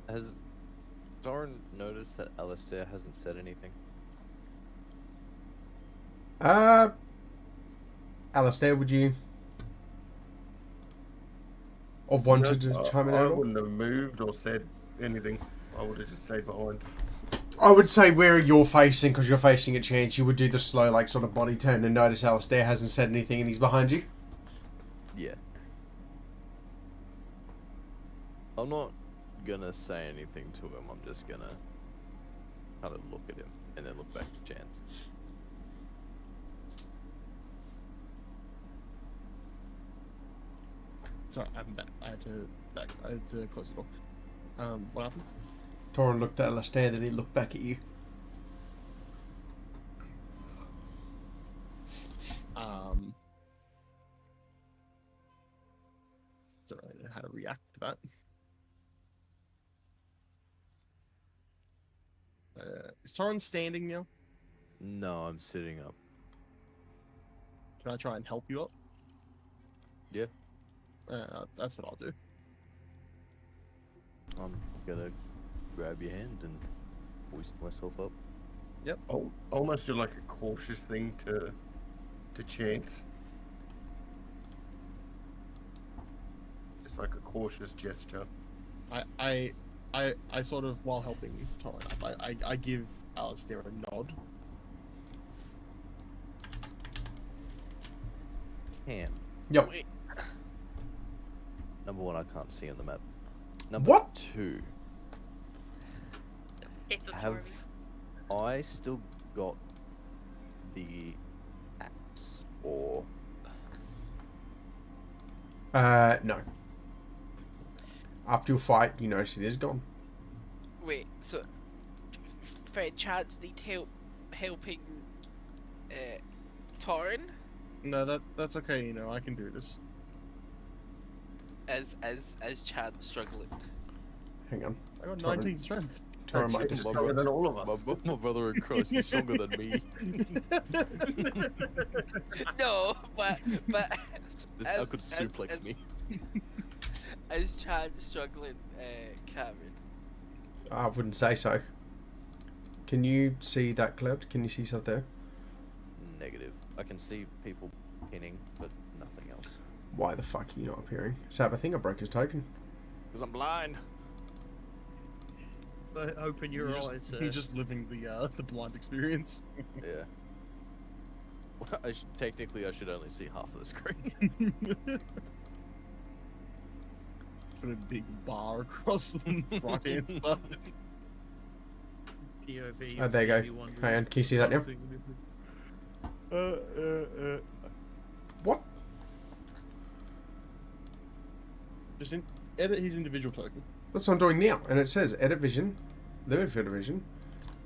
Has Doran noticed that Alistair hasn't said anything? Alistair, would you have wanted to chime in I at all? wouldn't have moved or said anything. I would have just stayed behind. I would say where you're facing, because you're facing a chance, you would do the slow, like, sort of body turn and notice Alistair hasn't said anything and he's behind you. Yeah. I'm not gonna say anything to him. I'm just gonna kind of look at him and then look back to Chance. Sorry, I'm back. I had to close the door. What happened? Torin looked at Alistair, then he looked back at you. Don't really know how to react to that. Is Torin standing now? No, I'm sitting up. Can I try and help you up? Yeah. That's what I'll do. I'm gonna grab your hand and hoist myself up. Yep. I'll almost do like a cautious thing to Chance. Just like a cautious gesture. I sort of, while helping Torin up, I give Alistair a nod. Cam. Yep. Wait, Number one, I can't see on the map. Number What? two, It's a have Torby. I still got the axe or No. After your fight, you notice it is gone. wait, so Fred Chance need help helping Torrin No, that's okay. You know, I can do this. as Chance struggling. Hang on. I got Torin. 19 strength. Torin might Chance just is stronger than all of my, us. my brother in Christ is stronger than me. No, but This guy could suplex me. As Chance struggling, Cameron. I wouldn't say so. Can you see that cloud? Can you see stuff there? Negative. I can see people pinning, but nothing else. Why the fuck are you not appearing? Sab, I think I broke his token. Because I'm blind. Open your eyes. You're just living the blind experience. Yeah. Well, technically, I should only see half of the screen. Put a big bar across the right hand side. POV. Oh, there you go. Stevie Wonder's Hang on, can you see that now? dancing with it. What? Just edit his individual token. That's what I'm doing now. And it says edit vision, limited field of vision.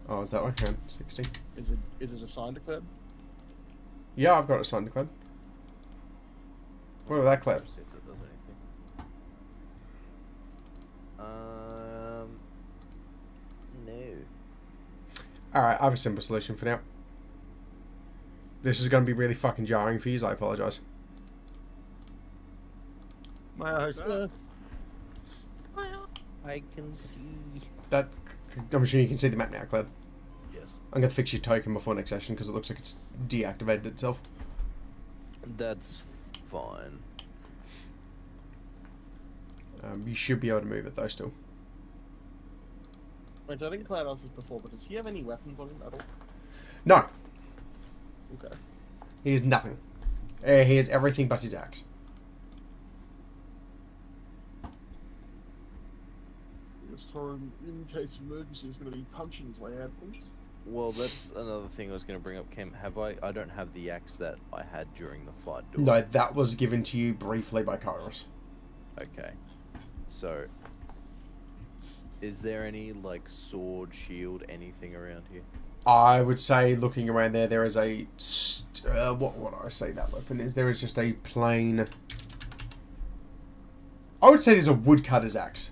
Oh, is that one? Hang on, 60. Is it assigned to Cleb? Yeah, I've got it signed to Cleb. What about that Cleb? See if that does anything. No. Alright, I have a simple solution for now. This is going to be really fucking jarring for you, I apologise. My host. I can see. That, I'm sure you can see the map now, Cleb. Yes. I'm going to fix your token before next session because it looks like it's deactivated itself. That's fine. You should be able to move it though still. Wait, so I think Cloud asked this before, but does he have any weapons on him at all? No, Okay. he has nothing. He has everything but his axe. This Torin, in case of emergency, is going to be punching his way out of things. Well, that's another thing I was going to bring up, Cam. I don't have the axe that I had during the fight. Do I? No, that was given to you briefly by Kairos. Okay. So, is there any, like, sword, shield, anything around here? I would say, looking around there, there is a... what would I say that weapon is? There is just a plain... I would say there's a woodcutter's axe.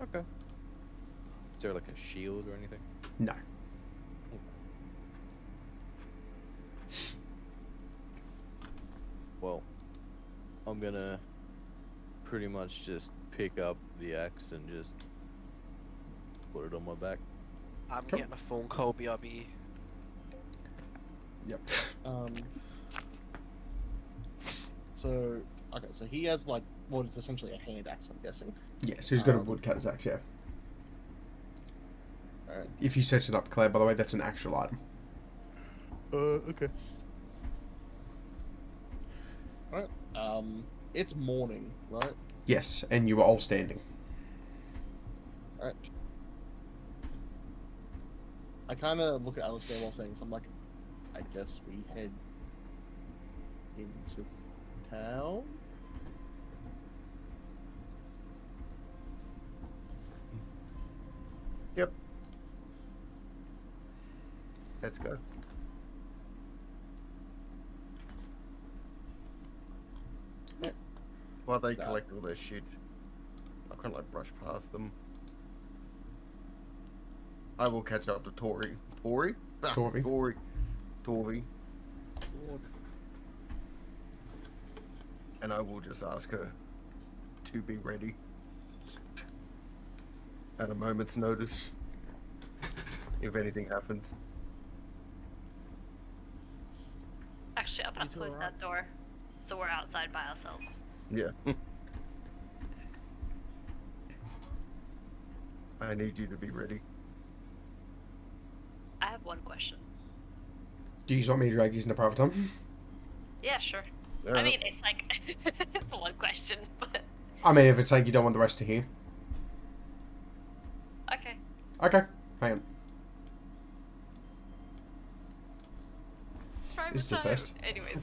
Okay. Is there, like, a shield or anything? No. Well, I'm gonna pretty much just pick up the axe and just put it on my back. I'm Cool. getting a phone call, BRB. Yep. So okay, so he has like what is essentially a hand axe, I'm guessing. Yes, who's got a woodcutter's axe, yeah. Alright. If you search it up, Claire, by the way, that's an actual item. Okay. Alright. It's morning, right? Yes, and you were all standing. Alright. I kind of look at Alistair while saying something like, I guess we head into town? Yep. Let's go. While they collect all their shit, I kind of like brush past them. I will catch up to Tori. Tori? Ah, Tori. Tori. Tori. And I will just ask her to be ready at a moment's notice if anything happens. Actually, I'm gonna You two close alright? that door, so we're outside by ourselves. Yeah. I need you to be ready. I have one question. Do you just want me to drag you into private time? Yeah, sure. Uh, I mean, it's like it's one question, but I mean, if it's like you don't want the rest to hear. okay. Okay, hang on. Private This is the time. first. Anyways,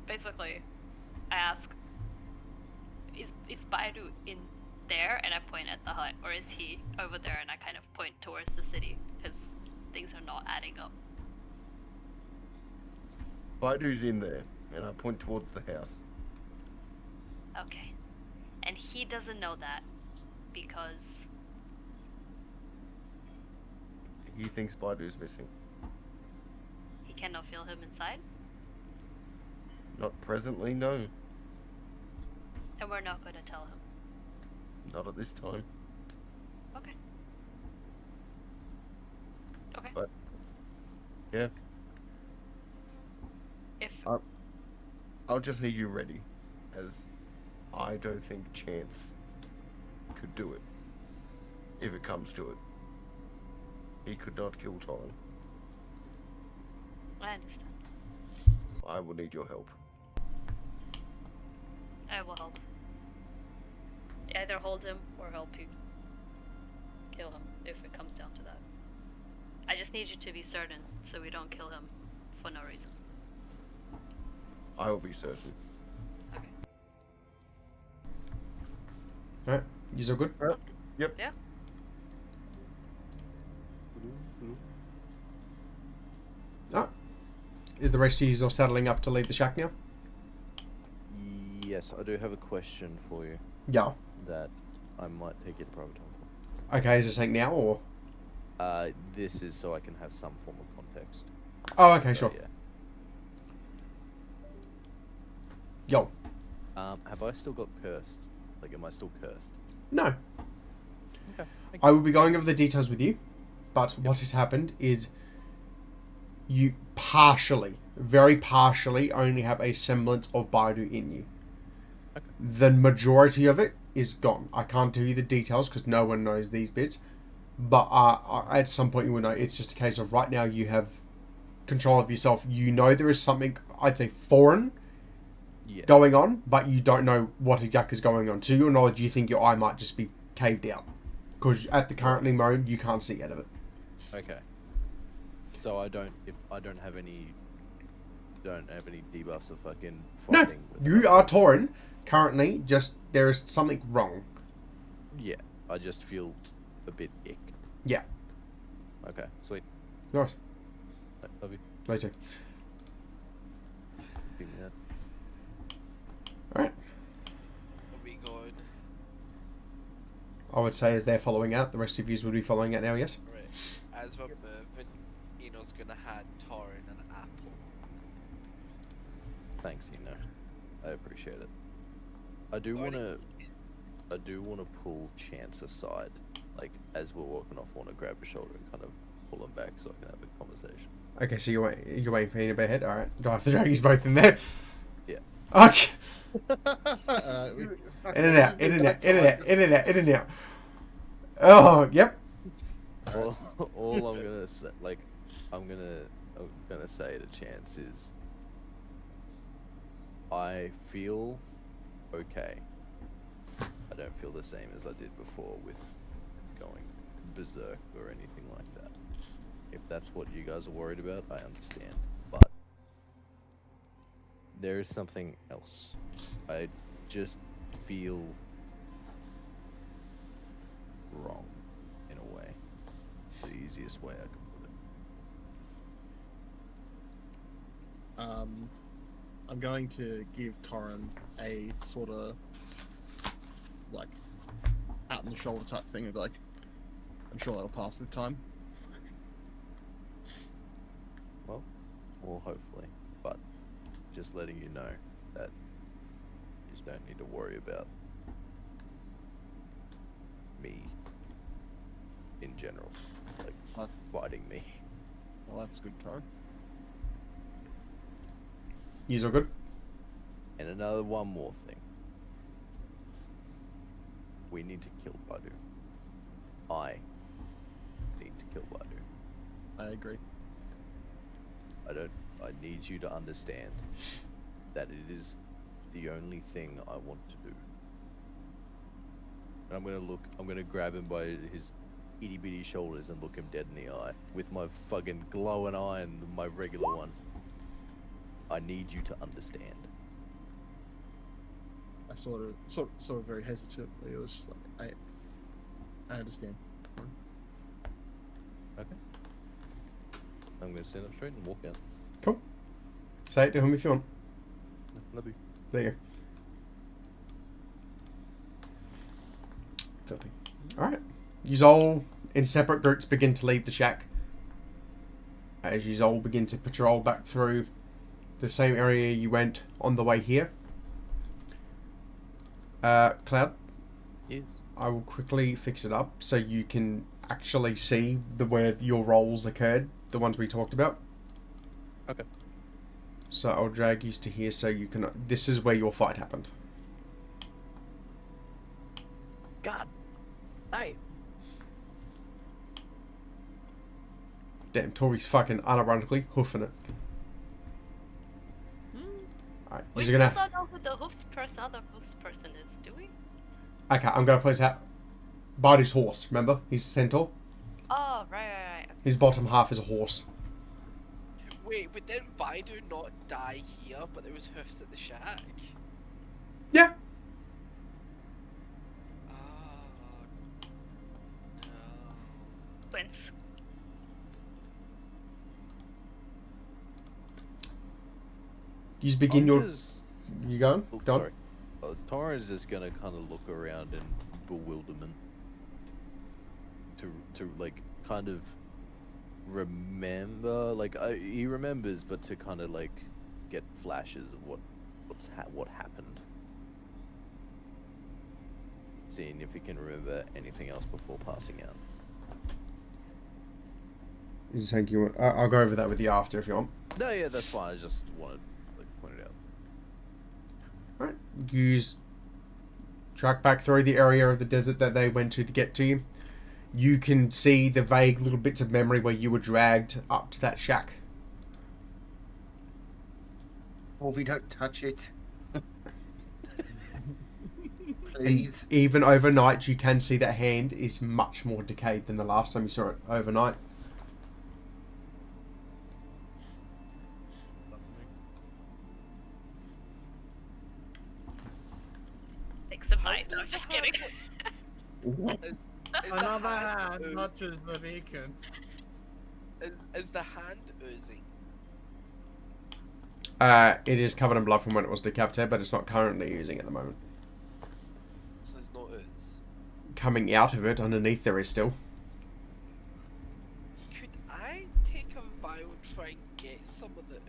basically, I ask, is Baidu in there? And I point at the hut, or is he over there? And I kind of point towards the city because things are not adding up. Baidu's in there, and I point towards the house. Okay, and he doesn't know that because He thinks Baidu's missing. he cannot feel him inside, Not presently, no. and we're not going to tell him. Not at this time. Okay. Okay. But, yeah. If I'll just need you ready, as I don't think Chance could do it. If it comes to it. He could not kill Torrin. I understand, I will need your help. I will help. Either hold him or help you kill him if it comes down to that. I just need you to be certain so we don't kill him for no reason. I will be certain. Okay. Alright, you all good? Sounds good. Yep. Yeah. Alright. Is the rest of you all settling up to leave the shack now? Yes, I do have a question for you Yeah. that I might take you to private time for. Okay, is it saying now or? This is so I can have some form of context. Oh, okay, So, sure. yeah. Yo. Have I still got cursed? Like, am I still cursed? No. Okay. I will be going over the details with you, but what has happened is you partially, very partially, only have a semblance of Baidu in you. Okay. The majority of it is gone. I can't tell you the details because no one knows these bits, but at some point you will know. It's just a case of right now you have control of yourself. You know there is something, I'd say, foreign Yeah. going on, but you don't know what exactly is going on. To your knowledge, you think your eye might just be caved out because at the currently mode you can't see out of it. Okay. So if I don't have any debuffs of fucking No, fighting. you are Tauren. Currently, just there is something wrong. Yeah, I just feel a bit ick. Yeah. Okay, sweet. Nice. Love you. Later. Give me that. Alright. Are we going? I would say as they're following out, the rest of you would be following out now, yes? Right. As we're moving, Eno's gonna hand Torin an apple. Thanks, I appreciate it. I do Alrighty. want to pull Chance aside, like as we're walking off. I want to grab his shoulder and kind of pull him back so I can have a conversation. Okay, so you're waiting for him to be ahead? Alright. Do I have to drag you both in there? Yeah. Okay. We- In and out, in and out, in and out, in and out, in and out. Oh, yep. All I'm gonna say, I'm gonna say to Chance is, I feel okay. I don't feel the same as I did before with going berserk or anything like that. If that's what you guys are worried about, I understand. But there is something else. I just feel wrong in a way. It's the easiest way I can put it. I'm going to give Torrin a sort of like out on the shoulder type thing of like, I'm sure that'll pass the time. Well, hopefully, but just letting you know that you just don't need to worry about me in general, like fighting me. Well, that's good, Torrin. Yous all good? And one more thing. We need to kill Badu. I need to kill Badu. I agree. I need you to understand that it is the only thing I want to do. And I'm gonna grab him by his itty bitty shoulders and look him dead in the eye with my fucking glowing eye and my regular one. I need you to understand. I sort of very hesitantly. It was just like, I understand. Okay. I'm gonna stand up straight and walk out. Cool. Say it to him if you want. Love you. There you go. Filthy. Alright. Yous all, in separate groups, begin to leave the shack. As yous all begin to patrol back through the same area you went on the way here. Cloud, Yes. I will quickly fix it up so you can actually see where your rolls occurred, the ones we talked about. Okay. So I'll drag you to here so you can... This is where your fight happened. God. Hey. Damn, Tori's fucking unironically hoofing it. Alright, We you're still gonna... don't know who the other hoofs person is, do we? Okay, I'm gonna place out Bardi's horse, remember? He's a centaur. Oh, right. His bottom half is a horse. Wait, but didn't Baidu not die here, but there was hoofs at the shack? Yeah. Oh, no. Twins. You begin your... Just... You going? Oh, Go on. sorry. Torrin's just gonna kind of look around in bewilderment to like kind of remember, like he remembers, but to kind of like get flashes of what happened, seeing if he can remember anything else before passing out. Is this something you want? I'll go over that with you after if you want. No, yeah, that's fine. I just wanted to point it out. Alright. Use track back through the area of the desert that they went to get to you. You can see the vague little bits of memory where you were dragged up to that shack. Wolfie, don't touch it. And Please. even overnight, you can see that hand is much more decayed than the last time you saw it overnight. Take some bite. No, I'm just kidding. Is the Another hand hand touches the beacon. Is the hand oozing? It is covered in blood from when it was decapitated, but it's not currently using at the moment. So there's no ooze. Coming out of it, underneath there is still. Could I take a vial and try and get some of the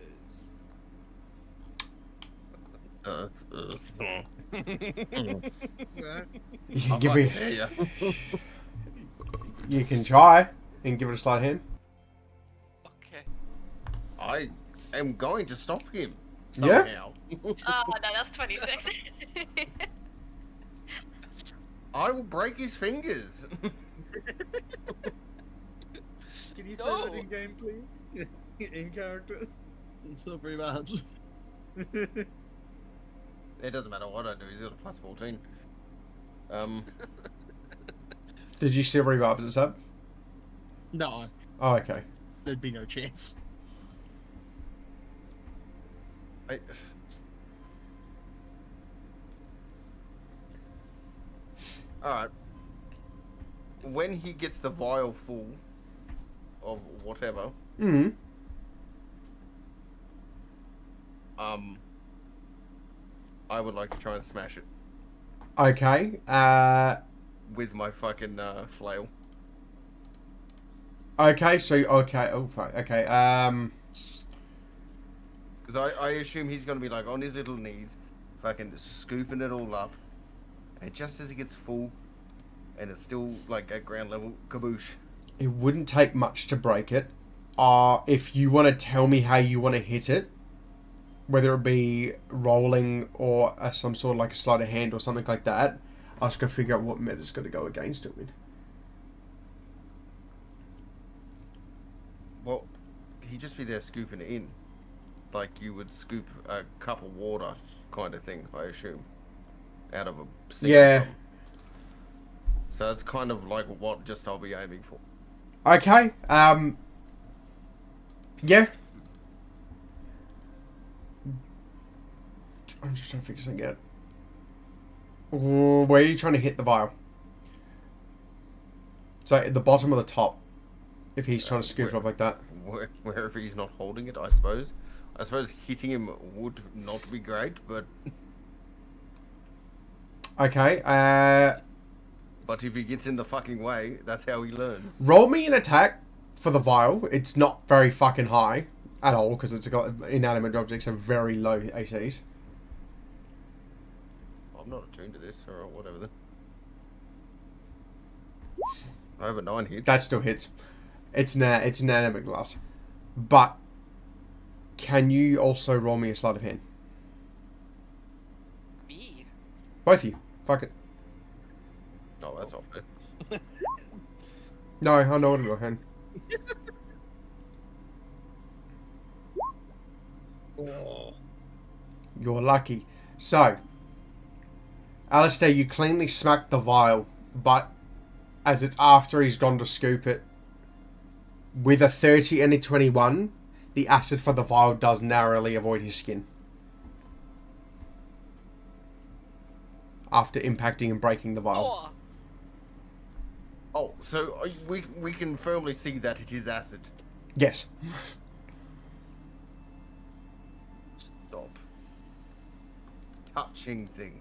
ooze? Yeah. You can I give fucking me. dare ya. You can try and give it a sleight of hand. Okay. I am going to stop him Yeah? somehow. Oh, no, that's 26. I will break his fingers. Can you say No. that in game, please? In character. It's not very bad. It doesn't matter what I do. He's got a plus 14. Did you see rebarbs it up? No, Oh, okay. there'd be no chance. I, Alright. When he gets the vial full of whatever, Hmm. I would like to try and smash it Okay. with my fucking flail. Okay. So okay. Oh, fuck. Okay. Because I assume he's going to be like on his little knees, fucking scooping it all up. And just as it gets full, and it's still like at ground level, kaboosh. It wouldn't take much to break it. If you want to tell me how you want to hit it, whether it be rolling or some sort of like a sleight of hand or something like that, I was going to figure out what meta's going to go against it with. Well, he'd just be there scooping it in. Like you would scoop a cup of water kind of thing, I assume. Out of a sink or Yeah. something. So that's kind of like what just I'll be aiming for. Okay. Yeah. I'm just trying to figure something out. Where are you trying to hit the vial? So at the bottom or the top? If he's trying to scoop it up like that. Wherever he's not holding it, I suppose. I suppose hitting him would not be great, but Okay. but if he gets in the fucking way, that's how he learns. Roll me an attack for the vial. It's not very fucking high at all because it's got inanimate objects have very low ACs. I'm not attuned to this or whatever. Then. I have a 9 hit. That still hits. It's inanimate glass. But can you also roll me a sleight of hand? Me? Both of you. Fuck it. No, that's not fair. No, I know what I'm doing. Oh. You're lucky. So, Alistair, you cleanly smacked the vial, but as it's after he's gone to scoop it, with a 30 and a 21, the acid for the vial does narrowly avoid his skin. After impacting and breaking the vial. Oh, Oh, so we can firmly see that it is acid. Yes. Stop touching things.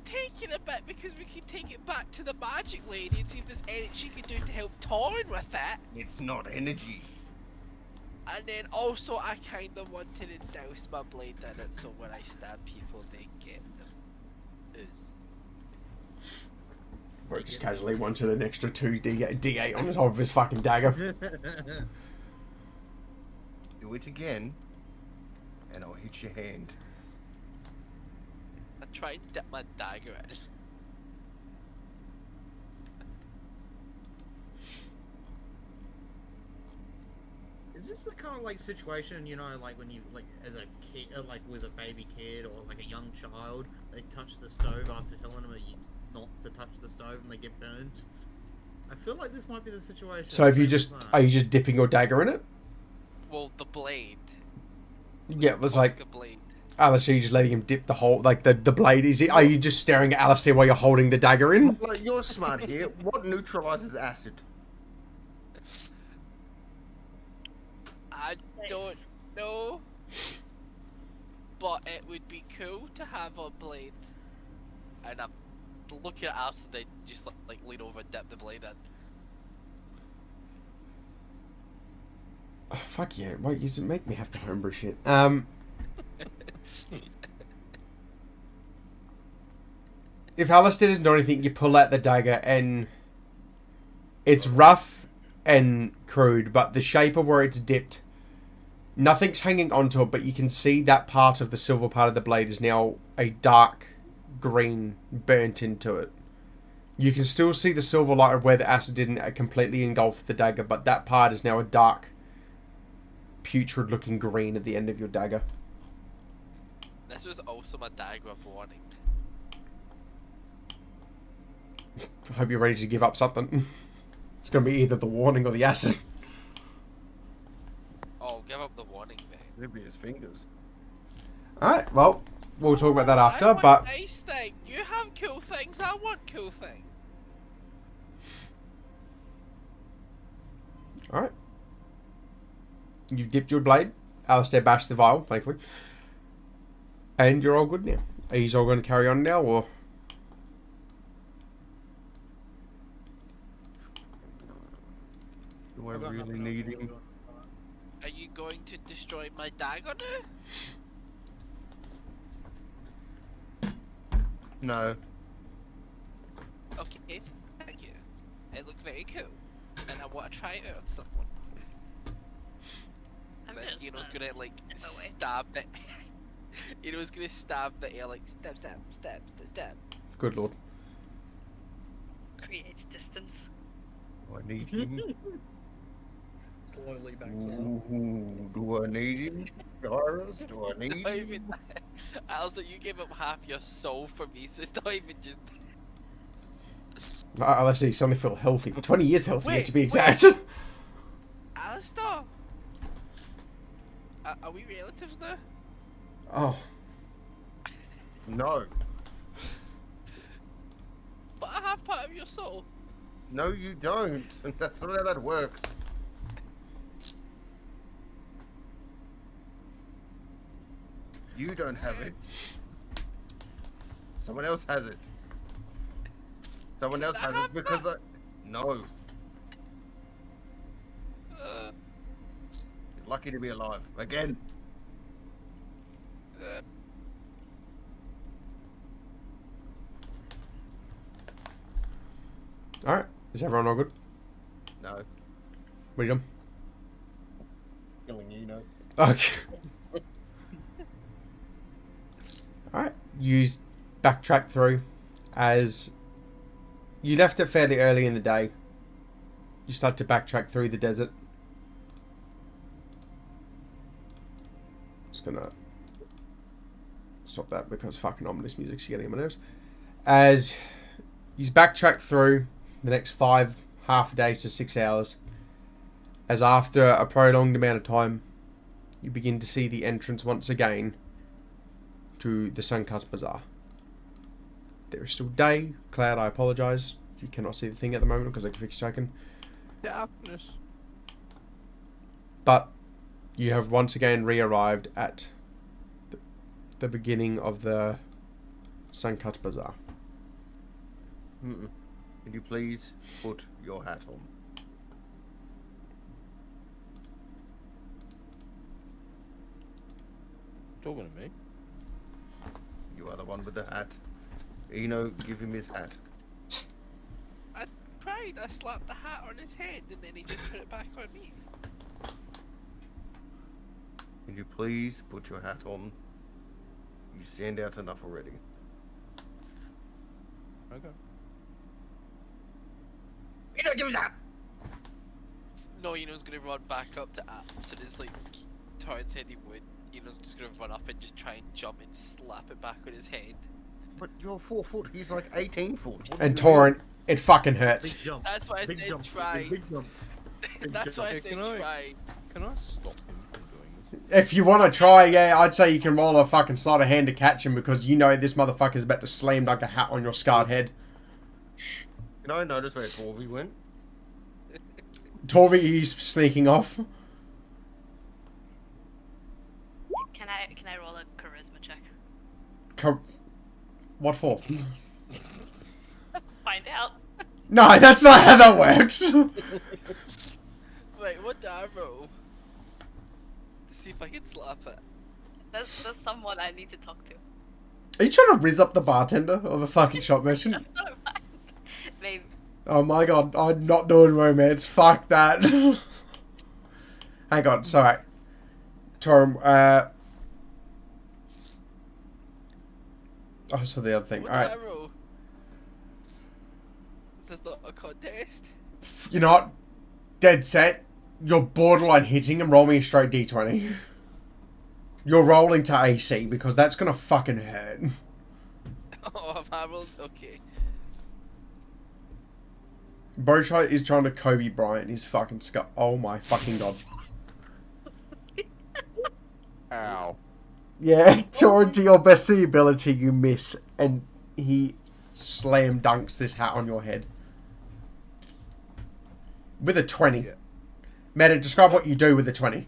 taking a bit because we can take it back to the magic lady and see if there's anything she can do to help Torn with it. It's not energy. And then also I kind of wanted to douse my blade in it so when I stab people they get the ooze. Bro just casually wanted an extra 2 D8 on the top of his fucking dagger. Do it again, and I'll hit your hand. I try and dip my dagger in. Is this the kind of like situation, you know, like when you like as a kid, like with a baby kid or like a young child, they touch the stove after telling them not to touch the stove and they get burnt? I feel like this might be the situation. So if you Same just as that. are you just dipping your dagger in it? Well, the blade. Yeah, it was like A blade. Alistair, you just letting him dip the whole the blade. Is it? Are you just staring at Alistair while you're holding the dagger in? Like, you're smart here. What neutralizes acid? I don't know, but it would be cool to have a blade. And I'm looking at us and then just like lean over and dip the blade in. Oh, fuck yeah! Why you make me have to homebrew shit? if Alistair doesn't do anything, you pull out the dagger and it's rough and crude, but the shape of where it's dipped, nothing's hanging onto it, but you can see that part of the silver part of the blade is now a dark green burnt into it. You can still see the silver light of where the acid didn't completely engulf the dagger, but that part is now a dark, putrid looking green at the end of your dagger. This was also my dagger of warning. I hope you're ready to give up something. It's going to be either the warning or the acid. Oh, give up the warning, mate. Maybe his fingers. Alright, well, we'll talk about that I after, want but... nice thing. You have cool things, I want cool things. Alright. You've dipped your blade. Alistair bashed the vial, thankfully. And you're all good now. Are you all going to carry on now, or...? Do I I've got really nothing need else to him? do. Are you going to destroy my dagger now? No. Okay, thank you. It looks very cool. And I want to try it out on someone. I'm But just Dino's gonna like step away. stab it. Dino's gonna stab the air like stab, stab, stab, stab, stab. Good lord. Creates distance. Do I need him? Slowly backs up. Ooh, do I need him? Cyrus, do I need Not him? even that. Alistair, you gave up half your soul for me, so it's not even just. Alistair, you suddenly feel healthy. 20 years healthy, Wait, to be wait. exact. Alistair! Are we relatives now? Oh. No. But I have part of your soul. No, you don't. That's not how that works. You don't have it. Someone else has it. Someone else has it because I... No. Uh, You're lucky to be alive. Again. uh, Alright. Is everyone all good? No. What are you doing? Killing you, no. Okay. Alright. You backtrack through as you left it fairly early in the day. You start to backtrack through the desert. Just gonna stop that because fucking ominous music's getting on my nerves. As you backtrack through the next half a day to 6 hours, as after a prolonged amount of time, you begin to see the entrance once again to the Suncut Bazaar. There is still day. Cloud, I apologise. You cannot see the thing at the moment because I can fix your token. Darkness. But you have once again re-arrived at the beginning of the Suncut Bazaar. Mm-mm. Can you please put your hat on? Talking to me. You are the one with the hat. Eno, give him his hat. I tried. I slapped the hat on his head and then he just put it back on me. Can you please put your hat on? You stand out enough already. Okay. Eno, give me that! No, Eno's gonna run back up to as soon as like Torrance said he would. Eno's just gonna run up and just try and jump and slap it back on his head. But you're 4 foot, he's like 18 foot. What And do you mean? Torrent, it fucking hurts. Big jump. That's why I Big said jump. try. Big jump. Big That's jump. why I Hey, said can I- try. Can I stop him from doing this? If you want to try, yeah, I'd say you can roll a fucking sleight of hand to catch him because you know this motherfucker's about to slam like a hat on your scarred head. Can I notice where Torvi went? Torvi, he's sneaking off. Can I roll a charisma check? What for? Find out. No, that's not how that works. Wait, what do I roll? To see if I can slap it. That's someone I need to talk to. Are you trying to rizz up the bartender or the fucking shop merchant? That's not mine. Maybe. Oh my god, I'm not doing romance. Fuck that. Hang on, sorry. Torum, oh, so the other thing. What Alright. did I roll? Is this not a contest? You know what? Dead set. You're borderline hitting and roll me a straight d20. You're rolling to AC because that's gonna fucking hurt. Oh, have I rolled? Okay. Bowshot is trying to Kobe Bryant his fucking skull. Oh my fucking god. Ow. Yeah, Torin, to your best of your ability, you miss, and he slam dunks this hat on your head. With a 20. Yeah. Meta, describe what you do with a 20.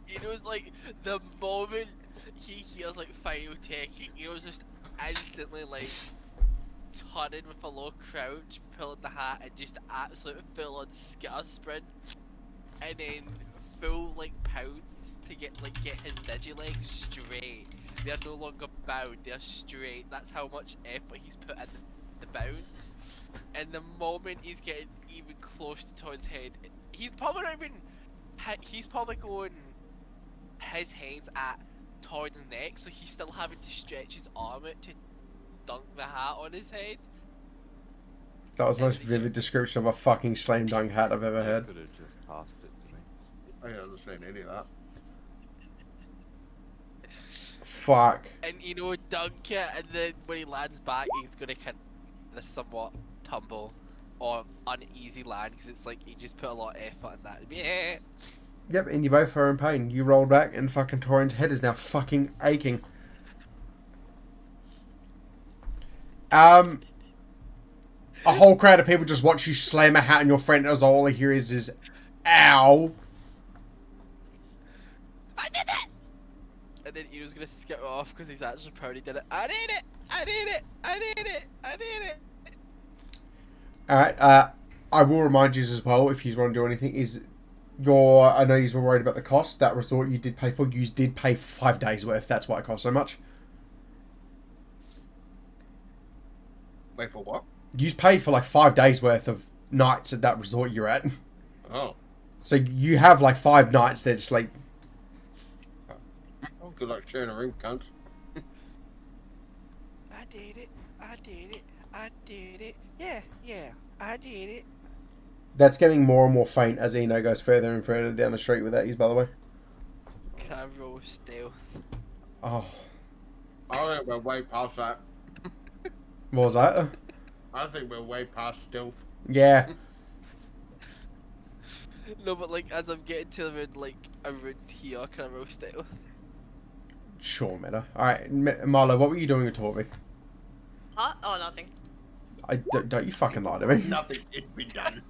You know, it's like the moment he hears like final taking, you know, it's just instantly like turning with a low crouch, pulling the hat, and just absolute full on skitter sprint, and then full like pounds to get his digilegs straight. They're no longer bound; they're straight. That's how much effort he's put in the bounce. And the moment he's getting even close to Todd's head, he's probably not even. He's probably going his head's at Todd's neck, so he's still having to stretch his arm out to dunk the hat on his head. That was the most vivid description of a fucking slam dunk hat I've ever You heard. could have just passed it to me. I don't understand any of that. Fuck. And you know, dunk it, and then when he lands back, he's gonna kind of somewhat tumble or uneasy land because it's like he just put a lot of effort in that. Yeah. Yep, and you both are in pain. You rolled back, and fucking Torin's head is now fucking aching. A whole crowd of people just watch you slam a hat on your friend as all they hear is ow. I did it! And then he was gonna skip off because he's actually proud he did it. I did it! I did it! I did it! I did it! Alright, I will remind you as well, if you want to do anything, is I know you were worried about the cost. That resort you did pay for, you did pay for 5 days worth. That's why it cost so much. Wait for what? You paid for like 5 days worth of nights at that resort you're at. Oh. So you have like 5 nights there just like... Oh, good luck sharing a room, cunt. I did it! I did it! I did it! Yeah, yeah, I did it! That's getting more and more faint as Eno goes further and further down the street with that, by the way. Can I roll stealth? Oh, I think we're way past that. what was that? I think we're way past stealth. Yeah. No, but like as I'm getting to around here, can I roll stealth? Sure, Meta. Alright, Marlo, what were you doing with Torby? Huh? Oh, nothing. Don't you fucking lie to me. Nothing has been done.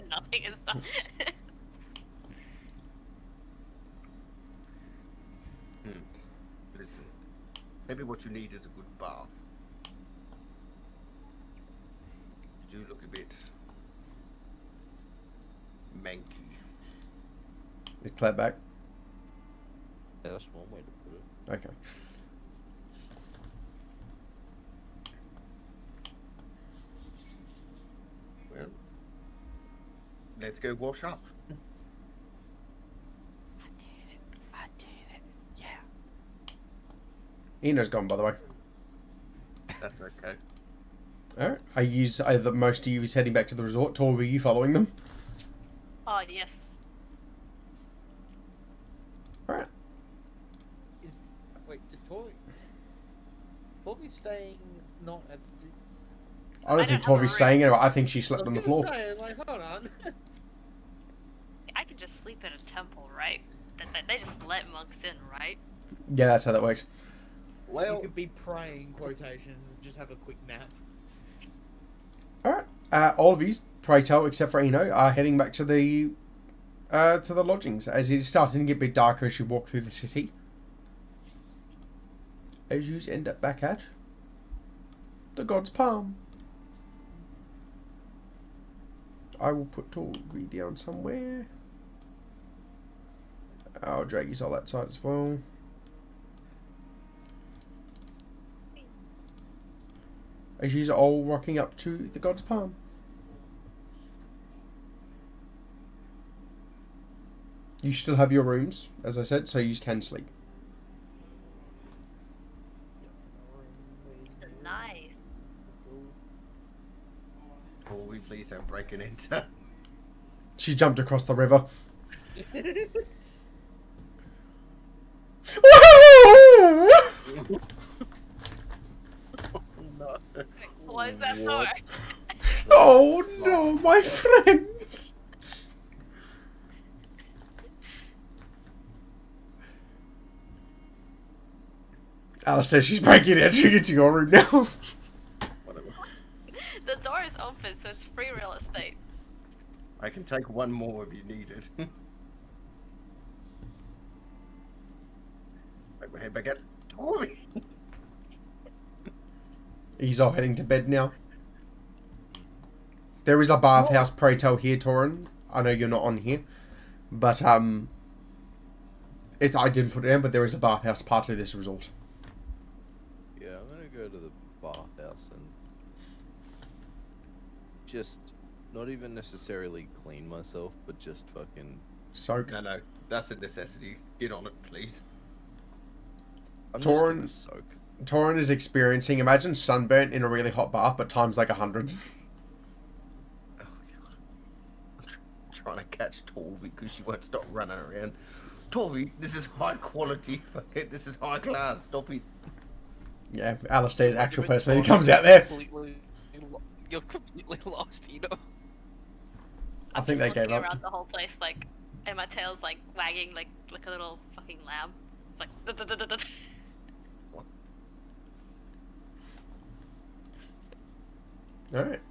Nothing is done. Listen, maybe what you need is a good bath. You do look a bit manky. Is Claire back? Yeah, that's one way to put it. Okay. Well, let's go wash up. I did it! I did it! Yeah! Eno's gone, by the way. That's okay. Alright. Either most of you is heading back to the resort. Torby, are you following them? Oh, yes. Alright. Wait, did Toby staying not at the... I don't think don't have a Torby's room. staying anyway. I think she slept on the floor. hold on. I could just sleep in a temple, right? They just let monks in, right? Yeah, that's how that works. You Well, could be praying quotations and just have a quick nap. Alright. All of you, pray tell, except for Eno, are heading back to the lodgings as it is starting to get a bit darker as you walk through the city. As you end up back at the God's Palm. I will put Torby down somewhere. I'll drag you all that side as well. as you're all rocking up to the God's Palm. You still have your rooms, as I said, so you can sleep. Nice. Corby, please don't break an enter. She jumped across the river. No. What is that What? for? Oh no, my friend! Alice says she's breaking entry into your room now. Whatever. The door is open, so it's free real estate. I can take one more if you need it. Make my head back out. Corby! He's all heading to bed now. There is a bathhouse pray tell here, Torin. I know you're not on here, but I didn't put it in, but there is a bathhouse part of this resort. Yeah, I'm gonna go to the bathhouse and just not even necessarily clean myself, but just fucking. Soak. No, that's a necessity. Get on it, please. I'm just gonna Torn- soak. Torin is experiencing, imagine sunburnt in a really hot bath, but times like 100. Oh, God. I'm trying to catch Torby because she won't stop running around. Torby, this is high quality. This is high class. Stop it. Yeah, Alistair's actual You're personality comes out there. You're completely lost, you know. I I'm think just they gave looking up. around the whole place, like, and my tail's like wagging like a little fucking lamb. It's like. Alright.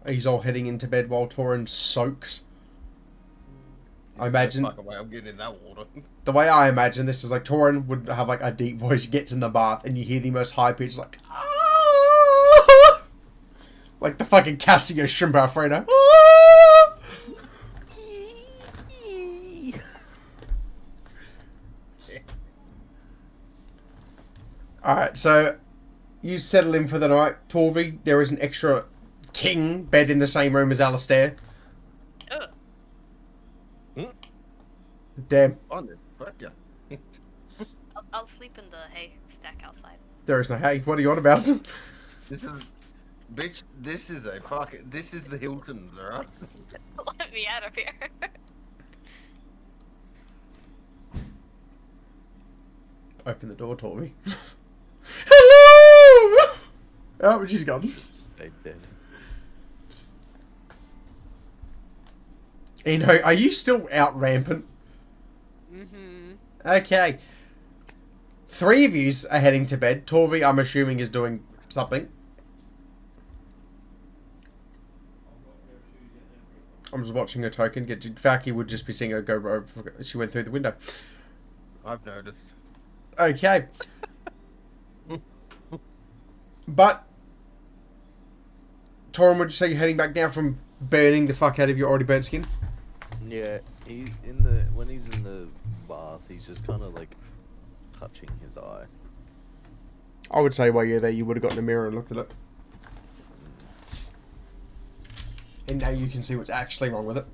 He's all heading into bed while Torin soaks. I imagine Fuck away, I'm getting in that water. the way I imagine this is like Torin would have like a deep voice, gets in the bath, and you hear the most high pitched like "Ah!" like the fucking Casio shrimp Alfredo. "Ah!" Alright, so you settle in for the night. Torvi, there is an extra king bed in the same room as Alistair. Ugh. Damn, On it. Fuck yeah. I'll sleep in the hay stack outside. there is no hay. What are you on about? This is... Bitch, this is a fucking... This is the Hiltons, alright? Let me out of here. Open the door, Torvi. Hello! Oh, she's gone. Stay dead. Eno, are you still out rampant? Mm-hmm. Okay. 3 of yous are heading to bed. Torvi, I'm assuming, is doing something. I'm just watching her token get. Faki would just be seeing her go over. She went through the window. I've noticed. Okay. But Torin, would you say you're heading back down from burning the fuck out of your already burnt skin? Yeah, when he's in the bath, he's just kind of like touching his eye. I would say while you're there, you would have gotten a mirror and looked at it. And now you can see what's actually wrong with it.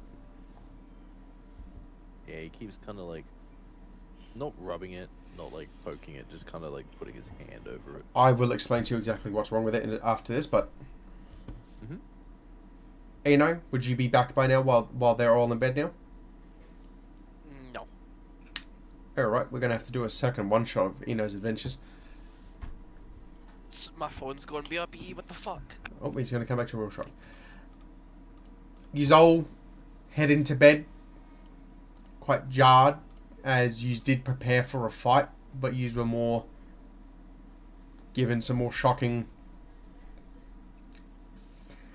Yeah, he keeps kind of like not rubbing it, not like poking it, just kind of like putting his hand over it. I will explain to you exactly what's wrong with it after this, but... Mhm. Eno, would you be back by now while they're all in bed now? No. Alright, we're going to have to do a second one-shot of Eno's adventures. My phone's going BRB, what the fuck? Oh, he's going to come back to a real shot. Yous all head into bed, quite jarred, as yous did prepare for a fight, but yous were more given some more shocking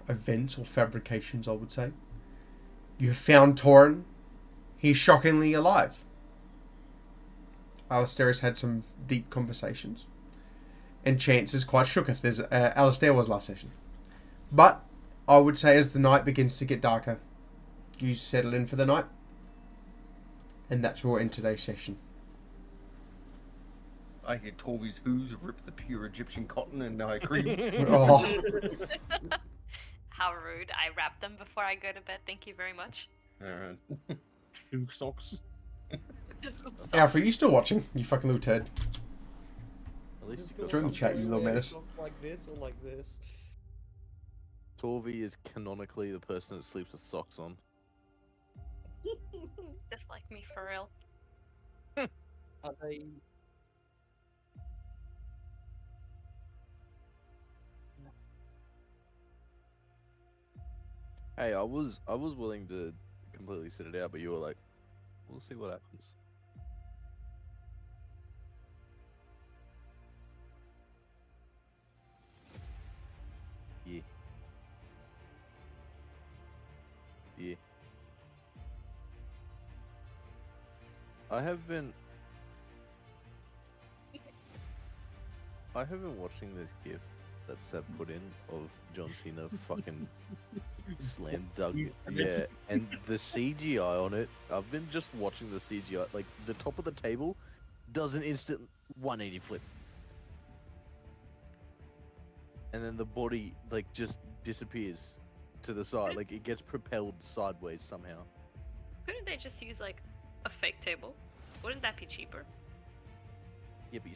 events or fabrications, I would say. You have found Torin. He's shockingly alive. Alistair has had some deep conversations. And Chance is quite shooketh, as Alistair was last session. But I would say as the night begins to get darker, you settle in for the night. And that's where we're in today's session. I hear Torvi's hooves rip the pure Egyptian cotton and I agree. Oh, How rude. I wrap them before I go to bed. Thank you very much. Alright. Hoof socks. Alf, are you still watching? You fucking little turd. At least you got Join the something chat, to you little say. menace. Like this or like this. Torvi is canonically the person that sleeps with socks on. Just like me, for real. Are they? Hey, I was willing to completely sit it out, but you were like, we'll see what happens. Yeah. Yeah. I have been watching this GIF that Seb put in of John Cena fucking slam dunk. Yeah, and the CGI on it, I've been just watching the CGI, like the top of the table does an instant 180 flip. And then the body like just disappears to the side, like it gets propelled sideways somehow. Couldn't they just use like a fake table? Wouldn't that be cheaper? Yeah, but you